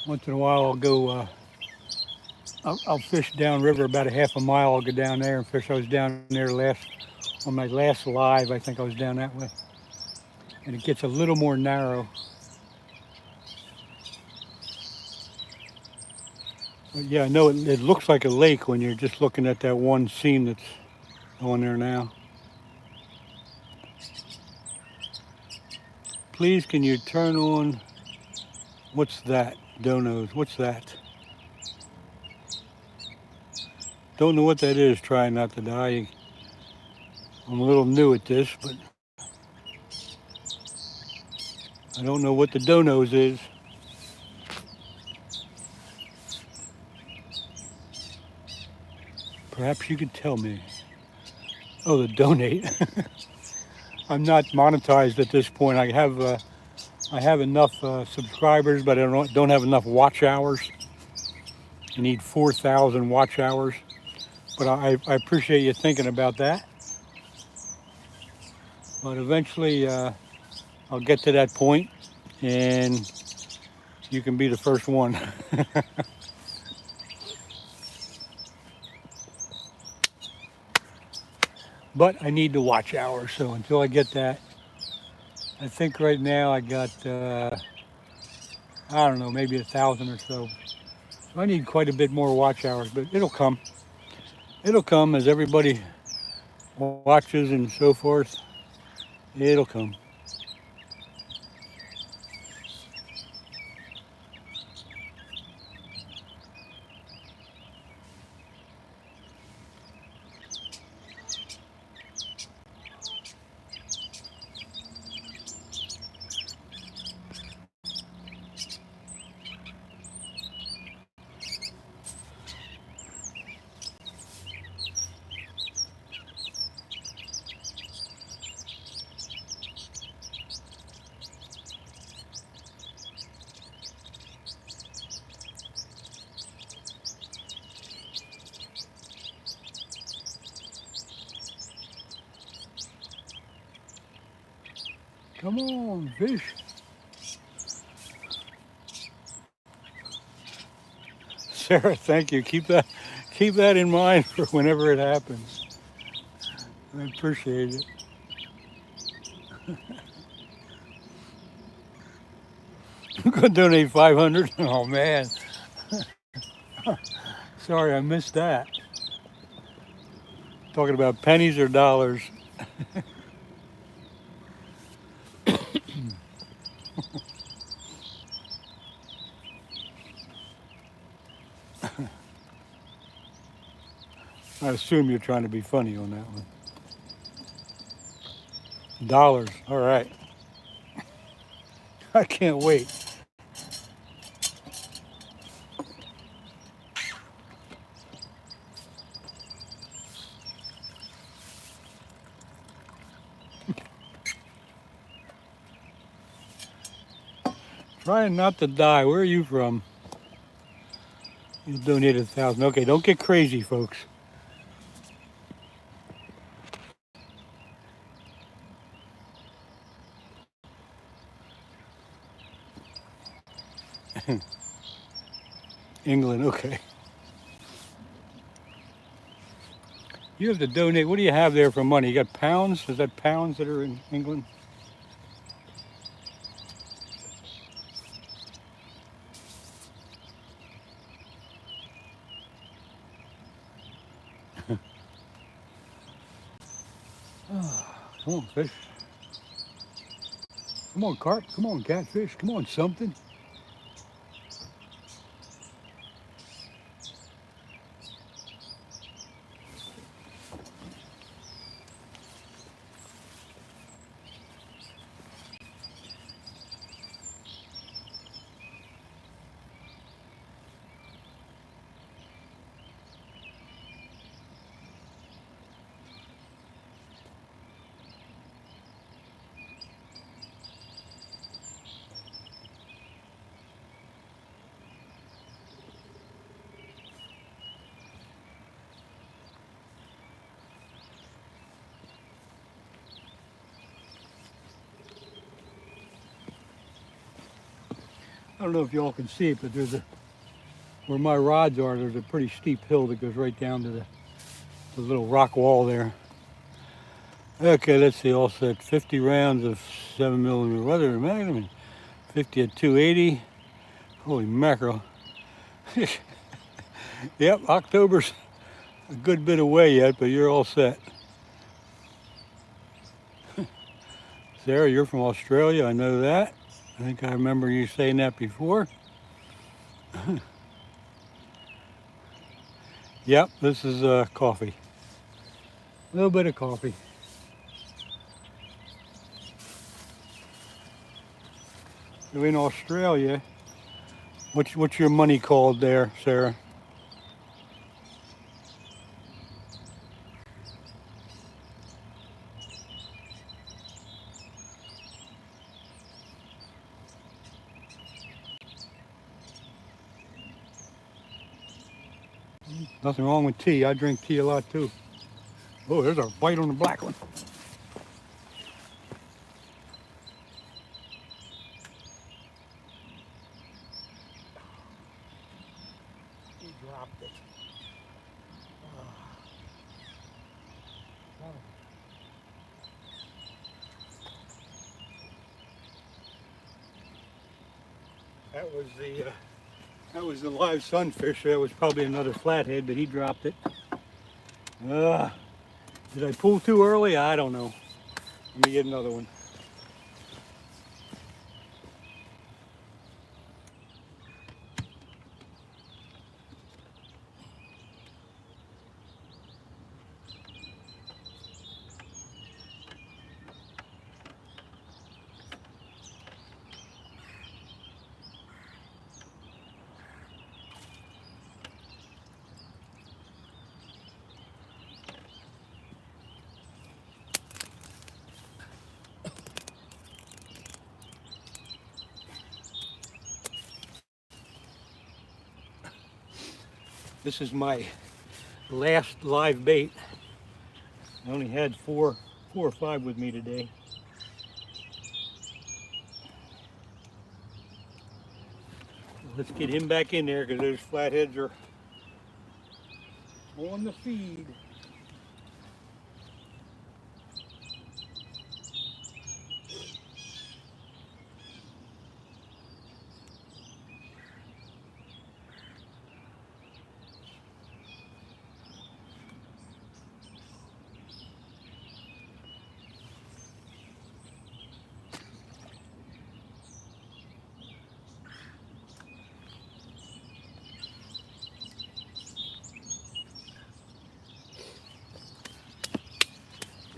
Once in a while I'll go, I'll fish downriver about a half a mile. I'll go down there and fish. I was down there on my last live, I think I was down that way. And it gets a little more narrow. But yeah, I know it looks like a lake when you're just looking at that one seam that's on there now. Please, can you turn on, what's that? Donos, what's that? Don't know what that is, trying not to die. I'm a little new at this, but I don't know what the donos is. Perhaps you could tell me. Oh, the donate. I'm not monetized at this point. I have enough subscribers, but I don't have enough watch hours. You need 4,000 watch hours. But I appreciate you thinking about that. But eventually I'll get to that point and you can be the first one. But I need the watch hours, so until I get that, I think right now I got, I don't know, maybe 1,000 or so. So I need quite a bit more watch hours, but it'll come. It'll come as everybody watches and so forth. It'll come. Come on, fish. Sarah, thank you. Keep that in mind for whenever it happens. I appreciate it. I'm gonna donate 500. Oh man. Sorry, I missed that. Talking about pennies or dollars. I assume you're trying to be funny on that one. Dollars. All right. I can't wait. Trying not to die. Where are you from? You donated 1,000. Okay, don't get crazy, folks. England, okay. You have to donate. What do you have there for money? You got pounds? Is that pounds that are in England? Come on, fish. Come on, carp. Come on, catfish. Come on, something. I don't know if y'all can see it, but where my rods are, there's a pretty steep hill that goes right down to the little rock wall there. Okay, let's see, all set. 50 rounds of 7mm weather magnum, 50 at 280. Holy mackerel. Yep, October's a good bit away yet, but you're all set. Sarah, you're from Australia, I know that. I think I remember you saying that before. Yep, this is coffee. A little bit of coffee. So in Australia, what's your money called there, Sarah? Nothing wrong with tea. I drink tea a lot too. Oh, there's a bite on the black one. He dropped it. Oh. That was the live sunfish. That was probably another flathead, but he dropped it. Did I pull too early? I don't know. Let me get another one. This is my last live bait. I only had four or five with me today. Let's get him back in there because those flatheads are on the feed.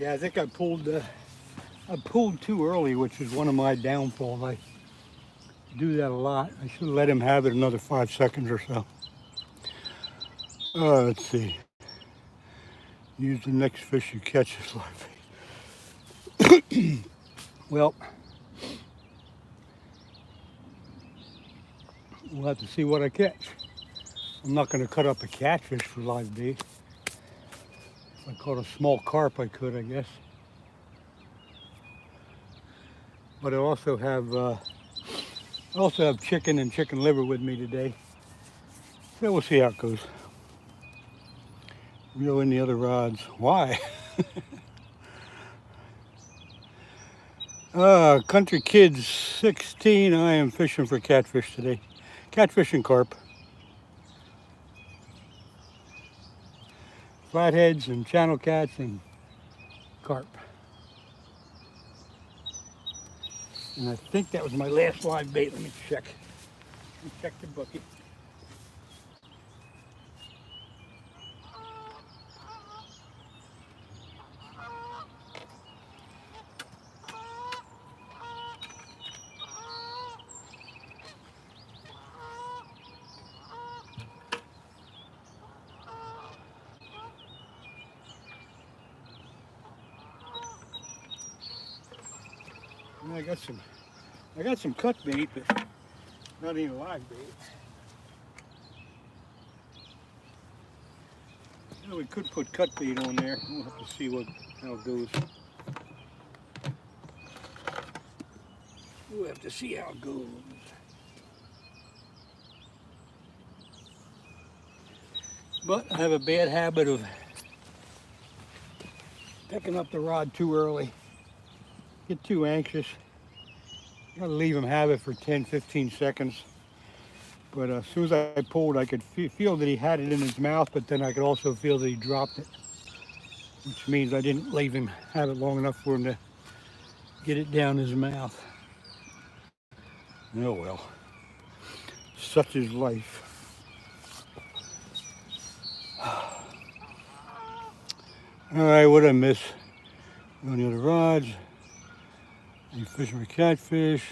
Yeah, I think I pulled I pulled too early, which is one of my downfalls. I do that a lot. I should let him have it another 5 seconds or so. Let's see. Use the next fish you catch as live bait. Well, we'll have to see what I catch. I'm not going to cut up a catfish for live bait. If I caught a small carp, I could, I guess. But I also have chicken and chicken liver with me today. So we'll see how it goes. Reel in the other rods. Why? Country Kids 16. I am fishing for catfish today. Catfish and carp. Flatheads and channel cats and carp. And I think that was my last live bait. Let me check. Let me check the bucket. And I got some cut bait, but not even live bait. You know, we could put cut bait on there. We'll have to see how it goes. We'll have to see how it goes. But I have a bad habit of picking up the rod too early. Get too anxious. You gotta leave him have it for 10, 15 seconds. But as soon as I pulled, I could feel that he had it in his mouth, but then I could also feel that he dropped it, which means I didn't leave him have it long enough for him to get it down his mouth. Oh well, such is life. All right, what did I miss? On the other rods. You fishing for catfish.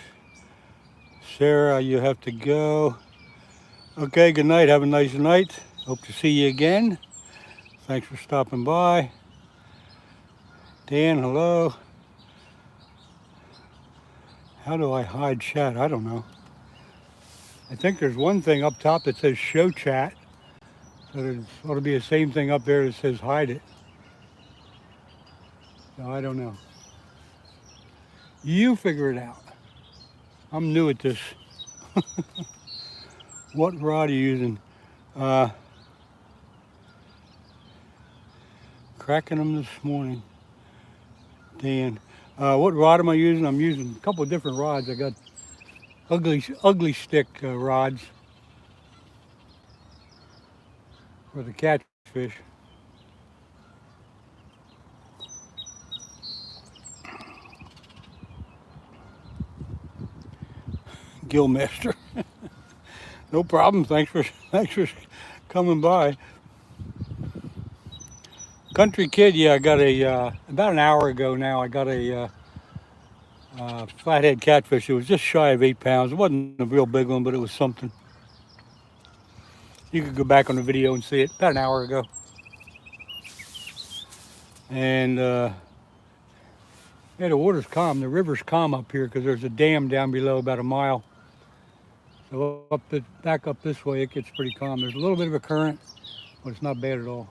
Sarah, you have to go. Okay, good night. Have a nice night. Hope to see you again. Thanks for stopping by. Dan, hello. How do I hide chat? I don't know. I think there's one thing up top that says show chat. So there ought to be the same thing up there that says hide it. So I don't know. You figure it out. I'm new at this. What rod are you using? Cracking them this morning. Dan. What rod am I using? I'm using a couple of different rods. I got ugly stick rods for the catfish. Gillmaster. No problem. Thanks for coming by. Country Kid, yeah, I got about an hour ago now, I got a flathead catfish. It was just shy of 8 pounds. It wasn't a real big one, but it was something. You could go back on the video and see it about an hour ago. And yeah, the water's calm. The river's calm up here because there's a dam down below about a mile. So back up this way, it gets pretty calm. There's a little bit of a current, but it's not bad at all.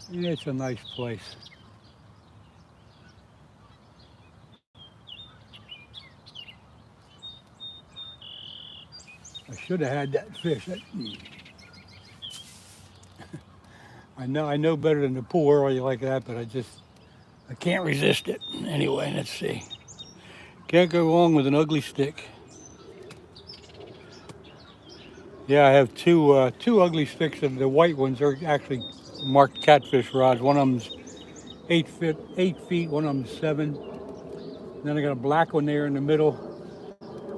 Yeah, it's a nice place. I should have had that fish. I know better than to pull early like that, but I can't resist it. Anyway, let's see. Can't go wrong with an ugly stick. Yeah, I have two ugly sticks, and the white ones are actually marked catfish rods. One of them's 8 feet, one of them's 7. Then I got a black one there in the middle.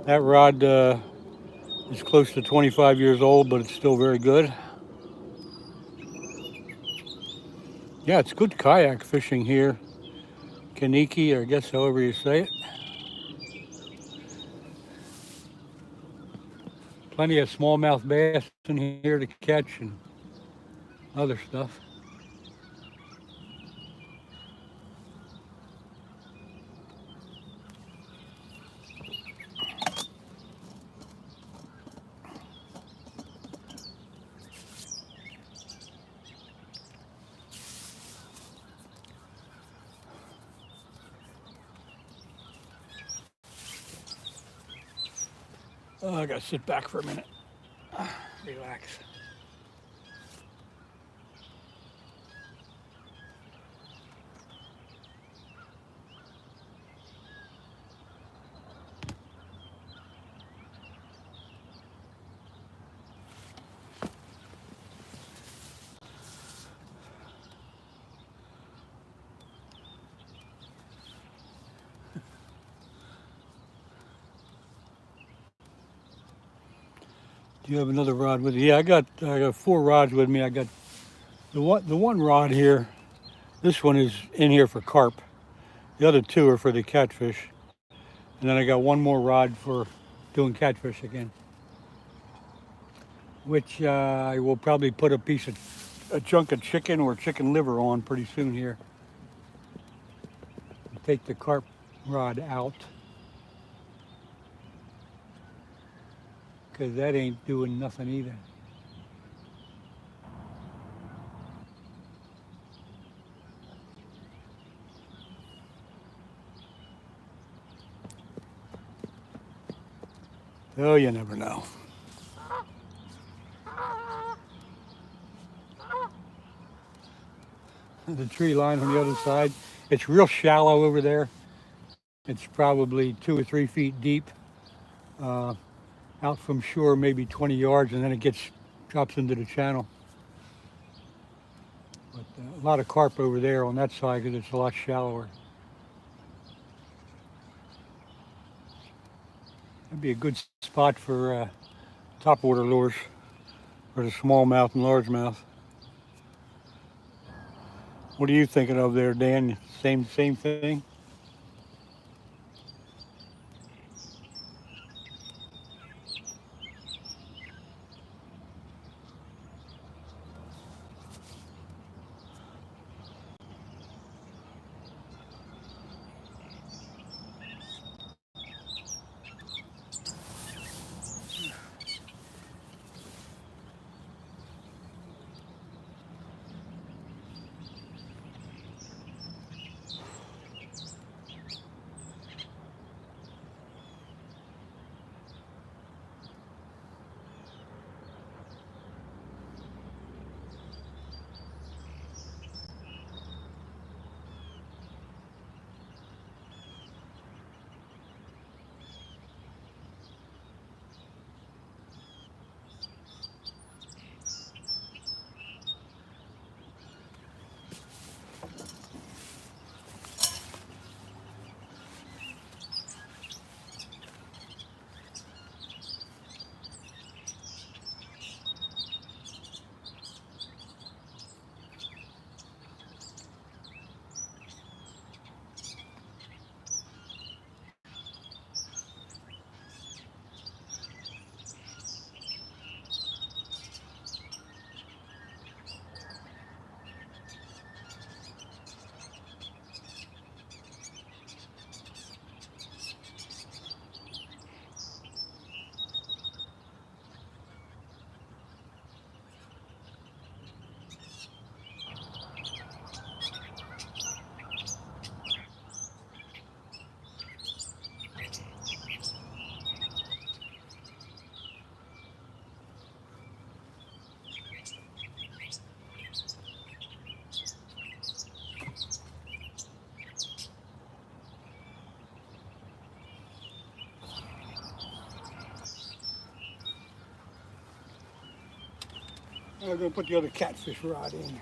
That rod is close to 25 years old, but it's still very good. Yeah, it's good kayak fishing here. Kaniki, or I guess however you say it. Plenty of smallmouth bass in here to catch and other stuff. Oh, I gotta sit back for a minute. Relax. Do you have another rod with you? Yeah, I got 4 rods with me. I got the one rod here. This one is in here for carp. The other 2 are for the catfish. And then I got one more rod for doing catfish again, which I will probably put a chunk of chicken or chicken liver on pretty soon here. Take the carp rod out because that ain't doing nothing either. Oh, you never know. The tree line on the other side, it's real shallow over there. It's probably 2 or 3 feet deep. Uh, Out from shore, maybe 20 yards, and then it drops into the channel. But a lot of carp over there on that side because it's a lot shallower. That'd be a good spot for topwater lures for the smallmouth and largemouth. What are you thinking of there, Dan? Same thing? I'm going to put the other catfish rod in.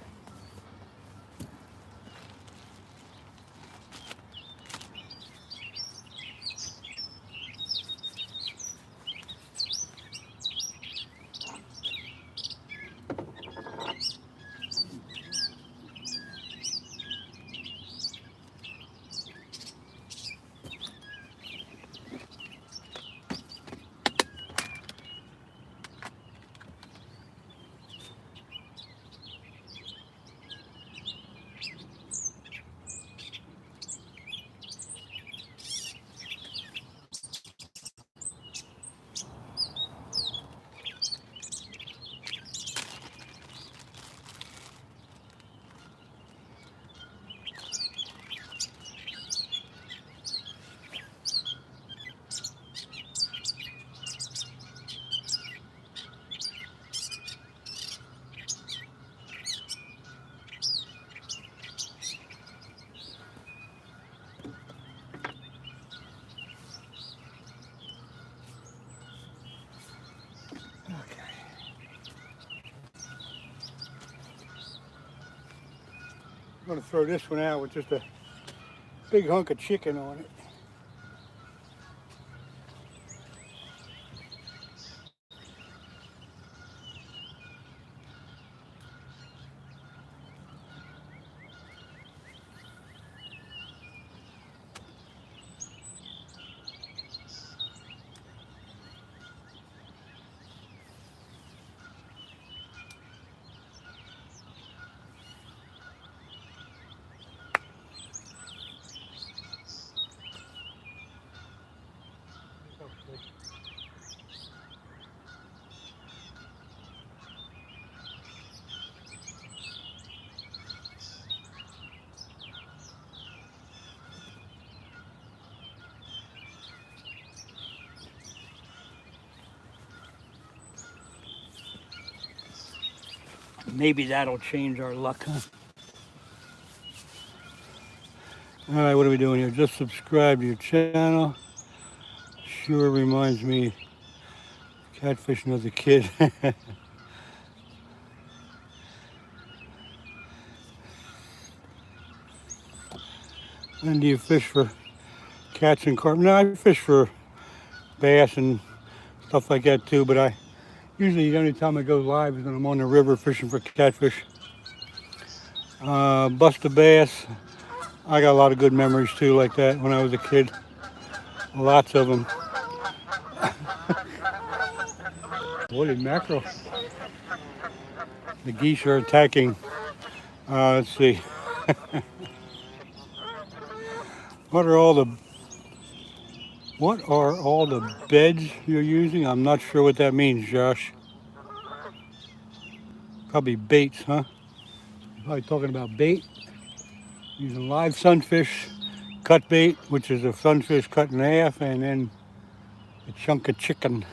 going to throw this one out with just a big hunk of chicken on it. Maybe that'll change our luck, huh? All right, what are we doing here? Just subscribe to your channel. Sure reminds me of catfishing as a kid. When do you fish for cats and carp? No, I fish for bass and stuff like that too, but usually the only time I go live is when I'm on the river fishing for catfish. Bust a bass. I got a lot of good memories too like that when I was a kid. Lots of them. Holy mackerel. The geese are attacking. Let's see. What are all the beds you're using? I'm not sure what that means, Josh. Probably baits, huh? Probably talking about bait. Using live sunfish, cut bait, which is a sunfish cut in half, and then a chunk of chicken.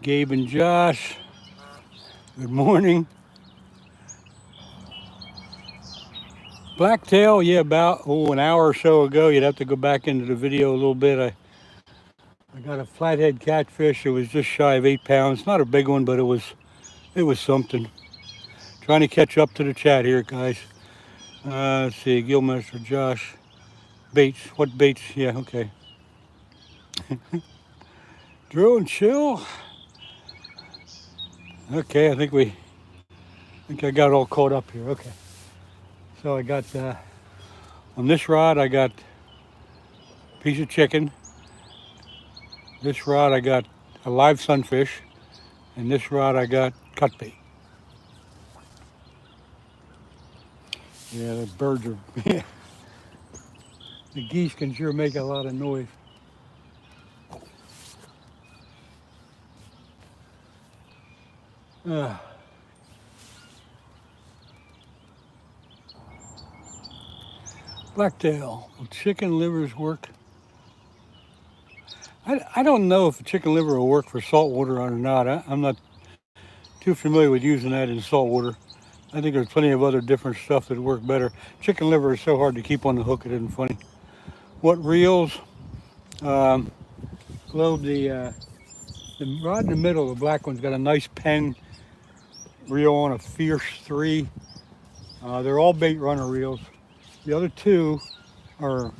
Gabe and Josh, good morning. Blacktail, yeah, about an hour or so ago. You'd have to go back into the video a little bit. I got a flathead catfish. It was just shy of 8 pounds. Not a big one, but it was something. Trying to catch up to the chat here, guys. Let's see, Gilmaster Josh. Baits, what baits? Yeah, okay. Drill and chill. Okay, I think I got all caught up here. Okay. So I got, on this rod, I got a piece of chicken. This rod, I got a live sunfish. And this rod, I got cut bait. Yeah, the birds are, the geese can sure make a lot of noise. Blacktail, will chicken livers work? I don't know if a chicken liver will work for saltwater or not. I'm not too familiar with using that in saltwater. I think there's plenty of other different stuff that work better. Chicken liver is so hard to keep on the hook, it isn't funny. What reels? Globe, the rod in the middle, the black one's got a nice pen reel on, a Fierce 3. They're all bait runner reels. The other two are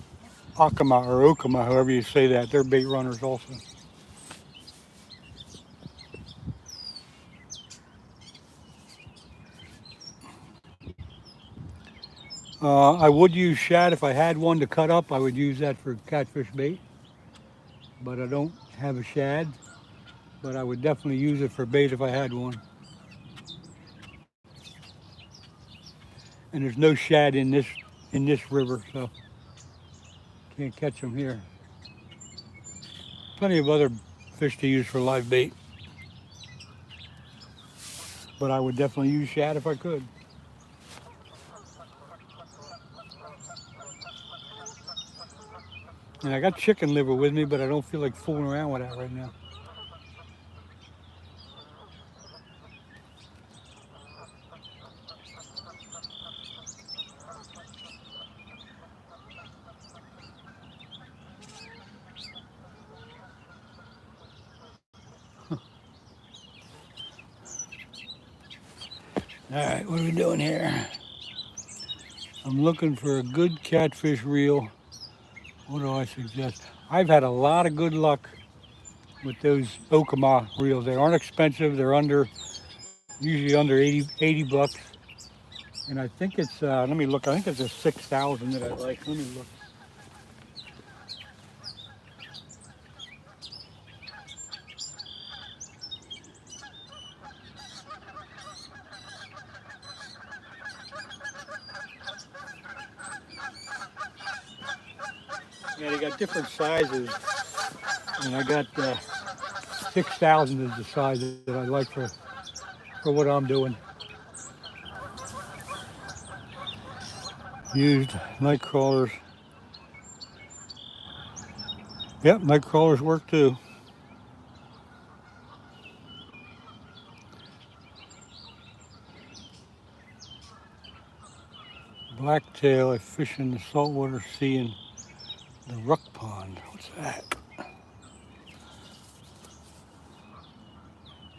Akama or Okama, however you say that. They're bait runners also. I would use shad if I had one to cut up. I would use that for catfish bait, but I don't have a shad. But I would definitely use it for bait if I had one. And there's no shad in this river, so can't catch them here. Plenty of other fish to use for live bait, but I would definitely use shad if I could. And I got chicken liver with me, but I don't feel like fooling around with that right now. All right, what are we doing here? I'm looking for a good catfish reel. What do I suggest? I've had a lot of good luck with those Okama reels. They aren't expensive. They're usually under 80 bucks. And I think it's, let me look, I think it's a 6,000 that I like. Let me look. Yeah, they got different sizes. And I got 6,000 is the size that I like for what I'm doing. Used night crawlers. Yep, night crawlers work too. Blacktail, I fish in the saltwater sea in the Ruck Pond. What's that?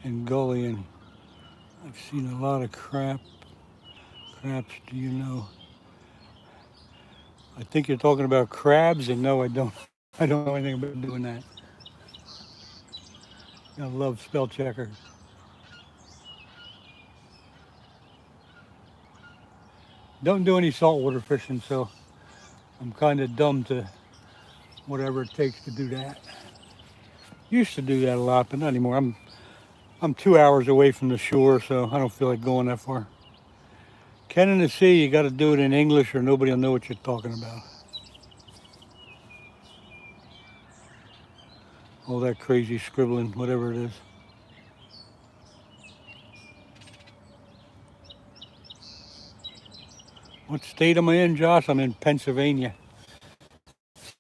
And gully, and I've seen a lot of craps. Do you know? I think you're talking about crabs, and no, I don't. I don't know anything about doing that. I love spell checker. Don't do any saltwater fishing, so I'm kind of dumb to whatever it takes to do that. Used to do that a lot, but not anymore. I'm 2 hours away from the shore, so I don't feel like going that far. Ken in the sea, you got to do it in English, or nobody will know what you're talking about. All that crazy scribbling, whatever it is. What state am I in, Josh? I'm in Pennsylvania.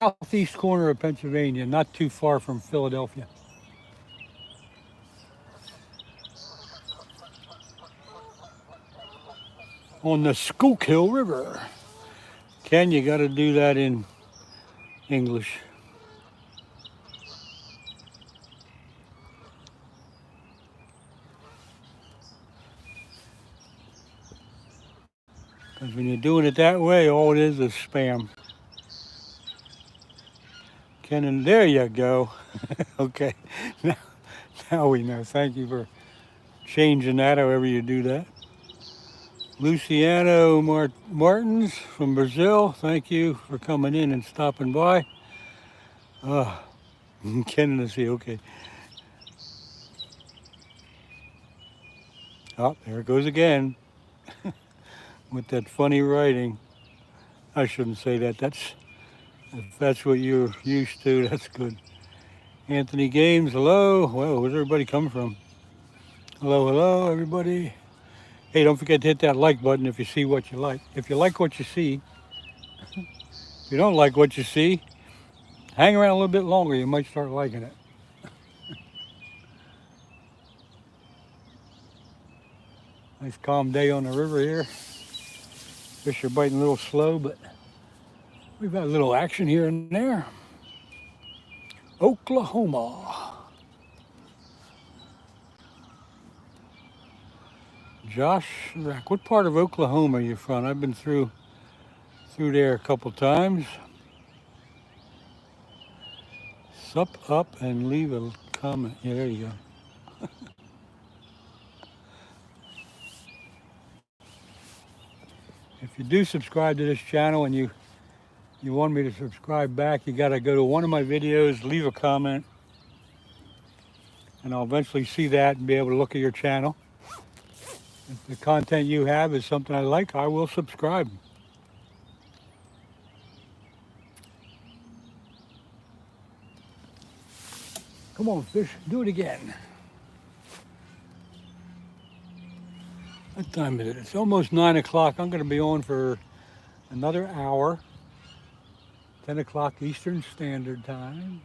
Southeast corner of Pennsylvania, not too far from Philadelphia. On the Schuylkill River. Ken, you got to do that in English. Because when you're doing it that way, all it is spam. Ken, and there you go. Okay, now we know. Thank you for changing that, however you do that. Luciano Martins from Brazil, thank you for coming in and stopping by. Ken in the sea, okay. Oh, there it goes again with that funny writing. I shouldn't say that. If that's what you're used to, that's good. Anthony Games, hello. Whoa, where's everybody coming from? Hello, everybody. Hey, don't forget to hit that like button if you see what you like. If you like what you see, if you don't like what you see, hang around a little bit longer. You might start liking it. Nice calm day on the river here. Fish are biting a little slow, but we've got a little action here and there. Oklahoma. Josh Rack, what part of Oklahoma are you from? I've been through there a couple times. Sup up and leave a comment. Yeah, there you go. If you do subscribe to this channel and you want me to subscribe back, you got to go to one of my videos, leave a comment, and I'll eventually see that and be able to look at your channel. If the content you have is something I like, I will subscribe. Come on, fish, do it again. What time is it? It's almost 9 o'clock. I'm going to be on for another hour. 10 o'clock Eastern Standard Time.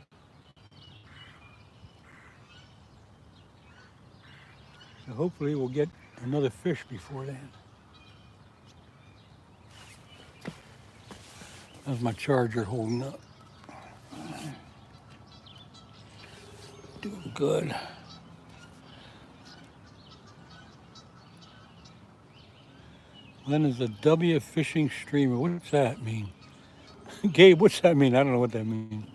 So hopefully we'll get another fish before then. That's my charger holding up. Doing good. Then there's a W fishing streamer. What's that mean? Gabe, what's that mean? I don't know what that means.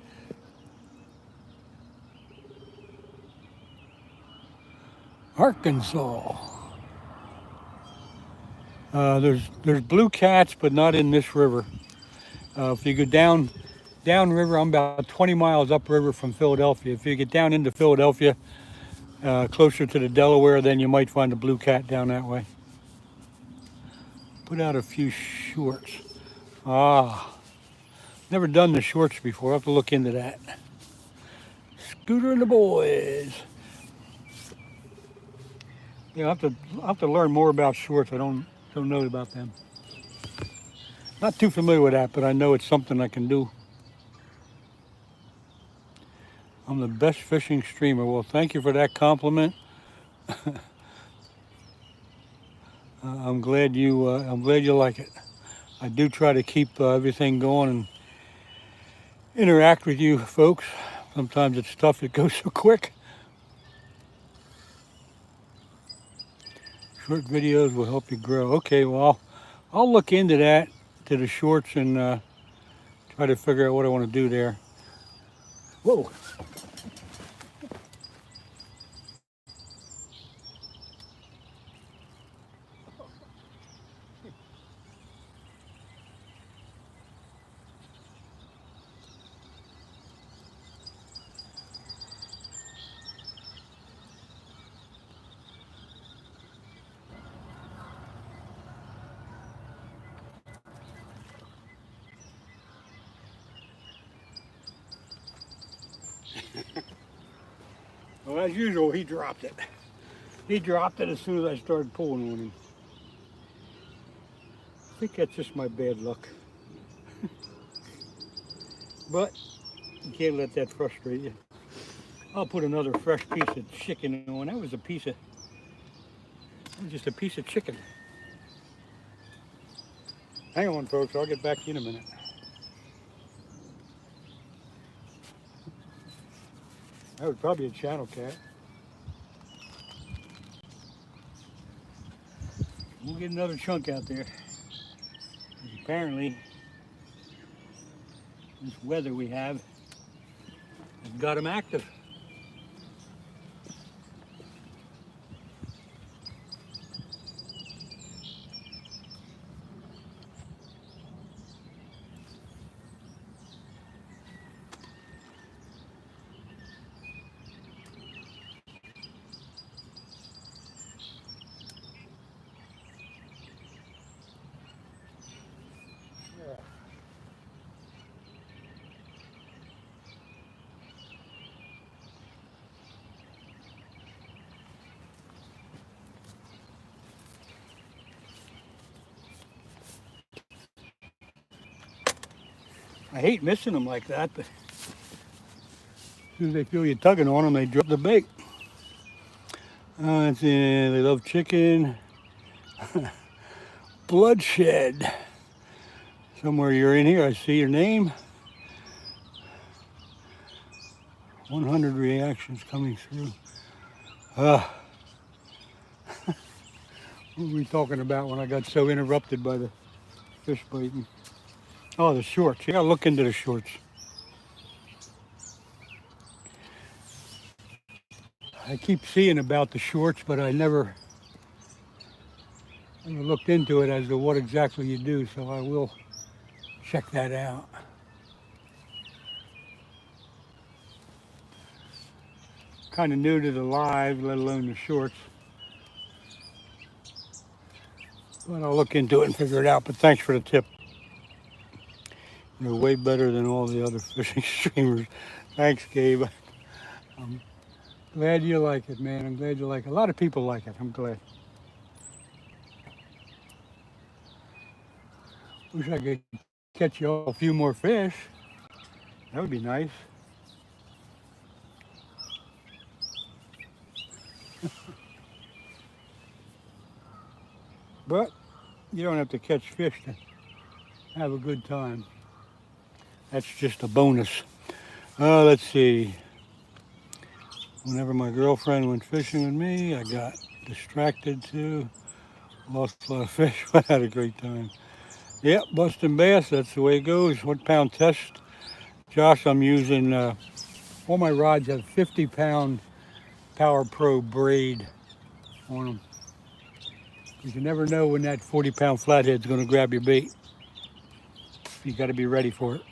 Arkansas. There's blue cats, but not in this river. If you go downriver, I'm about 20 miles upriver from Philadelphia. If you get down into Philadelphia, closer to the Delaware, then you might find a blue cat down that way. Put out a few shorts. Never done the shorts before. I'll have to look into that. Scooter and the boys. Yeah, I'll have to learn more about shorts. I don't know about them. Not too familiar with that, but I know it's something I can do. I'm the best fishing streamer. Well, thank you for that compliment. I'm glad you like it. I do try to keep everything going and interact with you folks. Sometimes it's tough. It goes so quick. Short videos will help you grow. Okay, well, I'll look into that, to the shorts, and try to figure out what I want to do there. Whoa. Well, as usual, he dropped it. He dropped it as soon as I started pulling on him. I think that's just my bad luck. But you can't let that frustrate you. I'll put another fresh piece of chicken on. That was just a piece of chicken. Hang on, folks. I'll get back to you in a minute. That was probably a channel cat. We'll get another chunk out there. Apparently, this weather we have has got them active. I hate missing them like that, but as soon as they feel you tugging on them, they drop the bait. Let's see, they love chicken. Bloodshed. Somewhere you're in here, I see your name. 100 reactions coming through. What were we talking about when I got so interrupted by the fish biting? Oh, the shorts. You gotta look into the shorts. I keep seeing about the shorts, but I never looked into it as to what exactly you do, so I will check that out. Kind of new to the live, let alone the shorts. But I'll look into it and figure it out, but thanks for the tip. You're way better than all the other fishing streamers. Thanks, Gabe. I'm glad you like it, man. I'm glad you like it. A lot of people like it. I'm glad. Wish I could catch you a few more fish. That would be nice. But you don't have to catch fish to have a good time. That's just a bonus. Let's see. Whenever my girlfriend went fishing with me, I got distracted too. Lost a lot of fish, but had a great time. Yep, busting bass, that's the way it goes. 1 pound test. Josh, I'm using, all my rods have 50-pound Power Pro braid on them. You never know when that 40-pound flathead's going to grab your bait. You got to be ready for it.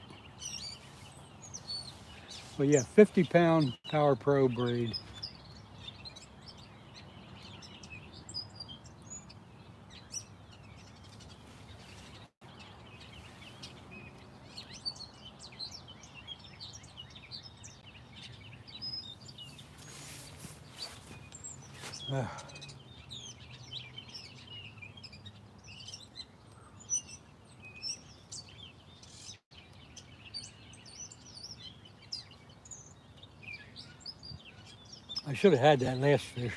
But yeah, 50-pound Power Pro braid. I should have had that last fish.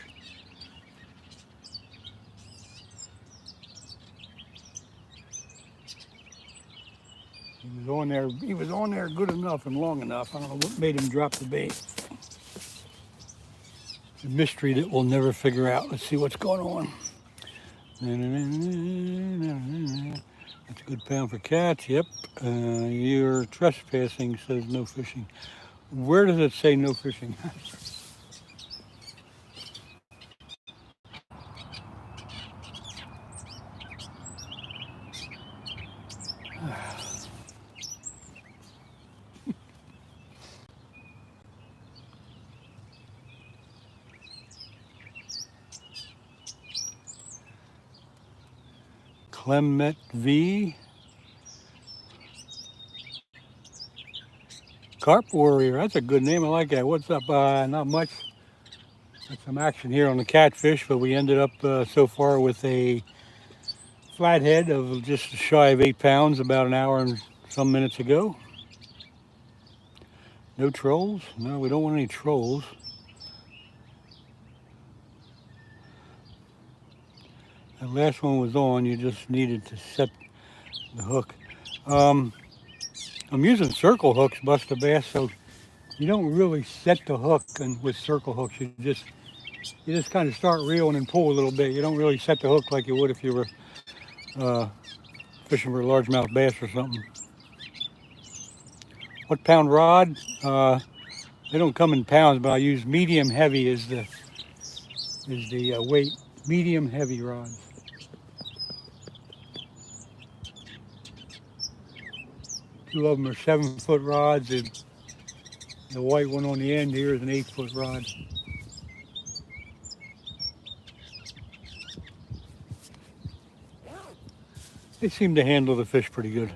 He was on there good enough and long enough. I don't know what made him drop the bait. It's a mystery that we'll never figure out. Let's see what's going on. That's a good pound for cats. Yep. You're trespassing, says no fishing. Where does it say no fishing? Clement V. Carp Warrior, that's a good name. I like that. What's up? Not much. Got some action here on the catfish, but we ended up so far with a flathead of just shy of 8 pounds about an hour and some minutes ago. No trolls? No, we don't want any trolls. That last one was on. You just needed to set the hook. I'm using circle hooks, bust a bass, so you don't really set the hook and with circle hooks. You just kind of start reeling and pull a little bit. You don't really set the hook like you would if you were fishing for a largemouth bass or something. What pound rod? They don't come in pounds, but I use medium heavy as the weight. Medium heavy rods. Two of them are 7-foot rods, and the white one on the end here is an 8-foot rod. They seem to handle the fish pretty good.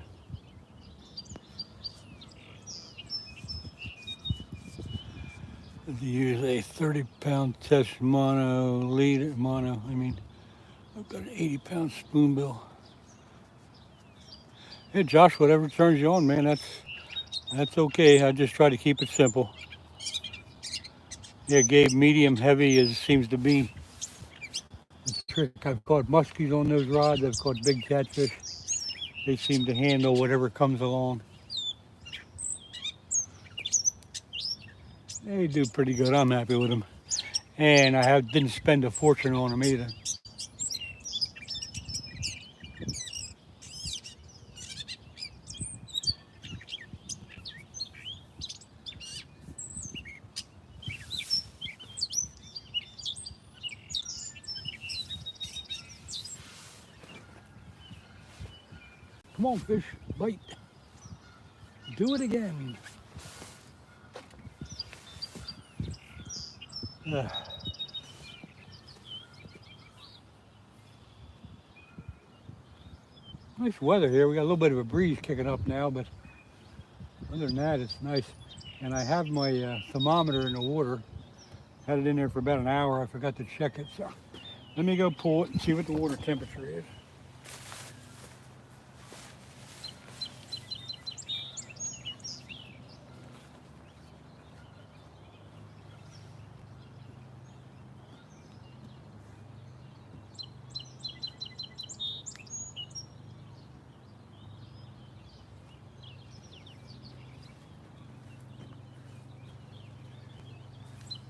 Use a 30-pound test mono, I've got an 80-pound spoonbill. Hey Josh, whatever turns you on, man, that's okay. I just try to keep it simple. Yeah, Gabe, medium heavy seems to be the trick. I've caught muskies on those rods. I've caught big catfish. They seem to handle whatever comes along. They do pretty good. I'm happy with them. And I didn't spend a fortune on them either. Come on, fish, bite. Do it again. Nice weather here. We got a little bit of a breeze kicking up now, but other than that, it's nice. And I have my thermometer in the water. Had it in there for about an hour. I forgot to check it, so let me go pull it and see what the water temperature is.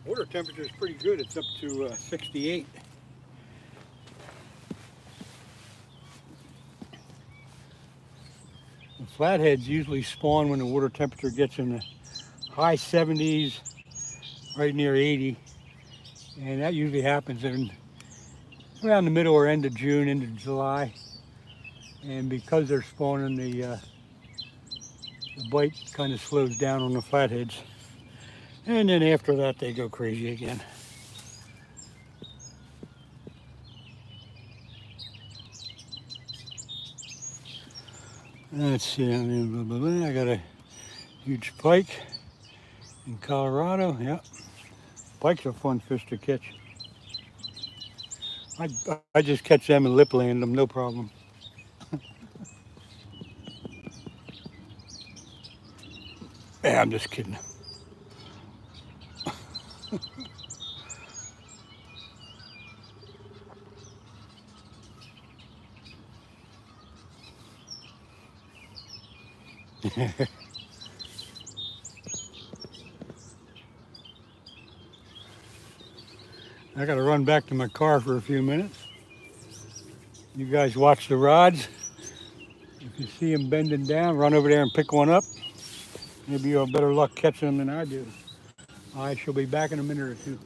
Water temperature is pretty good. It's up to 68. flatheads usually spawn when the water temperature gets in the high 70s, right near 80. And that usually happens in around the middle or end of June into July. And because they're spawning, the bite kind of slows down on the flatheads. And then after that, they go crazy again. Let's see, I got a huge pike in Colorado. Yep, pikes are fun fish to catch. I just catch them and lip land them, no problem. Yeah, I'm just kidding. I gotta run back to my car for a few minutes. You guys watch the rods. If you see them bending down, run over there and pick one up. Maybe you'll have better luck catching them than I do. I shall be back in a minute or two.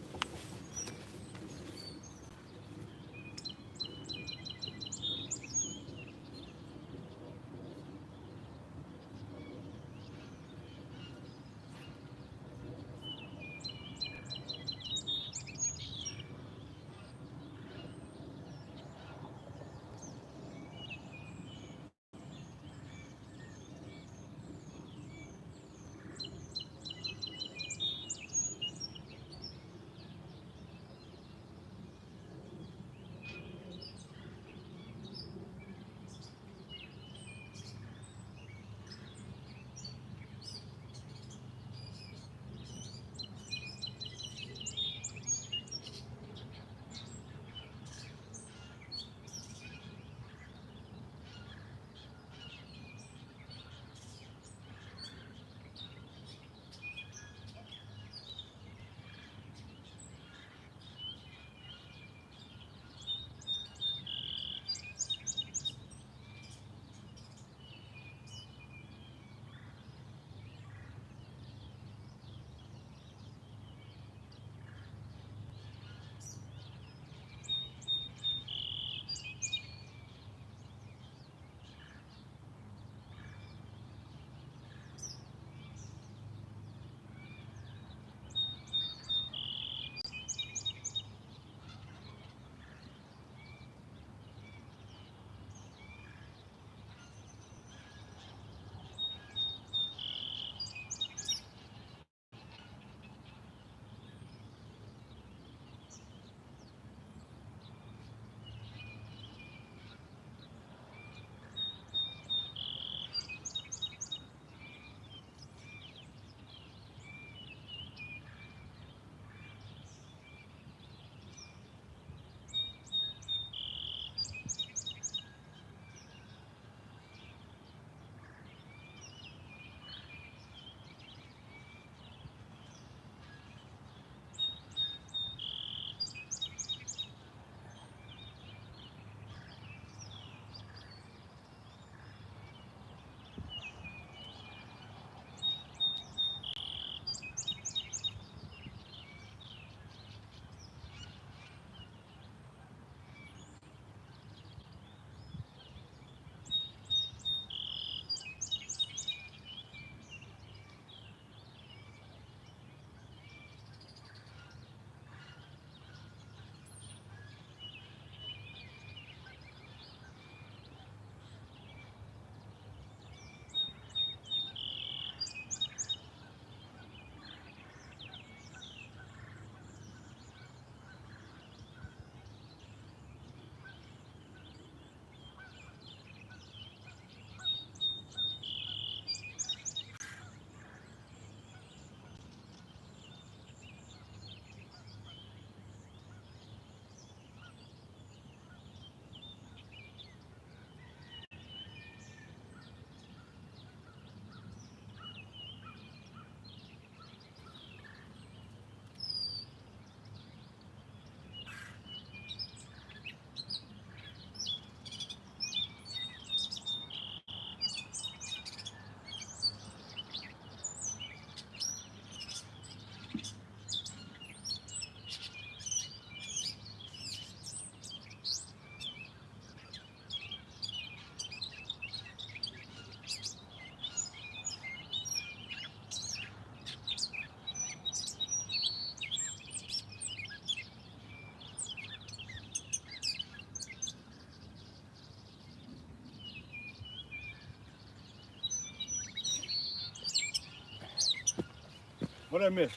What'd I miss?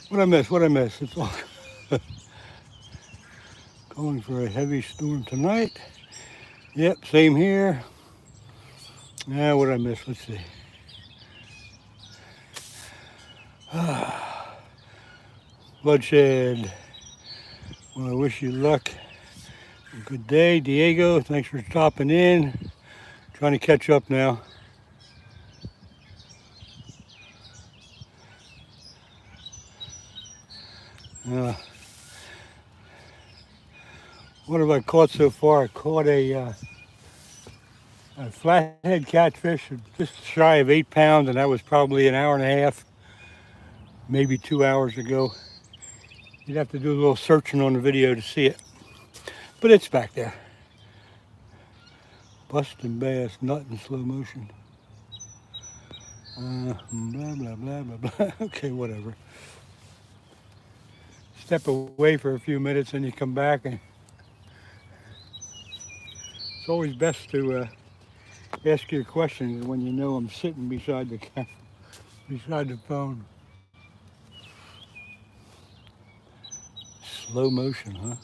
What'd I miss? What'd I miss? It's all going for a heavy storm tonight. Yep, same here. Now, what'd I miss? Let's see. Bloodshed. Well, I wish you luck. Good day, Diego. Thanks for stopping in. Trying to catch up now. What have I caught so far? I caught a flathead catfish, just shy of 8 pounds, and that was probably an hour and a half, maybe 2 hours ago. You'd have to do a little searching on the video to see it, but it's back there. Busting bass, nut in slow motion. Blah, blah, blah, blah, blah. Okay, whatever. Step away for a few minutes and you come back, and it's always best to ask your questions when you know I'm sitting beside the phone. Slow motion, huh?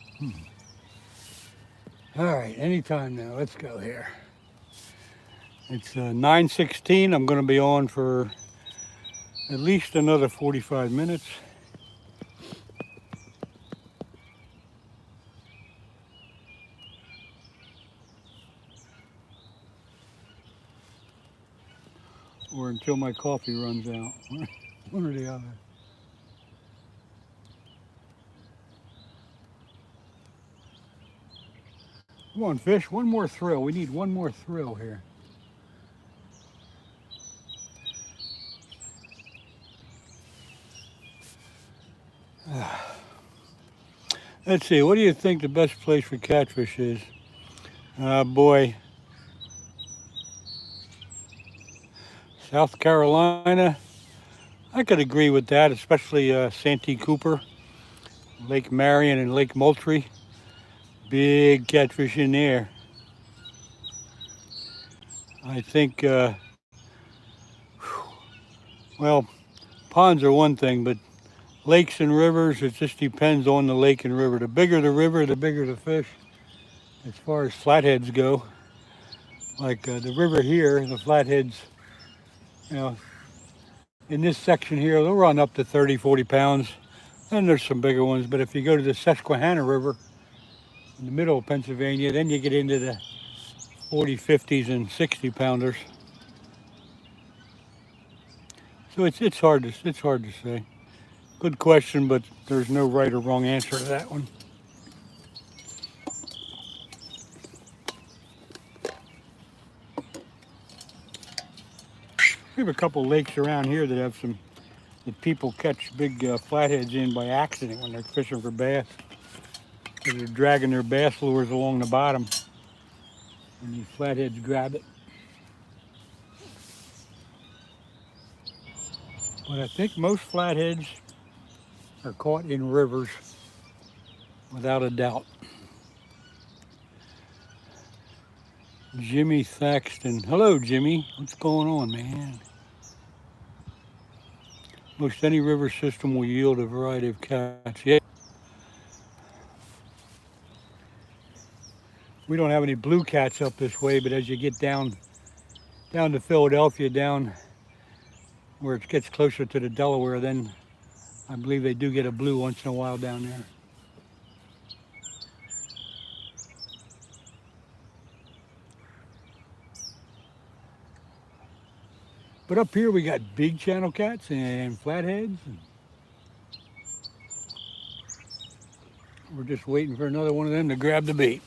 All right, anytime now. Let's go here. It's 9:16. I'm going to be on for at least another 45 minutes. Or until my coffee runs out. One or the other. Come on, fish. One more thrill. We need one more thrill here. Let's see. What do you think the best place for catfish is? Boy. South Carolina. I could agree with that, especially Santee Cooper, Lake Marion, and Lake Moultrie. Big catfish in there. I think, well, ponds are one thing, but lakes and rivers, it just depends on the lake and river. The bigger the river, the bigger the fish. As far as flatheads go, like the river here, the flatheads, you know, in this section here, they'll run up to 30, 40 pounds. And there's some bigger ones, but if you go to the Susquehanna River in the middle of Pennsylvania, then you get into the 40, 50s, and 60 pounders. So it's hard to say. Good question, but there's no right or wrong answer to that one. We have a couple lakes around here that have some, that people catch big flatheads in by accident when they're fishing for bass. They're dragging their bass lures along the bottom, and these flatheads grab it. But I think most flatheads are caught in rivers, without a doubt. Jimmy Thaxton. Hello, Jimmy. What's going on, man? Most any river system will yield a variety of cats. Yeah. We don't have any blue cats up this way, but as you get down to Philadelphia, down where it gets closer to the Delaware, then I believe they do get a blue once in a while down there. But up here we got big channel cats and flatheads. We're just waiting for another one of them to grab the bait.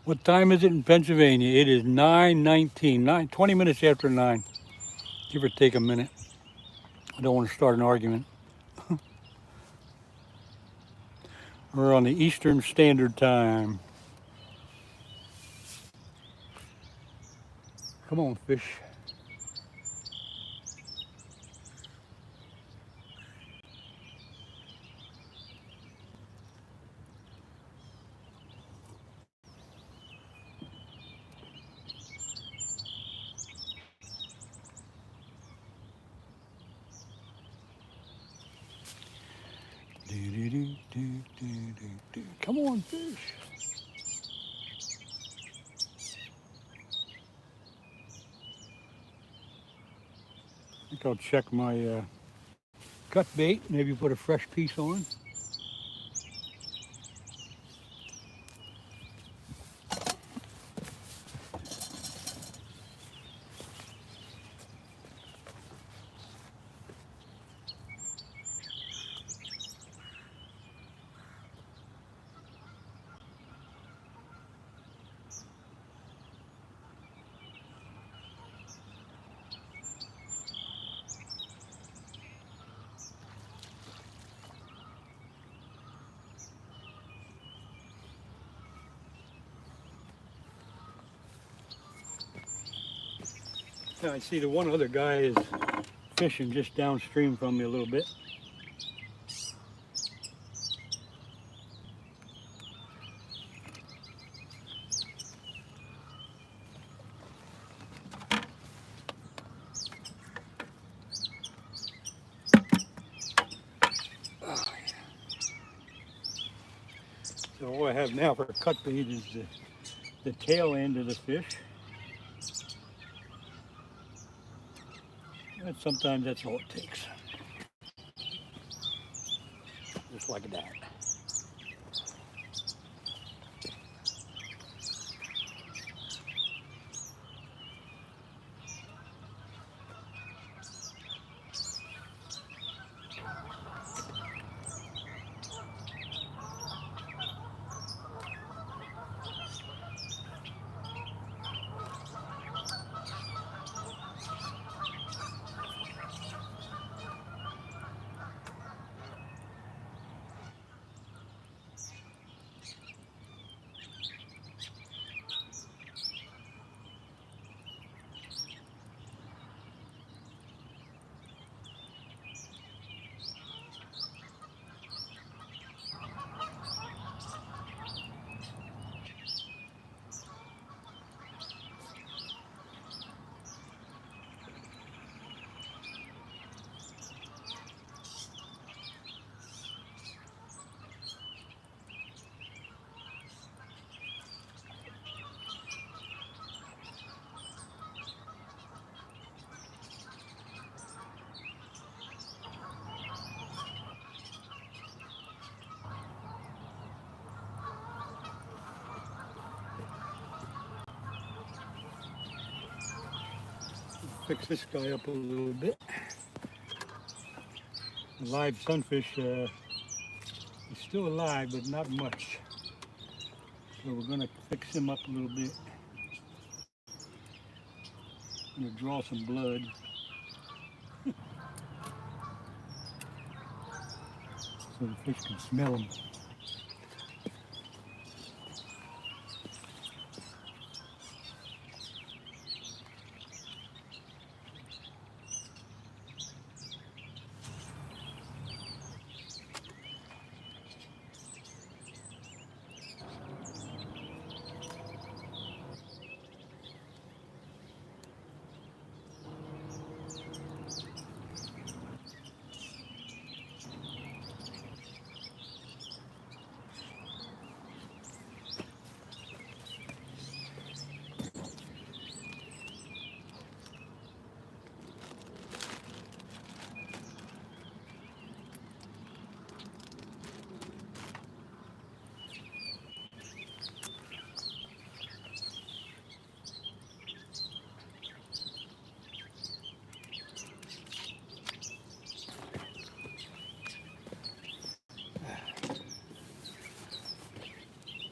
What time is it in Pennsylvania? It is 9:19, 20 minutes after 9. Give or take a minute. I don't want to start an argument. We're on the Eastern Standard Time. Come on, fish. Come on, fish. I think I'll check my cut bait, maybe put a fresh piece on. Yeah, I see the one other guy is fishing just downstream from me a little bit. Oh, yeah. So all I have now for a cut bait is the tail end of the fish. And sometimes that's all it takes. Just like that. Fix this guy up a little bit. The live sunfish is still alive, but not much. So we're going to fix him up a little bit. I'm going to draw some blood. So the fish can smell him.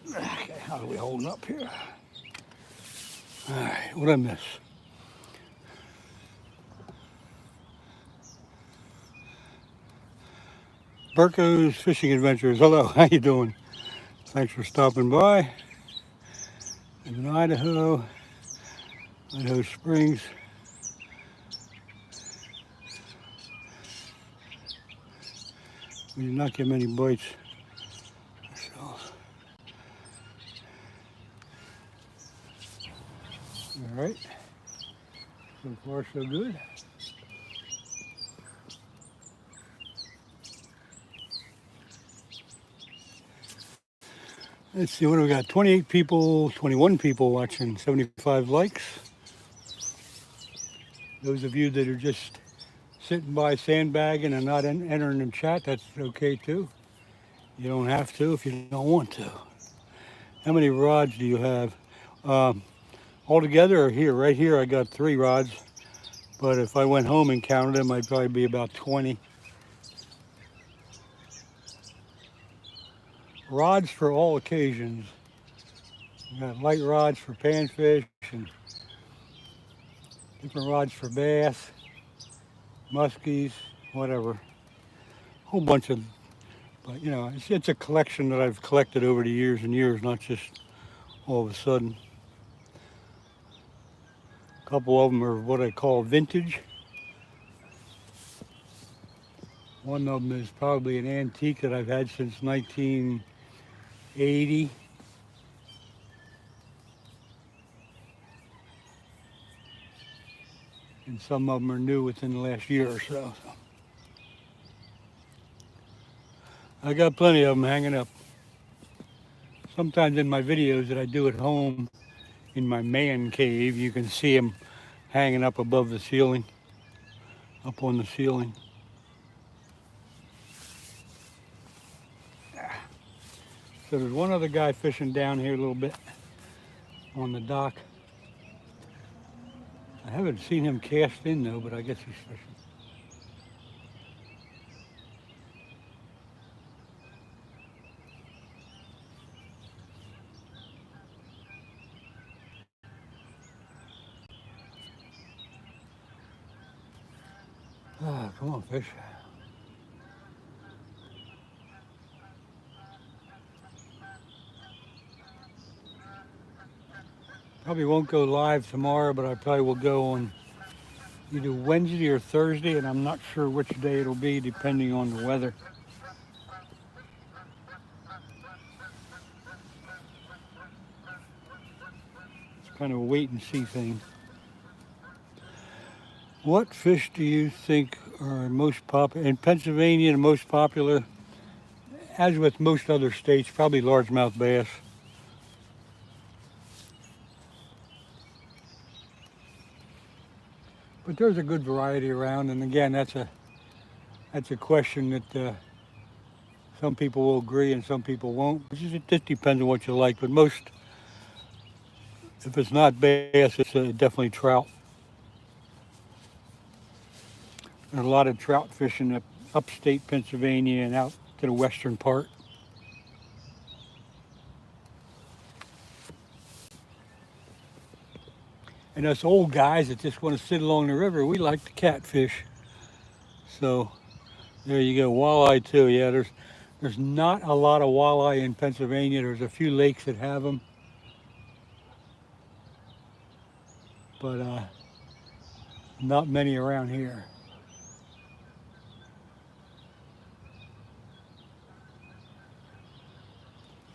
Okay, how are we holding up here? All right, what'd I miss? Burko's Fishing Adventures. Hello, how you doing? Thanks for stopping by. In Idaho Springs. We did not get many bites ourselves. All right, so far so good. Let's see, what do we got? 28 people, 21 people watching, 75 likes. Those of you that are just sitting by sandbagging and not entering in chat, that's okay too. You don't have to if you don't want to. How many rods do you have? Altogether, or here, right here, I got 3 rods. But if I went home and counted them, I'd probably be about 20. Rods for all occasions. We got light rods for panfish and different rods for bass, muskies, whatever. Whole bunch of, but you know, it's a collection that I've collected over the years and years, not just all of a sudden. A couple of them are what I call vintage. One of them is probably an antique that I've had since 1980. And some of them are new within the last year or so. I got plenty of them hanging up. Sometimes in my videos that I do at home in my man cave, you can see them hanging up above the ceiling, up on the ceiling. So there's one other guy fishing down here a little bit on the dock. I haven't seen him cast in though, but I guess he's fishing. Ah, come on, fish. Probably won't go live tomorrow, but I probably will go on either Wednesday or Thursday, and I'm not sure which day it'll be depending on the weather. It's kind of a wait and see thing. What fish do you think are most popular? In Pennsylvania, the most popular, as with most other states, probably largemouth bass. But there's a good variety around, and again, that's a question that some people will agree and some people won't. It just depends on what you like. But most, if it's not bass, it's definitely trout. There's a lot of trout fishing up upstate Pennsylvania and out to the western part. And us old guys that just want to sit along the river, we like to catfish. So there you go, walleye too. Yeah, there's not a lot of walleye in Pennsylvania. There's a few lakes that have them, but not many around here.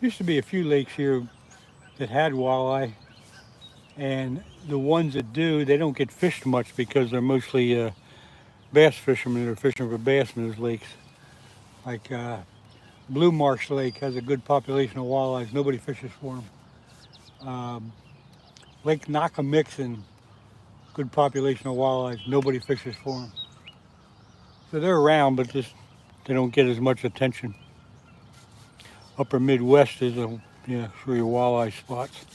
Used to be a few lakes here that had walleye, and the ones that do, they don't get fished much because they're mostly bass fishermen that are fishing for bass in those lakes. Like Blue Marsh Lake has a good population of walleyes. Nobody fishes for them. Lake Nakamixon, good population of walleyes. Nobody fishes for them. So they're around, but just they don't get as much attention. Upper Midwest is for your walleye spots.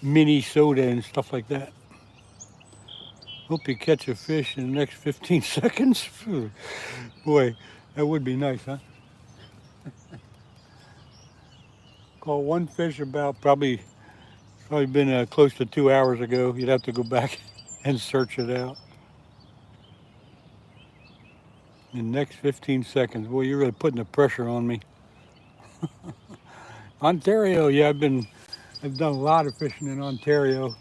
Minnesota and stuff like that. Hope you catch a fish in the next 15 seconds. Boy, that would be nice, huh? Caught one fish about probably been close to 2 hours ago. You'd have to go back and search it out. In the next 15 seconds. Boy, you're really putting the pressure on me. Ontario, yeah, I've done a lot of fishing in Ontario,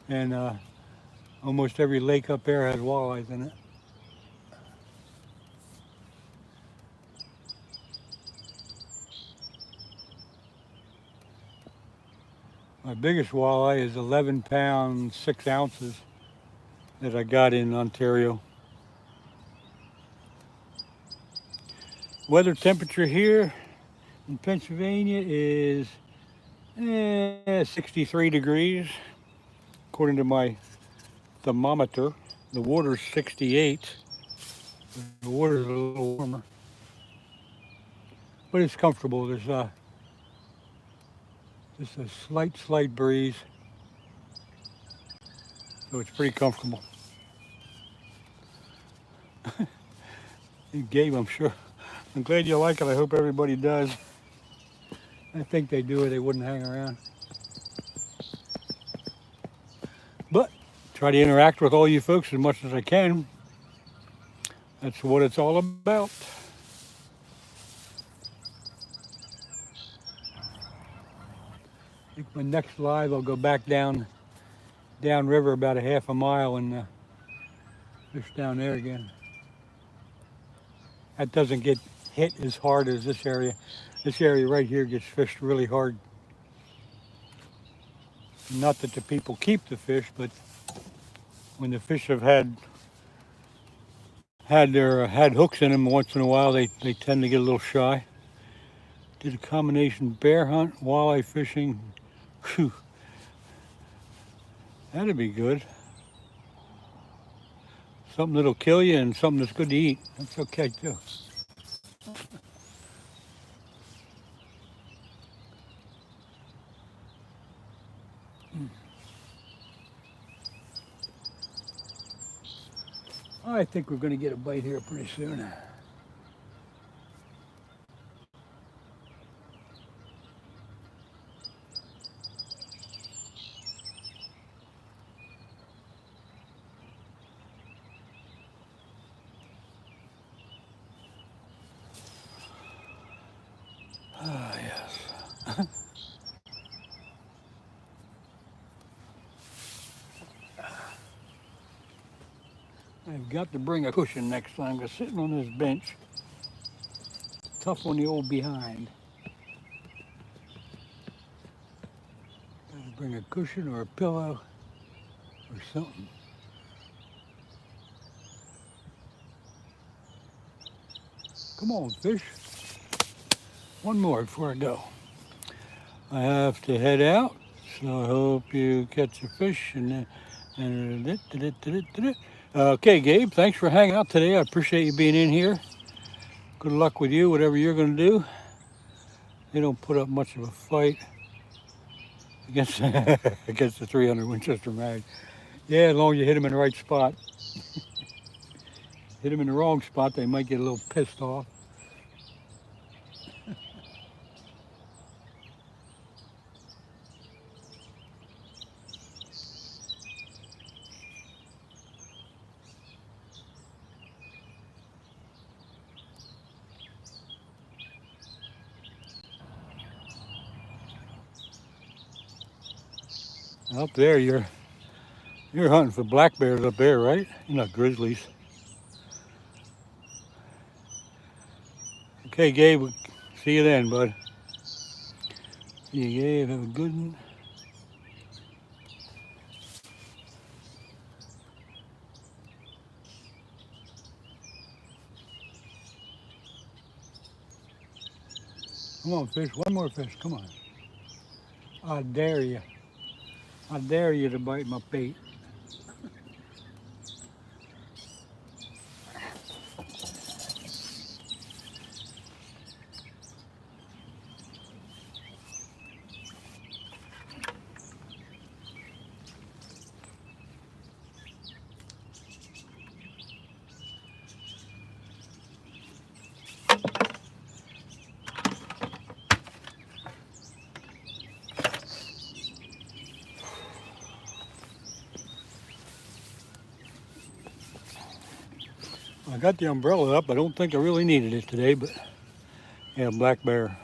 and almost every lake up there has walleyes in it. My biggest walleye is 11 pounds, 6 ounces that I got in Ontario. Weather temperature here in Pennsylvania is 63 degrees according to my thermometer. The water's 68. The water's a little warmer, but it's comfortable. There's just a slight breeze, so it's pretty comfortable. Gabe, I'm sure. I'm glad you like it. I hope everybody does. I think they do or they wouldn't hang around. But try to interact with all you folks as much as I can. That's what it's all about. I think my next live I'll go back down river about a half a mile and fish down there again. That doesn't get hit as hard as this area. This area right here gets fished really hard. Not that the people keep the fish, but when the fish have had hooks in them once in a while, they tend to get a little shy. Did a combination bear hunt, walleye fishing. Whew. That'd be good. Something that'll kill you and something that's good to eat. That's okay too. I think we're going to get a bite here pretty soon. Ah, yes. I've got to bring a cushion next time because sitting on this bench, tough on the old behind. Got to bring a cushion or a pillow or something. Come on, fish. One more before I go. I have to head out, so I hope you catch a fish. Okay, Gabe, thanks for hanging out today. I appreciate you being in here. Good luck with you, whatever you're going to do. They don't put up much of a fight against against the 300 Winchester mag. Yeah, as long as you hit them in the right spot. Hit them in the wrong spot, they might get a little pissed off. Up there, you're hunting for black bears up there, right? You're not grizzlies. Okay, Gabe, see you then, bud. See you, Gabe. Have a good one. Come on, fish. One more fish. Come on. I dare you. I dare you to bite my bait. I got the umbrella up. I don't think I really needed it today, but yeah, black bear.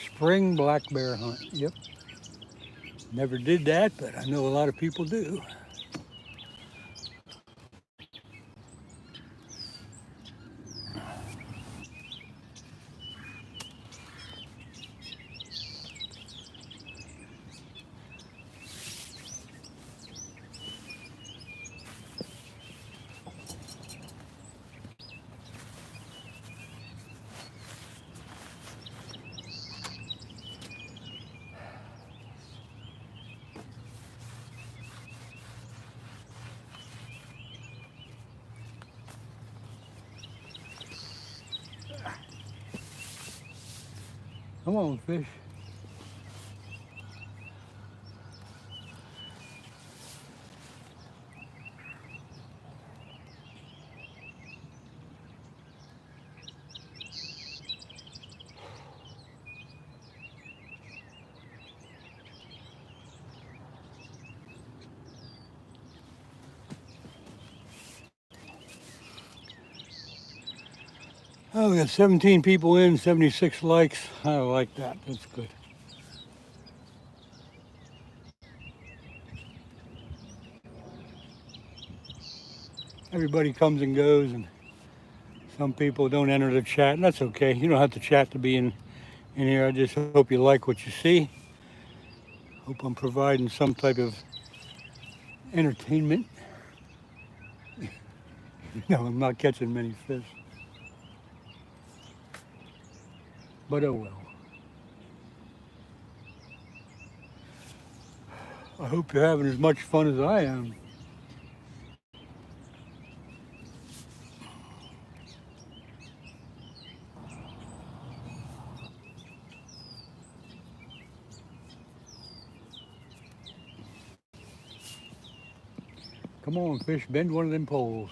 Spring black bear hunt. Yep. Never did that, but I know a lot of people do. Come on, fish. Oh, we got 17 people in, 76 likes. I like that. That's good. Everybody comes and goes, and some people don't enter the chat, and that's okay. You don't have to chat to be in here. I just hope you like what you see. Hope I'm providing some type of entertainment. No, I'm not catching many fish. But oh well. I hope you're having as much fun as I am. Come on, fish, bend one of them poles.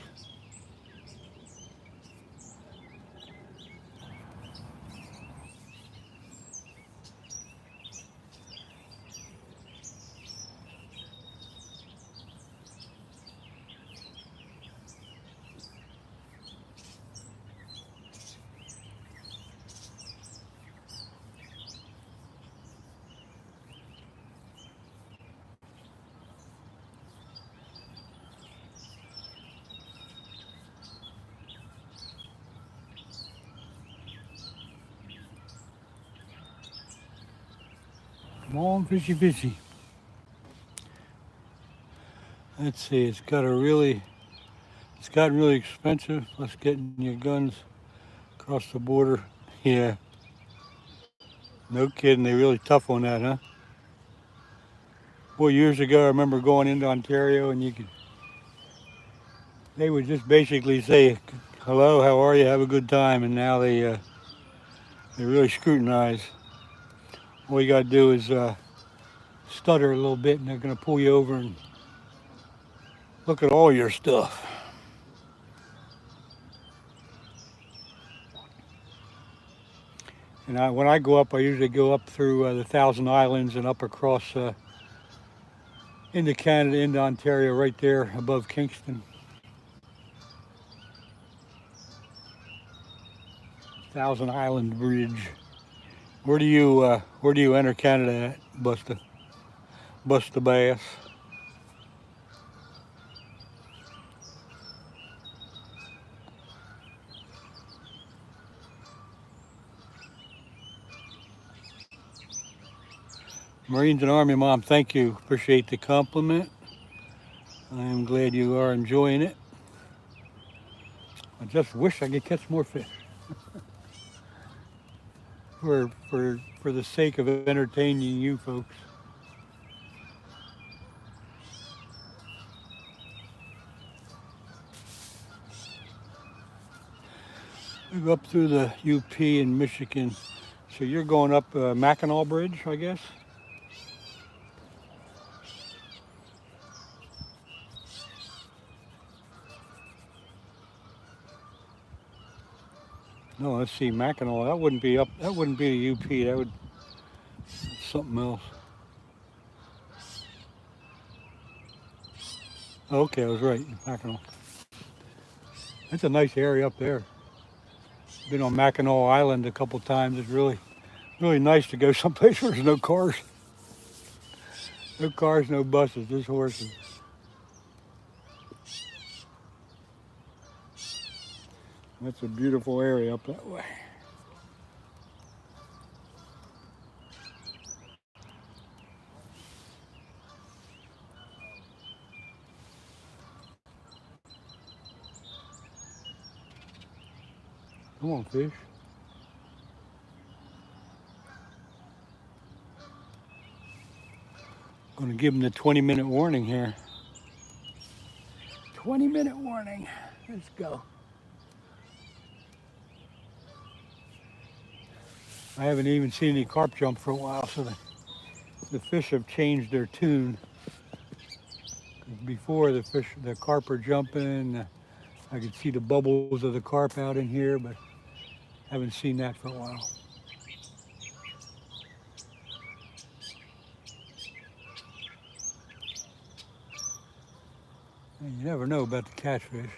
Come on, fishy, fishy. Let's see, it's gotten really expensive. Plus getting your guns across the border. Yeah, no kidding, they're really tough on that, huh? Well, years ago, I remember going into Ontario and they would just basically say, hello, how are you, have a good time, and now they really scrutinize. All you gotta do is stutter a little bit and they're gonna pull you over and look at all your stuff. And when I go up, I usually go up through the Thousand Islands and up across into Canada, into Ontario, right there above Kingston. Thousand Island Bridge. Where do you enter Canada at, Busta Bass? Marines and Army Mom, thank you. Appreciate the compliment. I am glad you are enjoying it. I just wish I could catch more fish. For the sake of entertaining you folks. We go up through the UP in Michigan. So you're going up Mackinac Bridge, I guess? No, let's see, Mackinac. That wouldn't be the UP. That would be something else. Okay, I was right. Mackinac. That's a nice area up there. Been on Mackinac Island a couple times. It's really nice to go someplace where there's no cars. No cars, no buses, just horses. That's a beautiful area up that way. Come on, fish. Going to give them the 20-minute warning here. 20-minute warning. Let's go. I haven't even seen any carp jump for a while, so the fish have changed their tune. Before the carp are jumping, I could see the bubbles of the carp out in here, but haven't seen that for a while. And you never know about the catfish,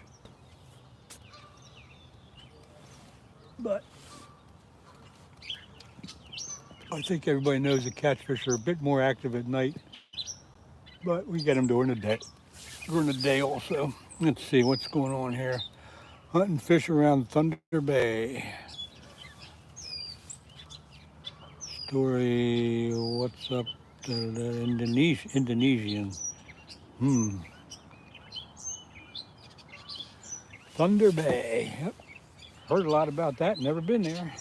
but I think everybody knows the catfish are a bit more active at night, but we get them during the day. During the day also. Let's see what's going on here. Hunting fish around Thunder Bay. Story, what's up? Indonesian. Thunder Bay. Yep. Heard a lot about that. Never been there.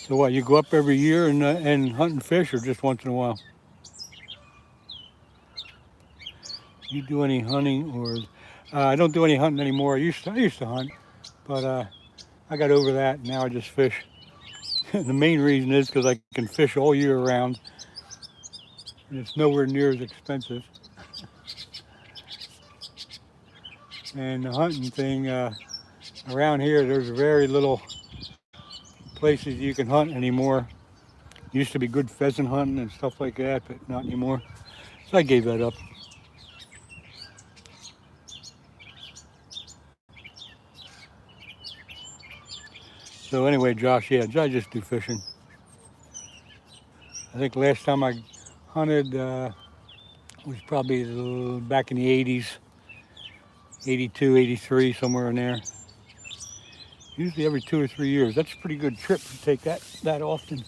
So what, you go up every year and hunting fish, or just once in a while? You do any hunting, or I don't do any hunting anymore. I used to hunt, but I got over that. Now I just fish. The main reason is because I can fish all year round, and it's nowhere near as expensive. And the hunting thing, around here, there's very little places you can hunt anymore. Used to be good pheasant hunting and stuff like that, but not anymore. So I gave that up. So anyway, Josh, yeah, I just do fishing. I think last time I hunted was probably back in the 80s, 82, 83, somewhere in there. Usually every 2 or 3 years. That's a pretty good trip to take that often.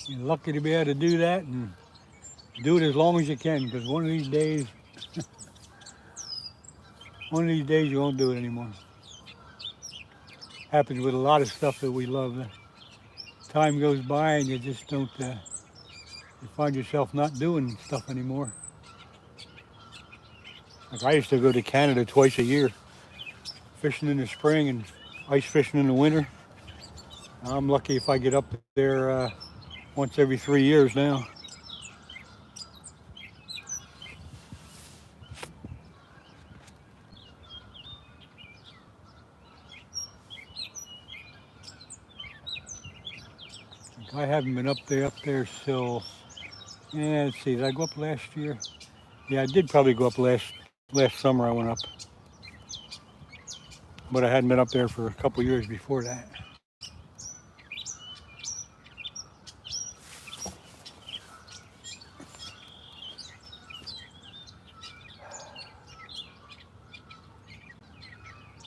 You're lucky to be able to do that and do it as long as you can, because one of these days you won't do it anymore. Happens with a lot of stuff that we love. Time goes by and you just don't, you find yourself not doing stuff anymore. Like I used to go to Canada twice a year, fishing in the spring and ice fishing in the winter. I'm lucky if I get up there once every 3 years now. I haven't been up there still. Yeah, let's see, did I go up last year? Yeah, I did probably go up last summer. I went up, but I hadn't been up there for a couple years before that.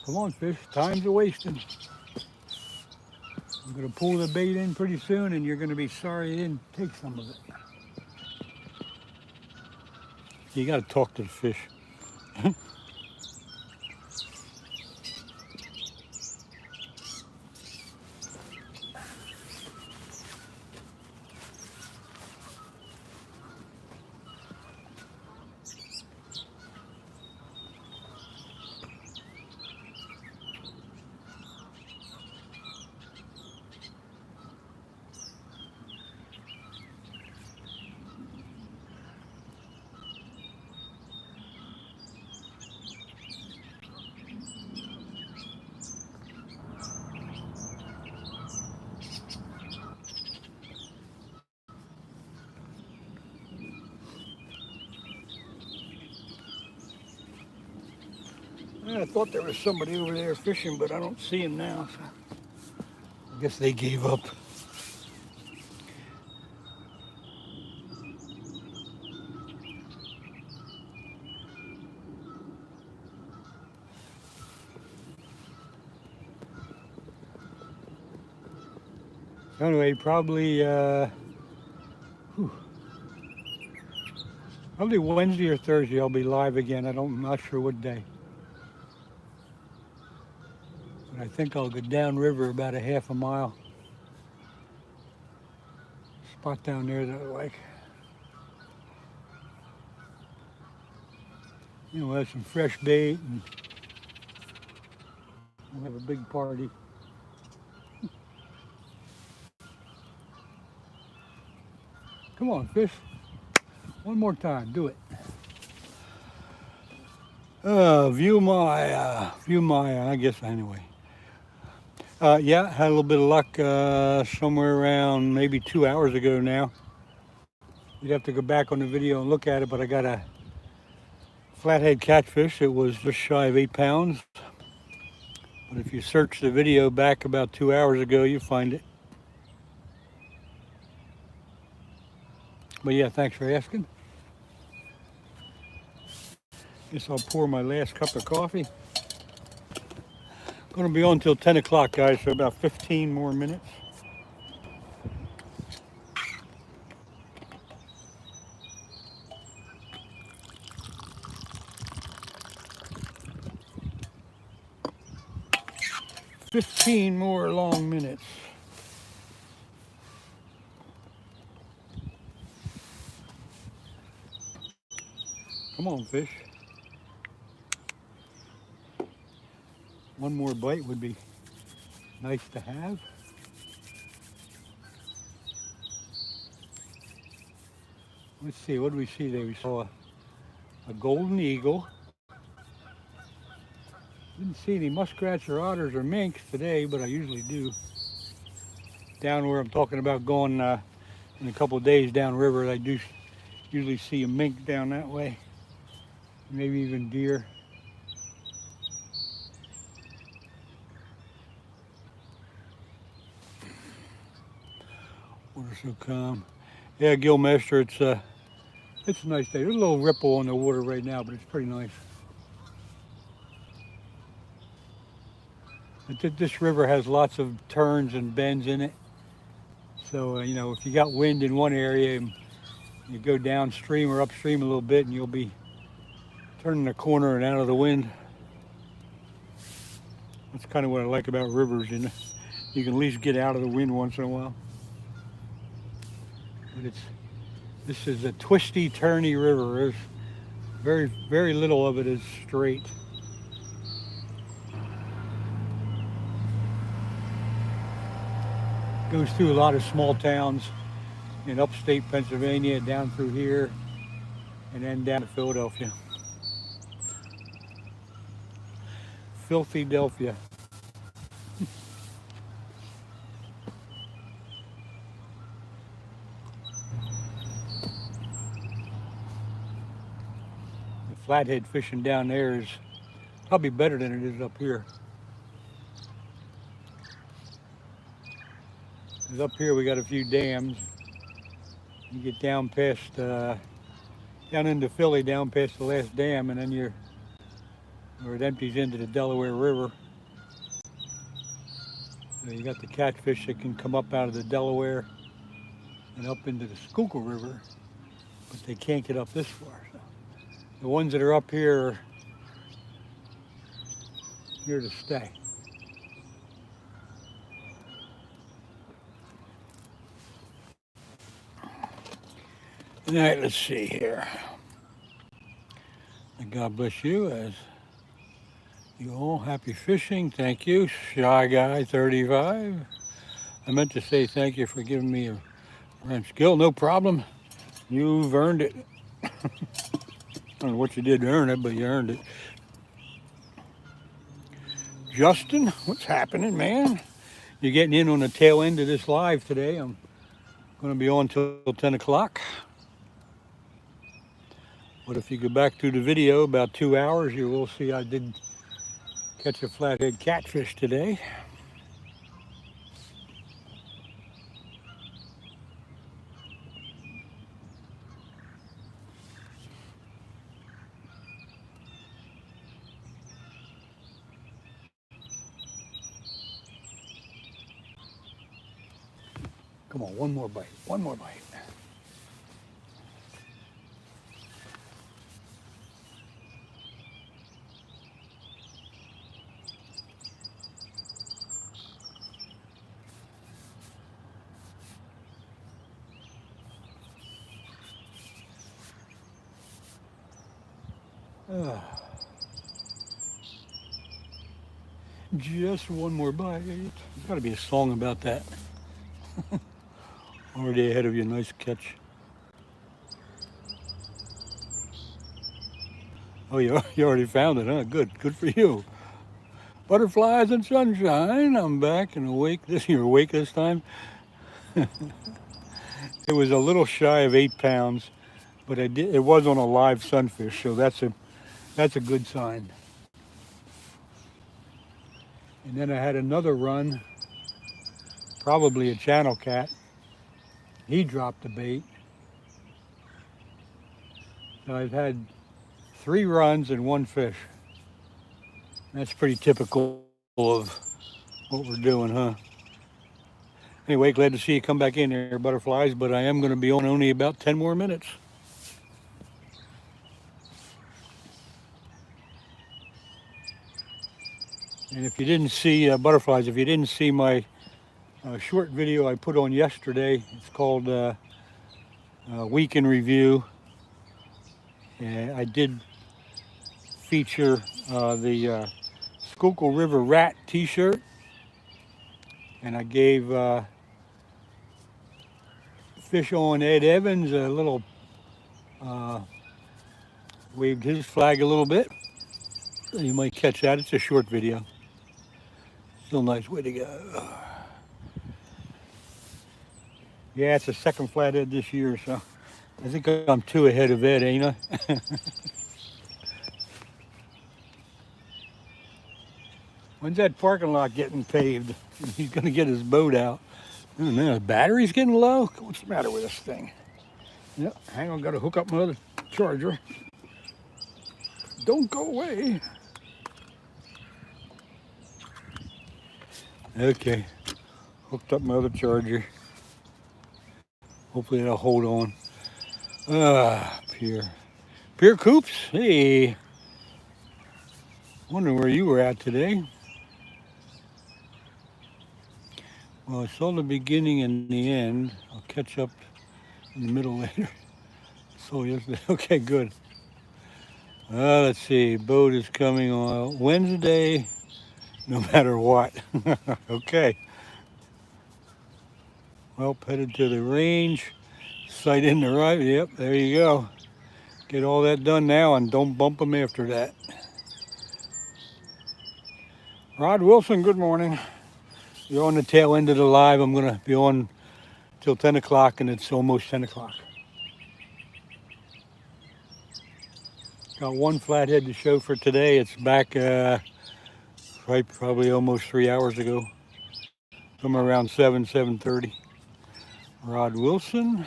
Come on, fish, time's a wasting. I'm gonna pull the bait in pretty soon and you're gonna be sorry you didn't take some of it. You gotta talk to the fish. I thought there was somebody over there fishing, but I don't see him now. So I guess they gave up. So anyway, probably Wednesday or Thursday I'll be live again. I'm not sure what day. But I think I'll go downriver about a half a mile. Spot down there that I like. You know, we'll have some fresh bait and we'll have a big party. Come on, fish. One more time, do it. I guess anyway. Yeah, had a little bit of luck somewhere around maybe 2 hours ago now. You'd have to go back on the video and look at it, but I got a flathead catfish. It was just shy of 8 pounds. But if you search the video back about 2 hours ago, you find it. But yeah, thanks for asking. Guess I'll pour my last cup of coffee. Going to be on till 10 o'clock, guys, so about 15 more minutes. Fifteen more long minutes. Come on, fish. One more bite would be nice to have. Let's see, what did we see there? We saw a golden eagle. Didn't see any muskrats or otters or minks today, but I usually do. Down where I'm talking about going in a couple of days downriver, I do usually see a mink down that way. Maybe even deer. Water so calm. Yeah, Gilmaster, it's a nice day. There's a little ripple on the water right now, but it's pretty nice. This river has lots of turns and bends in it. So, you know, if you got wind in one area, you go downstream or upstream a little bit and you'll be turning the corner and out of the wind. That's kind of what I like about rivers, you know. You can at least get out of the wind once in a while. But this is a twisty, turny river. There's very little of it is straight. Goes through a lot of small towns in upstate Pennsylvania, down through here, and then down to Philadelphia. Filthy-delphia. The flathead fishing down there is probably better than it is up here. Because up here we got a few dams. You get down past, down into Philly, down past the last dam, and then where it empties into the Delaware River. So you got the catfish that can come up out of the Delaware and up into the Schuylkill River, but they can't get up this far. So the ones that are up here are here to stay. All right, let's see here. And God bless you as you all happy fishing. Thank you, Shy Guy 35. I meant to say thank you for giving me a wrench. Gil, no problem. You've earned it. I don't know what you did to earn it, but you earned it. Justin, what's happening, man? You're getting in on the tail end of this live today. I'm going to be on till 10 o'clock. But if you go back to the video about 2 hours, you will see I did catch a flathead catfish today. Come on, one more bite, one more bite. Ah. Just one more bite. There's got to be a song about that. Already ahead of you. Nice catch. Oh, you already found it, huh? Good. Good for you. Butterflies and sunshine. I'm back and awake. You're awake this time? It was a little shy of 8 pounds, but it was on a live sunfish, so that's a good sign. And then I had another run, probably a channel cat. He dropped the bait. So I've had 3 runs and 1 fish. That's pretty typical of what we're doing, huh? Anyway, glad to see you come back in here, butterflies, but I am going to be on only about 10 more minutes. And if you didn't see butterflies, if you didn't see my short video I put on yesterday, it's called Week in Review. And I did feature the Schuylkill River Rat t-shirt, and I gave Fish on Ed Evans a little, waved his flag a little bit. So you might catch that. It's a short video. Still nice way to go. Yeah, it's the second flathead this year, so I think I'm 2 ahead of Ed, ain't I? When's that parking lot getting paved? He's gonna get his boat out. Oh no, the battery's getting low? What's the matter with this thing? Yep, hang on, gotta hook up my other charger. Don't go away. Okay, hooked up my other charger. Hopefully it'll hold on. Pier Coops, hey. Wonder where you were at today. Well, I saw the beginning and the end. I'll catch up in the middle later. So yesterday, okay, good. Let's see, boat is coming on Wednesday, no matter what. Okay. Well, headed to the range, sight in the right. Yep, there you go. Get all that done now and don't bump them after that. Rod Wilson, good morning. You're on the tail end of the live. I'm going to be on till 10 o'clock, and it's almost 10 o'clock. Got 1 flathead to show for today. It's back right, probably almost 3 hours ago. Somewhere around 7:30. Rod Wilson.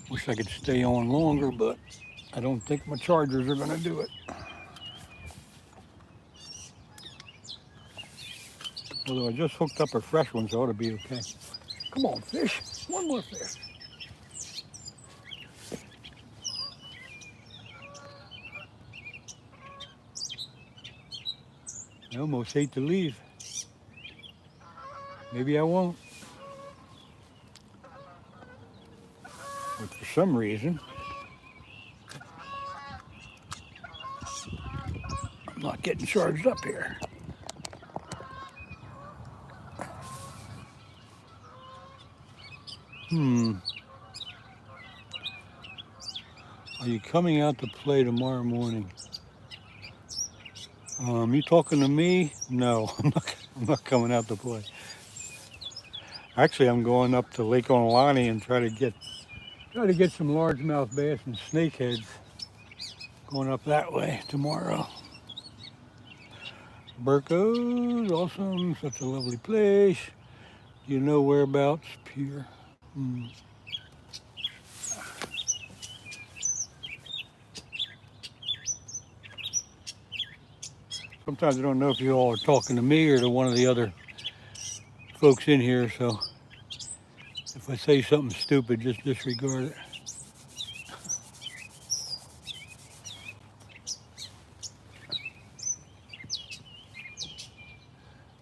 Wish I could stay on longer, but I don't think my chargers are going to do it. Although I just hooked up a fresh one, so it ought to be okay. Come on, fish. One more fish. I almost hate to leave. Maybe I won't. But for some reason, I'm not getting charged up here. Are you coming out to play tomorrow morning? You talking to me? No, I'm not coming out to play. Actually, I'm going up to Lake Onalani and try to get some largemouth bass and snakeheads. Going up that way tomorrow. Burko's awesome, such a lovely place. You know whereabouts? Pier. So Sometimes I don't know if you all are talking to me or to one of the other folks in here, so if I say something stupid, just disregard it.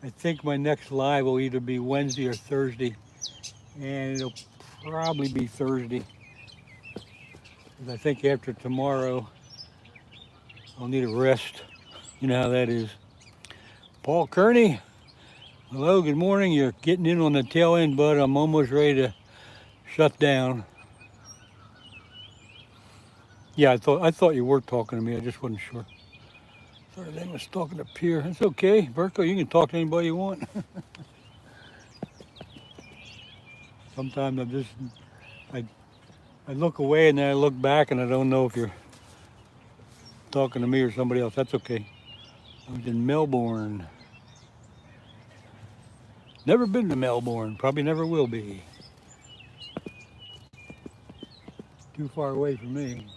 I think my next live will either be Wednesday or Thursday, and it'll probably be Thursday. Because I think after tomorrow, I'll need a rest. You know how that is. Paul Kearney, hello, good morning. You're getting in on the tail end, bud. I'm almost ready to shut down. Yeah, I thought you were talking to me. I just wasn't sure. Thought they was talking to Pierre. It's okay, Berko. You can talk to anybody you want. Sometimes I look away and then I look back and I don't know if you're talking to me or somebody else. That's okay. I was in Melbourne. Never been to Melbourne. Probably never will be. Too far away from me.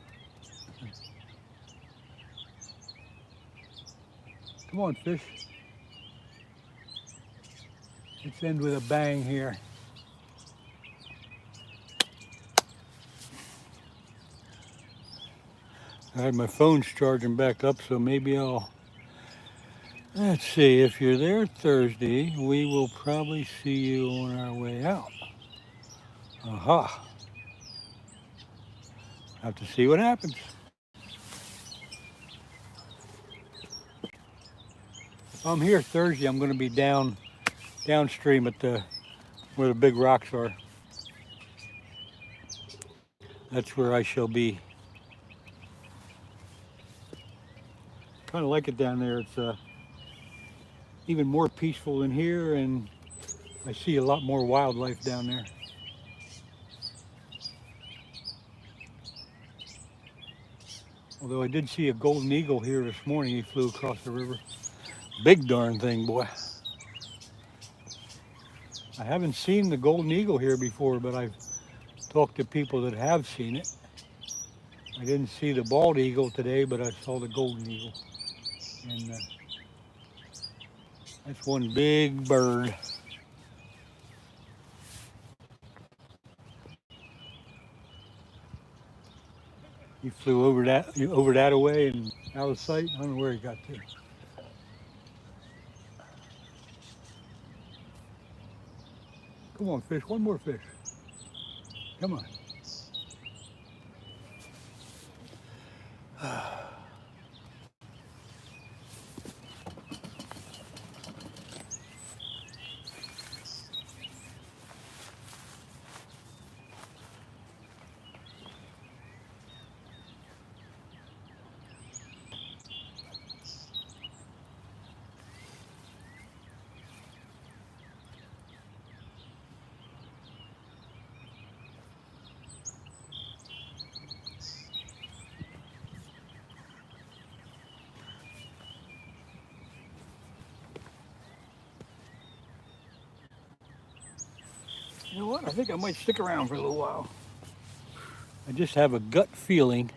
Come on, fish. Let's end with a bang here. All right, my phone's charging back up, so maybe let's see, if you're there Thursday, we will probably see you on our way out. Aha. Have to see what happens. If I'm here Thursday, I'm going to be downstream at where the big rocks are. That's where I shall be. Kind of like it down there. It's even more peaceful than here, and I see a lot more wildlife down there. Although I did see a golden eagle here this morning. He flew across the river. Big darn thing, boy. I haven't seen the golden eagle here before, but I've talked to people that have seen it. I didn't see the bald eagle today, but I saw the golden eagle. And that's one big bird. He flew over that away and out of sight. I don't know where he got to. Come on, fish. One more fish. Come on. You know what? I think I might stick around for a little while. I just have a gut feeling.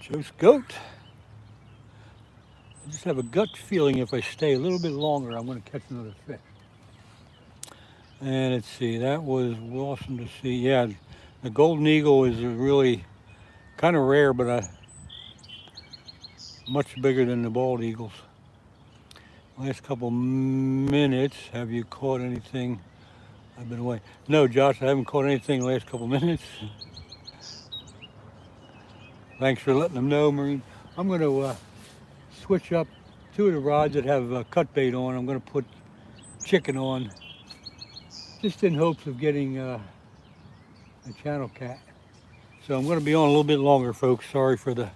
Joe's goat. I just have a gut feeling if I stay a little bit longer, I'm going to catch another fish. And let's see, that was awesome to see. Yeah, the golden eagle is really kind of rare, but much bigger than the bald eagles. Last couple minutes, have you caught anything? I've been away. No, Josh, I haven't caught anything the last couple minutes. Thanks for letting them know, Marine. I'm going to switch up two of the rods that have cut bait on. I'm going to put chicken on, just in hopes of getting a channel cat. So I'm going to be on a little bit longer, folks. Sorry for the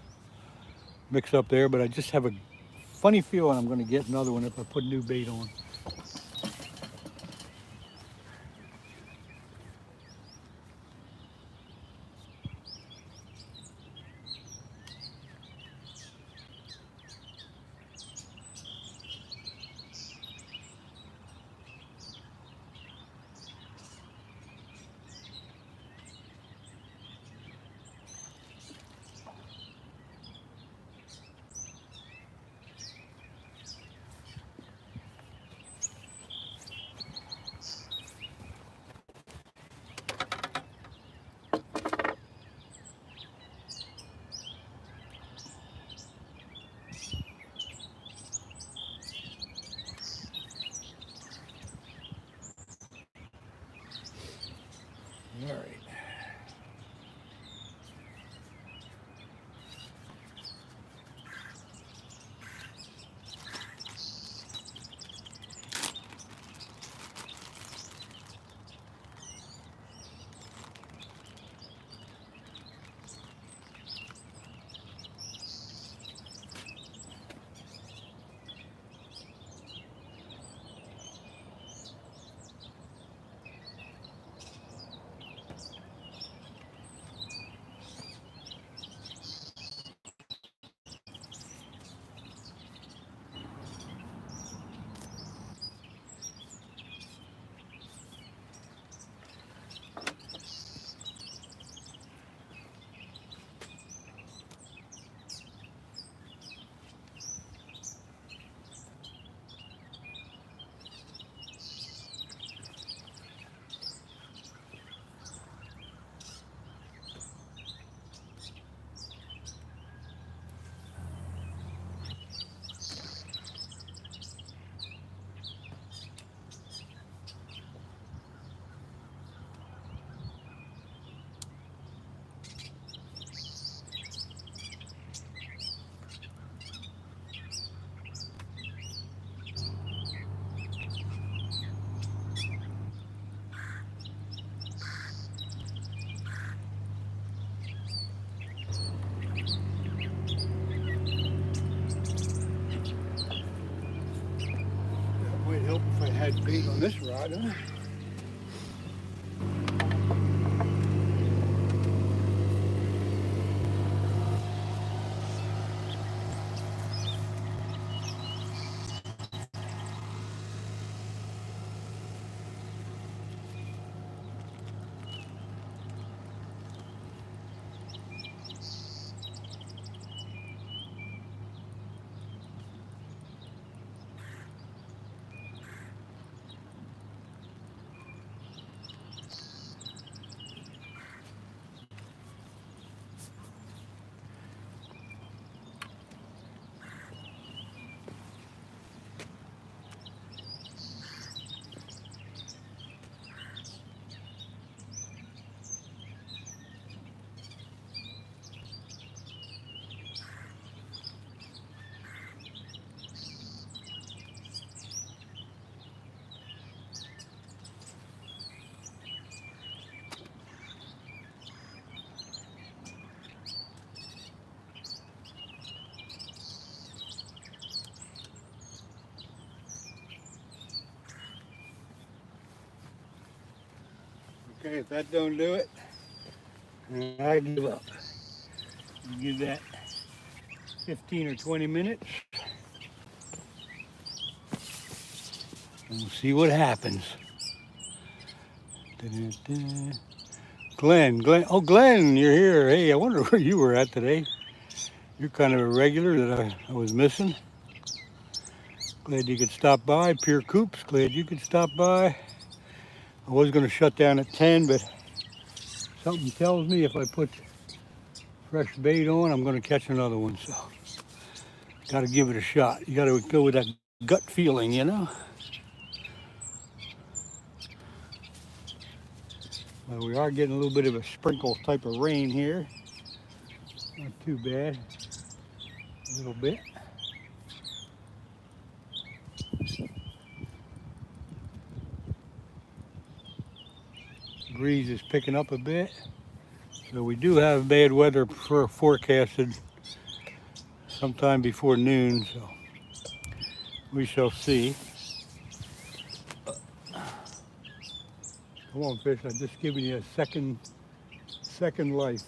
mix up there, but I just have a funny feeling I'm going to get another one if I put new bait on. All right. That might help if I had bait on this rod, huh? Okay, if that don't do it, I give up. Give that 15 or 20 minutes. And we'll see what happens. Da-da-da. Glenn, oh Glenn, you're here. Hey, I wonder where you were at today. You're kind of a regular that I was missing. Glad you could stop by. Pure Coops, glad you could stop by. I was going to shut down at 10, but something tells me if I put fresh bait on, I'm going to catch another one. So, got to give it a shot. You got to go with that gut feeling, you know? Well, we are getting a little bit of a sprinkle type of rain here. Not too bad. A little bit. Breeze is picking up a bit. So we do have bad weather forecasted sometime before noon, so we shall see. Come on, fish, I'm just giving you a second life,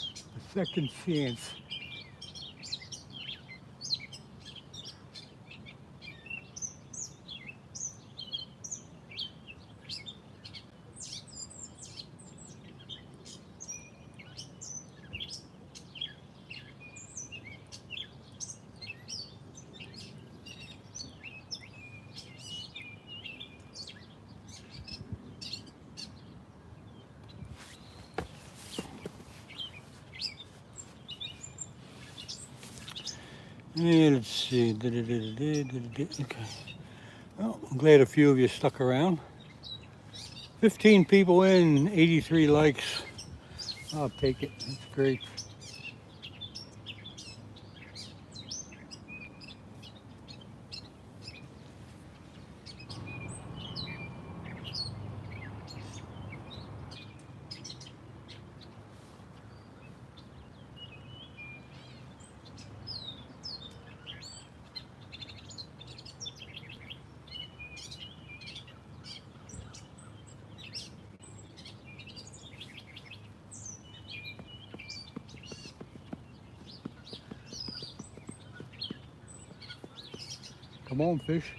a second chance. And let's see. Okay. Well, I'm glad a few of you stuck around. 15 people in, 83 likes. I'll take it. That's great. Come on, fish.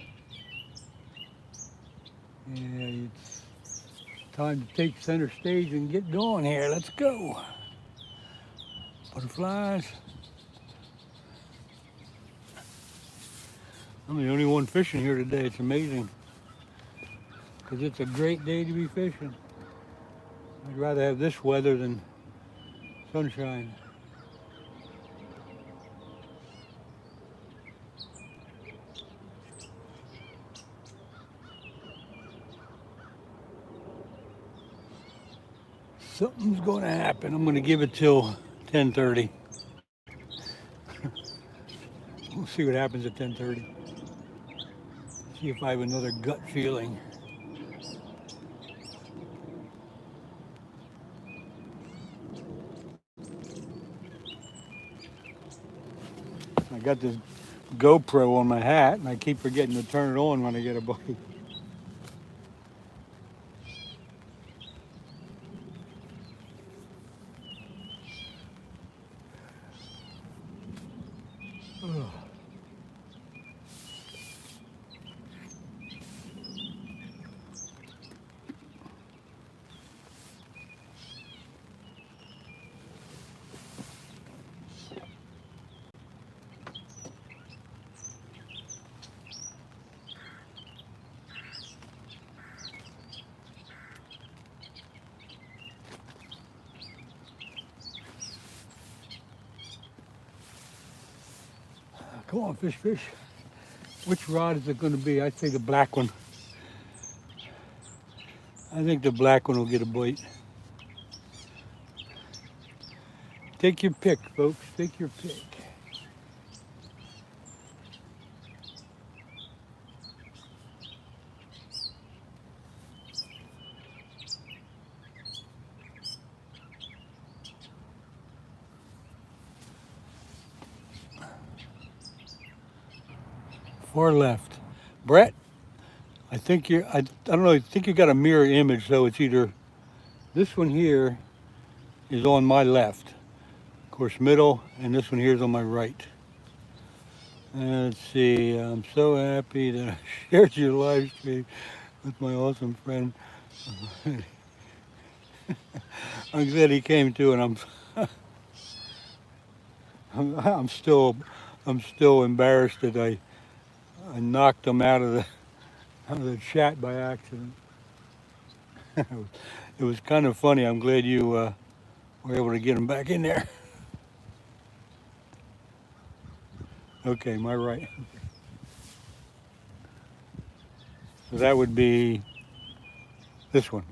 Yeah, it's time to take center stage and get going here. Let's go. Butterflies. I'm the only one fishing here today. It's amazing. Because it's a great day to be fishing. I'd rather have this weather than sunshine. Something's going to happen. I'm going to give it till 10:30. We'll see what happens at 10:30. See if I have another gut feeling. I got this GoPro on my hat and I keep forgetting to turn it on when I get a bite. Ugh. Come on, fish, fish. Which rod is it going to be? I'd say the black one. I think the black one will get a bite. Take your pick, folks. Take your pick. Far left. Brett, I think I don't know, I think you got a mirror image, so it's either this one here is on my left, of course middle, and this one here is on my right. Let's see, I'm so happy that I shared your live stream with my awesome friend. I'm glad he came too, and I'm still embarrassed that I knocked him out of the chat by accident. It was kind of funny. I'm glad you were able to get him back in there. Okay, my right. So that would be this one.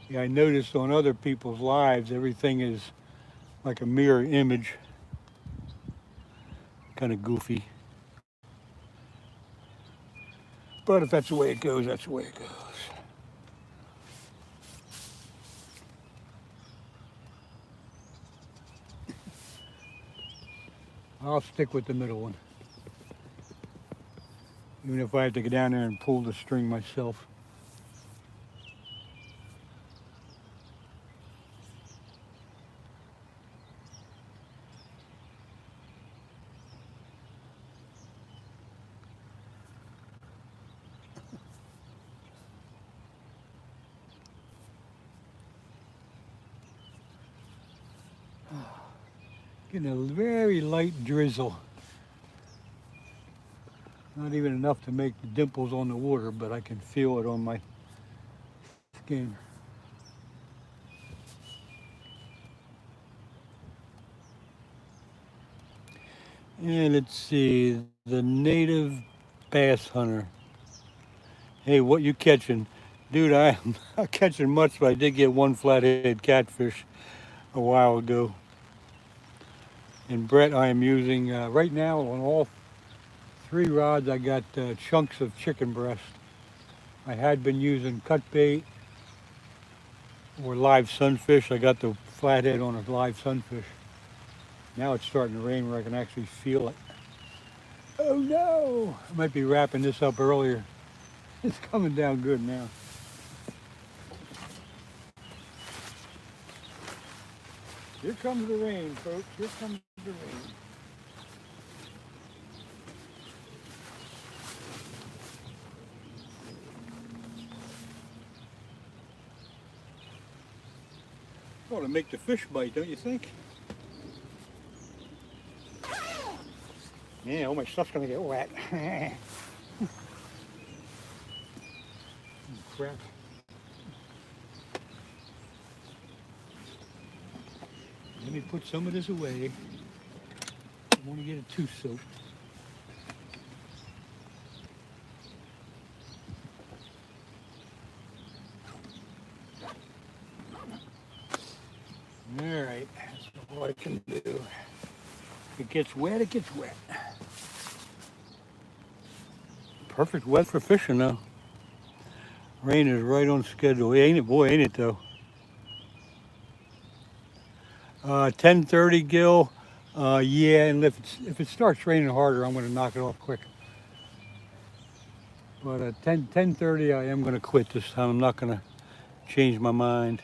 Yeah, I noticed on other people's lives, everything is like a mirror image. Kind of goofy. But if that's the way it goes, that's the way it goes. I'll stick with the middle one. Even if I have to go down there and pull the string myself. Getting a very light drizzle. Not even enough to make dimples on the water, but I can feel it on my skin. And let's see, the native bass hunter. Hey, what you catching? Dude, I'm not catching much, but I did get one flathead catfish a while ago. And Brett, I am using, right now on all three rods, I got chunks of chicken breast. I had been using cut bait or live sunfish. I got the flathead on a live sunfish. Now it's starting to rain where I can actually feel it. Oh no! I might be wrapping this up earlier. It's coming down good now. Here comes the rain, folks. Here comes the rain. Ought to make the fish bite, don't you think? Yeah, all my stuff's gonna get wet. Crap. Let me put some of this away. I don't want to get it too soaked. All right, that's all I can do. If it gets wet, it gets wet. Perfect wet for fishing now. Rain is right on schedule. Ain't it, boy, ain't it though? 10:30, Gil. Yeah, and if it starts raining harder, I'm going to knock it off quick. But at 10:30, I am going to quit this time. I'm not going to change my mind.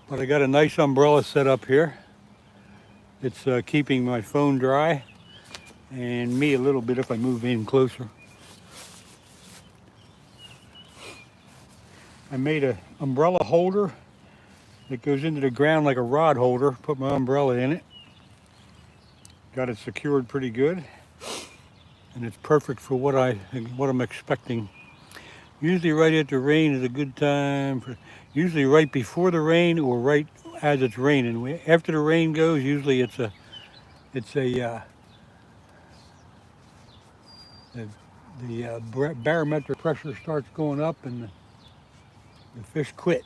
But I got a nice umbrella set up here. It's keeping my phone dry and me a little bit if I move in closer. I made an umbrella holder that goes into the ground like a rod holder. Put my umbrella in it. Got it secured pretty good. And it's perfect for what I'm expecting. Usually right at the rain is a good time for, usually right before the rain or right as it's raining. After the rain goes, usually the barometric pressure starts going up and the fish quit.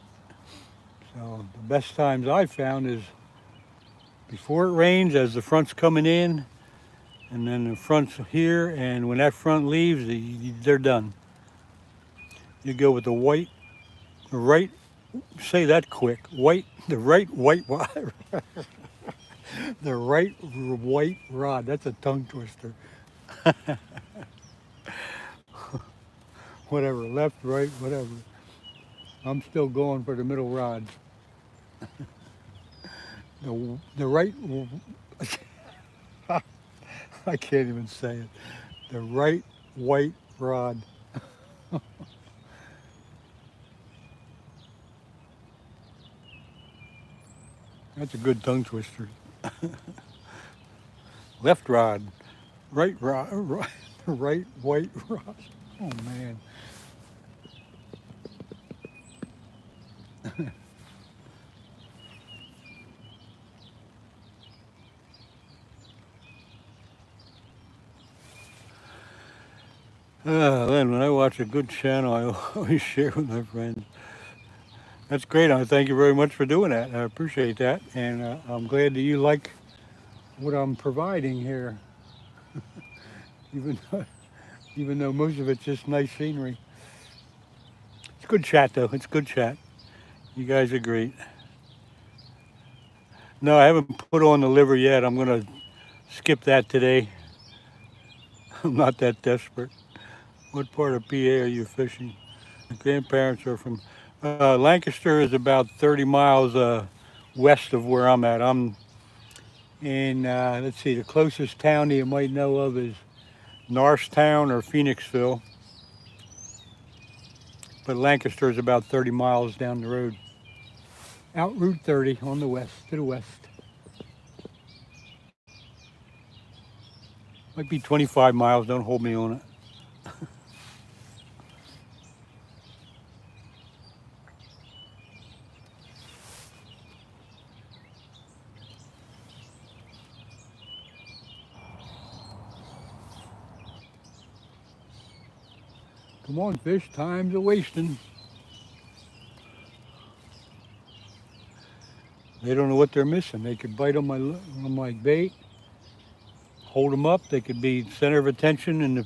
So the best times I've found is before it rains, as the front's coming in, and then the front's here, and when that front leaves, they're done. You go with the right, say that quick, the right white rod, the right white rod. That's a tongue twister. Whatever, left, right, whatever. I'm still going for the middle rod. The right, I can't even say it. The right white rod. That's a good tongue twister. Left rod, right rod, right white rod. Oh man. Then when I watch a good channel, I always share with my friends. That's great. I thank you very much for doing that. I appreciate that, and I'm glad that you like what I'm providing here, even even though most of it's just nice scenery. It's good chat, though. It's good chat. You guys are great. No, I haven't put on the liver yet. I'm gonna skip that today. I'm not that desperate. What part of PA are you fishing? My grandparents are from Lancaster is about 30 miles west of where I'm at. I'm in, let's see, the closest town that you might know of is Norristown or Phoenixville. But Lancaster is about 30 miles down the road. Out Route 30 on the west, to the west. Might be 25 miles, don't hold me on it. Come on, fish, time's a-wasting. They don't know what they're missing. They could bite on my bait, hold them up. They could be center of attention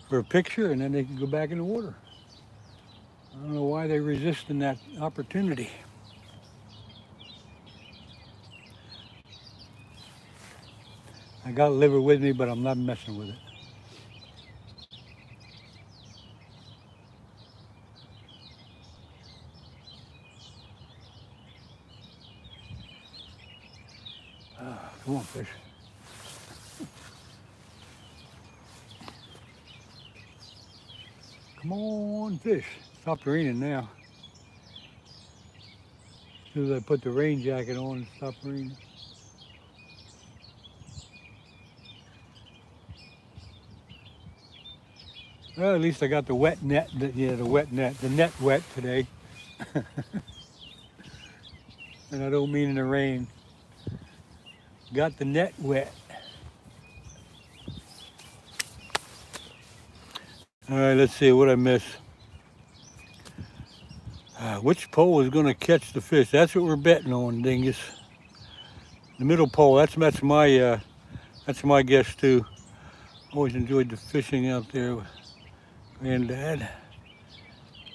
for a picture, and then they could go back in the water. I don't know why they're resisting that opportunity. I got liver with me, but I'm not messing with it. Come on, fish. Come on, fish. Stop raining now. As soon as I put the rain jacket on, it stopped raining. Well, at least I got the wet net. The wet net. The net wet today. And I don't mean in the rain. Got the net wet. All right, let's see what I missed. Which pole is going to catch the fish? That's what we're betting on, Dingus. The middle pole. That's my guess too. Always enjoyed the fishing out there with Granddad.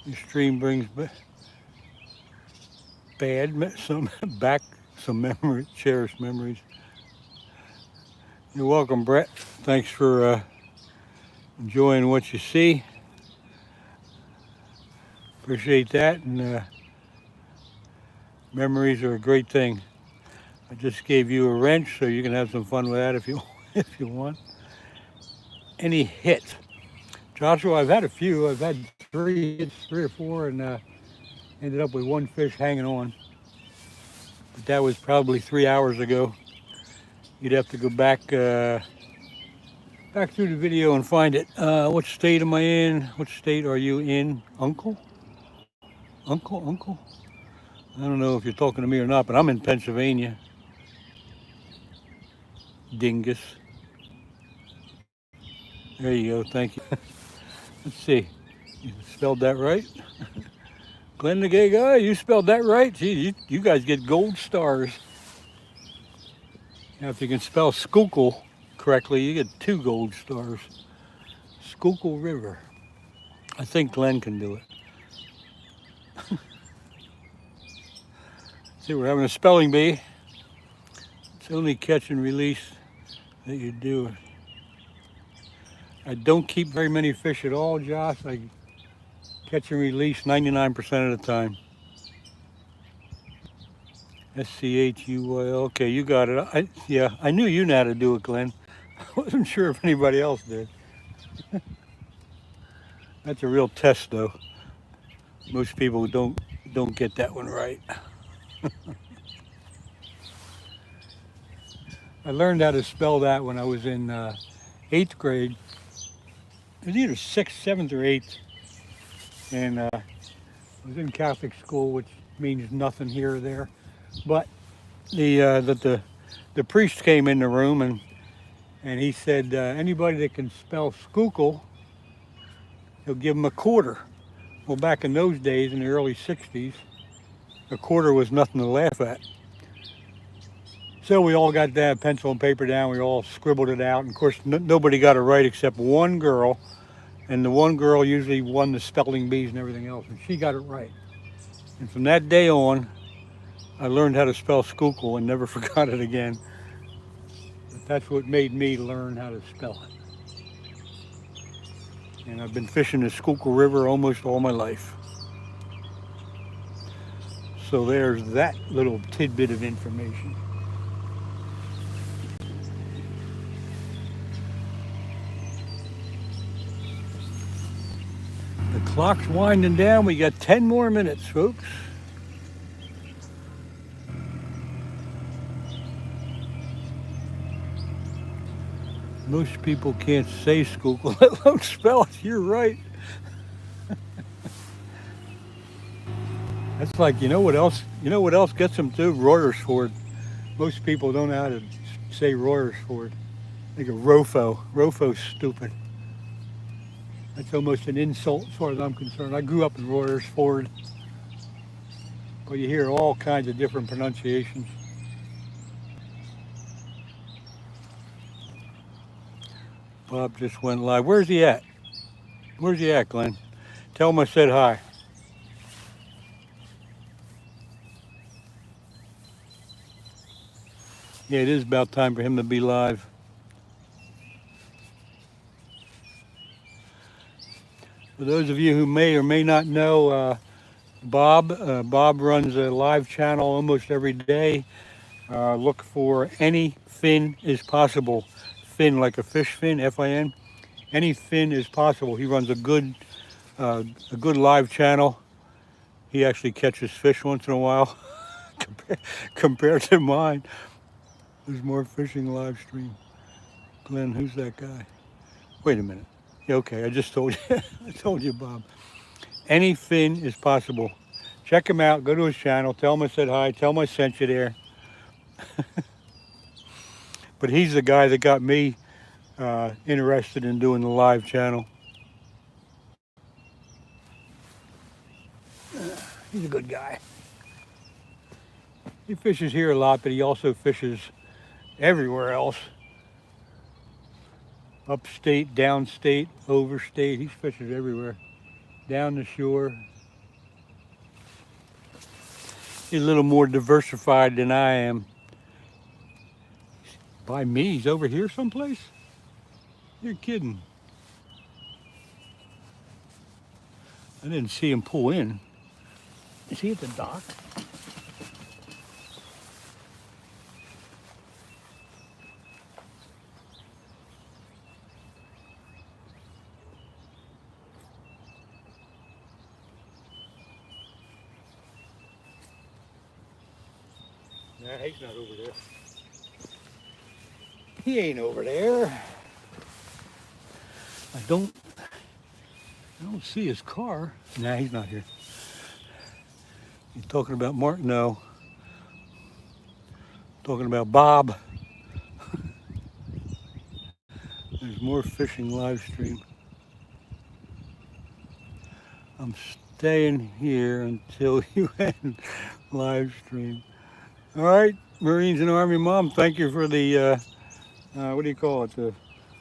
The stream brings some memories, cherished memories. You're welcome, Brett. Thanks for enjoying what you see. Appreciate that, and memories are a great thing. I just gave you a wrench, so you can have some fun with that if you want. Any hits? Joshua, I've had a few. I've had 3 hits, 3 or 4, and ended up with 1 fish hanging on. But that was probably 3 hours ago. You'd have to go back through the video and find it. What state am I in? What state are you in, Uncle? Uncle? I don't know if you're talking to me or not, but I'm in Pennsylvania. Dingus. There you go, thank you. Let's see, you spelled that right? Glenn the Gay Guy, you spelled that right? Gee, you guys get gold stars. Now, if you can spell Schuylkill correctly, you get 2 gold stars. Schuylkill River. I think Glenn can do it. See, we're having a spelling bee. It's only catch and release that you do. I don't keep very many fish at all, Josh. I catch and release 99% of the time. SCHUYL. Okay, you got it. Yeah, I knew you knew how to do it, Glenn. I wasn't sure if anybody else did. That's a real test, though. Most people don't get that one right. I learned how to spell that when I was in 8th grade. It was either 6th, 7th, or 8th. And I was in Catholic school, which means nothing here or there. But the priest came in the room and he said, anybody that can spell Schuylkill, he'll give him a quarter. Well, back in those days, in the early 60s, a quarter was nothing to laugh at. So we all got that pencil and paper down. We all scribbled it out. And of course, nobody got it right except one girl. And the one girl usually won the spelling bees and everything else. And she got it right. And from that day on, I learned how to spell Schuylkill and never forgot it again. But that's what made me learn how to spell it. And I've been fishing the Schuylkill River almost all my life. So there's that little tidbit of information. The clock's winding down. We got 10 more minutes, folks. Most people can't say Schuylkill, let alone spell it. You're right. That's like, you know what else gets them too? Royersford. Most people don't know how to say Royersford. They go Rofo. Rofo's stupid. That's almost an insult as far as I'm concerned. I grew up in Royersford, but you hear all kinds of different pronunciations. Bob just went live. Where's he at? Where's he at, Glenn? Tell him I said hi. Yeah, it is about time for him to be live. For those of you who may or may not know Bob runs a live channel almost every day. Look for Any Fin is Possible. Fin like a fish fin, Fin. Any fin is possible. He runs a good live channel. He actually catches fish once in a while compared to mine. There's more fishing live stream. Glenn, who's that guy? Wait a minute. Yeah, okay, I just told you. I told you, Bob. Any fin is possible. Check him out. Go to his channel. Tell him I said hi. Tell him I sent you there. But he's the guy that got me interested in doing the live channel. He's a good guy. He fishes here a lot, but he also fishes everywhere else. Upstate, downstate, overstate. He fishes everywhere. Down the shore. He's a little more diversified than I am. By me, he's over here someplace? You're kidding. I didn't see him pull in. Is he at the dock? Nah, he's not over there. He ain't over there. I don't see his car. Nah, he's not here. He's talking about Mark? No. Talking about Bob. There's more fishing live stream. I'm staying here until you end live stream. All right, Marines and Army Mom, thank you for the, what do you call it, the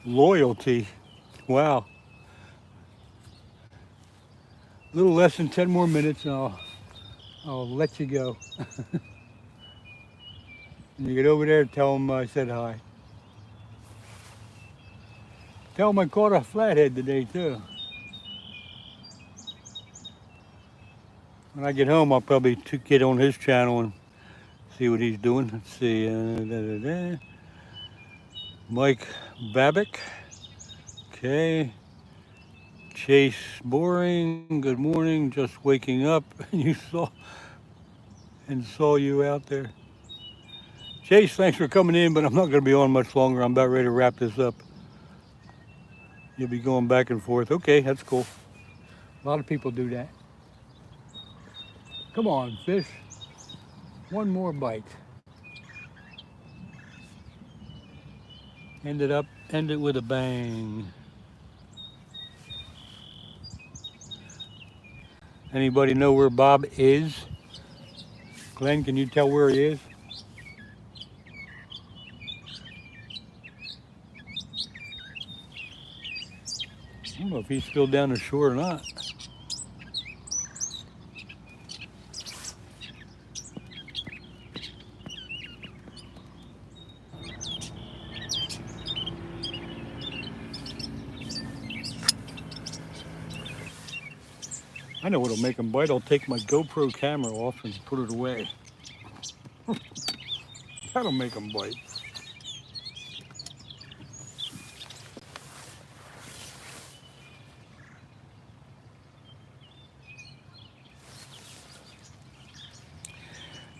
loyalty. Wow. A little less than 10 more minutes and I'll let you go. And you get over there and tell them I said hi. Tell them I caught a flathead today too. When I get home, I'll probably get on his channel and see what he's doing. Let's see. Mike Babick. Okay. Chase Boring. Good morning. Just waking up. You saw you out there. Chase, thanks for coming in, but I'm not going to be on much longer. I'm about ready to wrap this up. You'll be going back and forth. Okay, that's cool. A lot of people do that. Come on, fish. One more bite. End it with a bang. Anybody know where Bob is? Glenn, can you tell where he is? I don't know if he's still down the shore or not. I know what'll make him bite. I'll take my GoPro camera off and put it away. That'll make him bite.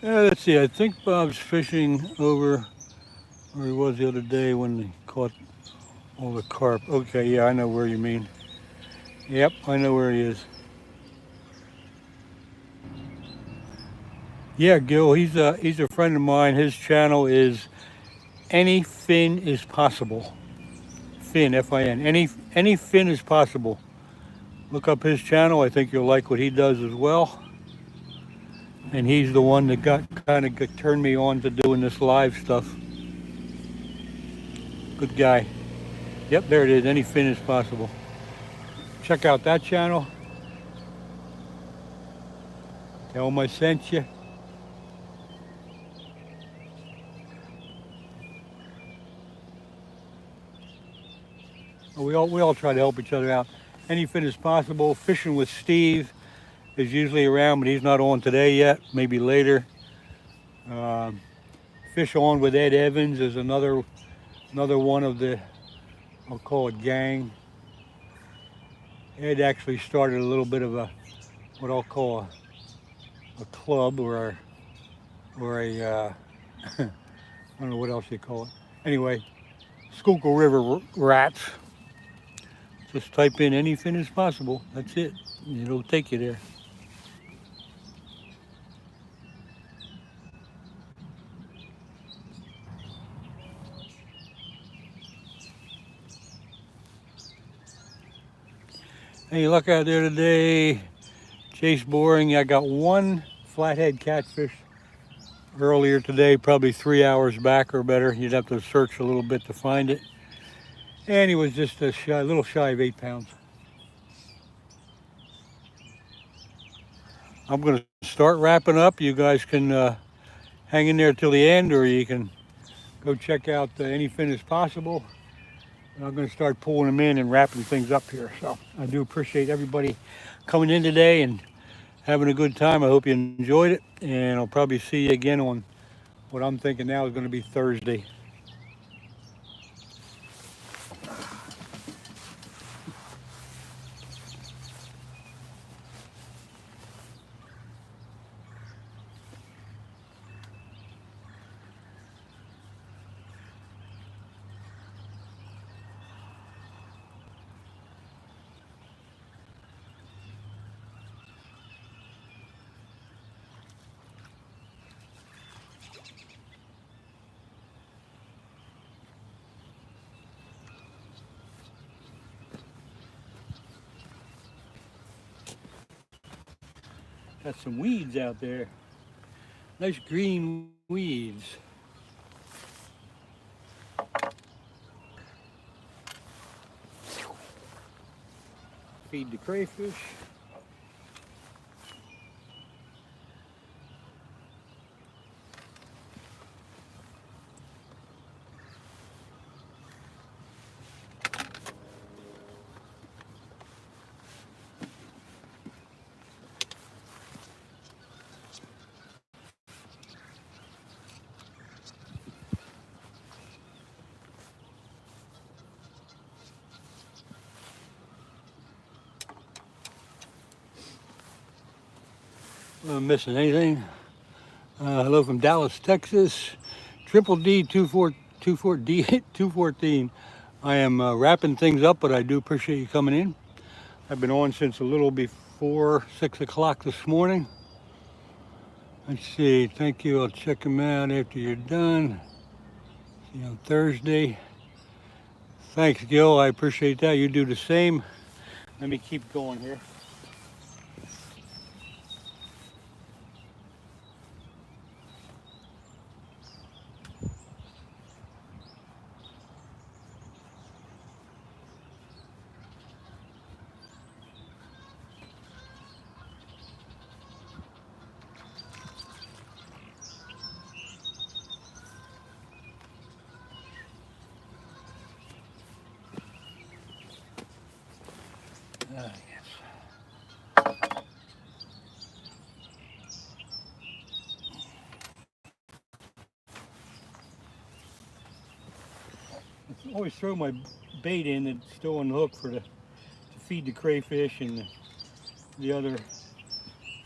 Let's see, I think Bob's fishing over where he was the other day when he caught all the carp. Okay, yeah, I know where you mean. Yep, I know where he is. Yeah, Gil, he's a friend of mine. His channel is Any Fin is Possible. Fin, F-I-N. Any fin is possible. look up his channel. I think you'll like what he does as well. And he's the one that kind of turned me on to doing this live stuff. Good guy. Yep, there it is. Any fin is possible. Check out that channel. Tell him I sent you. We all try to help each other out. Any fin is possible. Fishing with Steve is usually around, but he's not on today yet. Maybe later. Fish on with Ed Evans is another one of the, I'll call it gang. Ed actually started a little bit of a, what I'll call a club or a I don't know what else you call it. Anyway, Schuylkill River Rats. Just type in any fin is possible. That's it. It'll take you there. Hey, look out there today. Chase boring. I got one flathead catfish earlier today, probably 3 hours back or better. You'd have to search a little bit to find it. And he was just a little shy of 8 pounds. I'm going to start wrapping up. You guys can hang in there till the end, or you can go check out Any Fin is Possible. And I'm going to start pulling them in and wrapping things up here. So I do appreciate everybody coming in today and having a good time. I hope you enjoyed it. And I'll probably see you again on what I'm thinking now is going to be Thursday. Got some weeds out there. Nice green weeds. Feed the crayfish. I'm missing anything. Hello from Dallas, Texas. Triple D 214. I am wrapping things up, but I do appreciate you coming in. I've been on since a little before 6 o'clock this morning. Let's see. Thank you. I'll check them out after you're done. See you on Thursday. Thanks, Gil. I appreciate that. You do the same. Let me keep going here. Yes. I always throw my bait in that's still on the hook to feed the crayfish and the other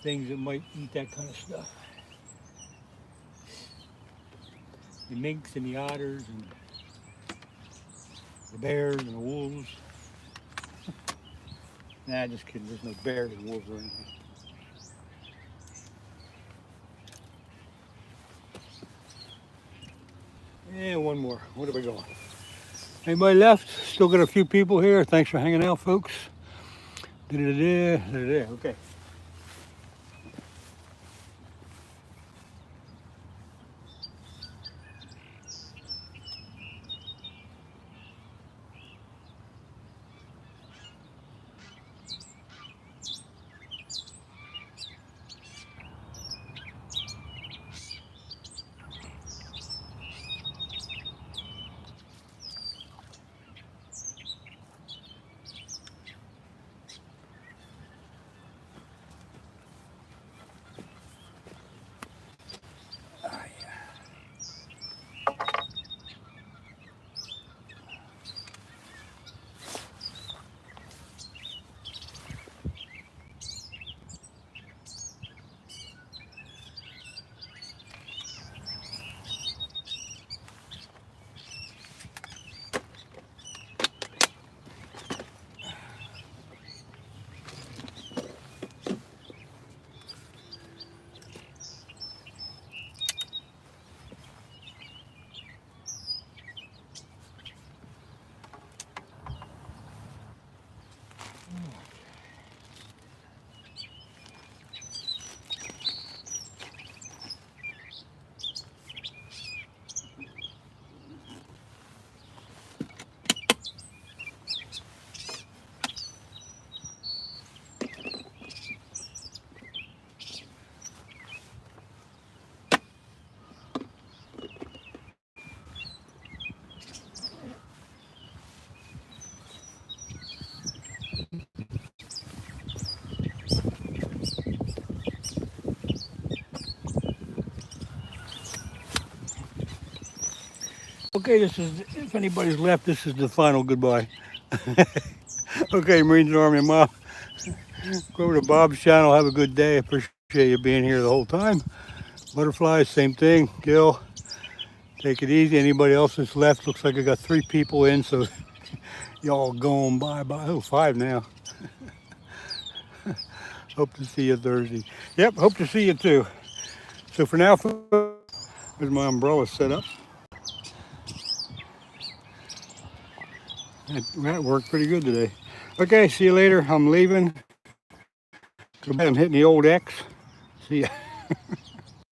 things that might eat that kind of stuff. The minks and the otters and the bears and the wolves. Nah, just kidding. There's no bears and wolves or anything. And one more. What are we going? Anybody left? Still got a few people here. Thanks for hanging out, folks. Okay. Okay, this is, if anybody's left, this is the final goodbye. Okay, Marines and Army, Ma, go over to Bob's channel. Have a good day. I appreciate you being here the whole time. Butterflies, same thing. Gil, take it easy. Anybody else that's left? Looks like I got 3 people in, so y'all going bye-bye. Oh, 5 now. Hope to see you Thursday. Yep, hope to see you too. So for now, there's my umbrella set up. That worked pretty good today. Okay, see you later. I'm leaving. I'm hitting the old X. See ya.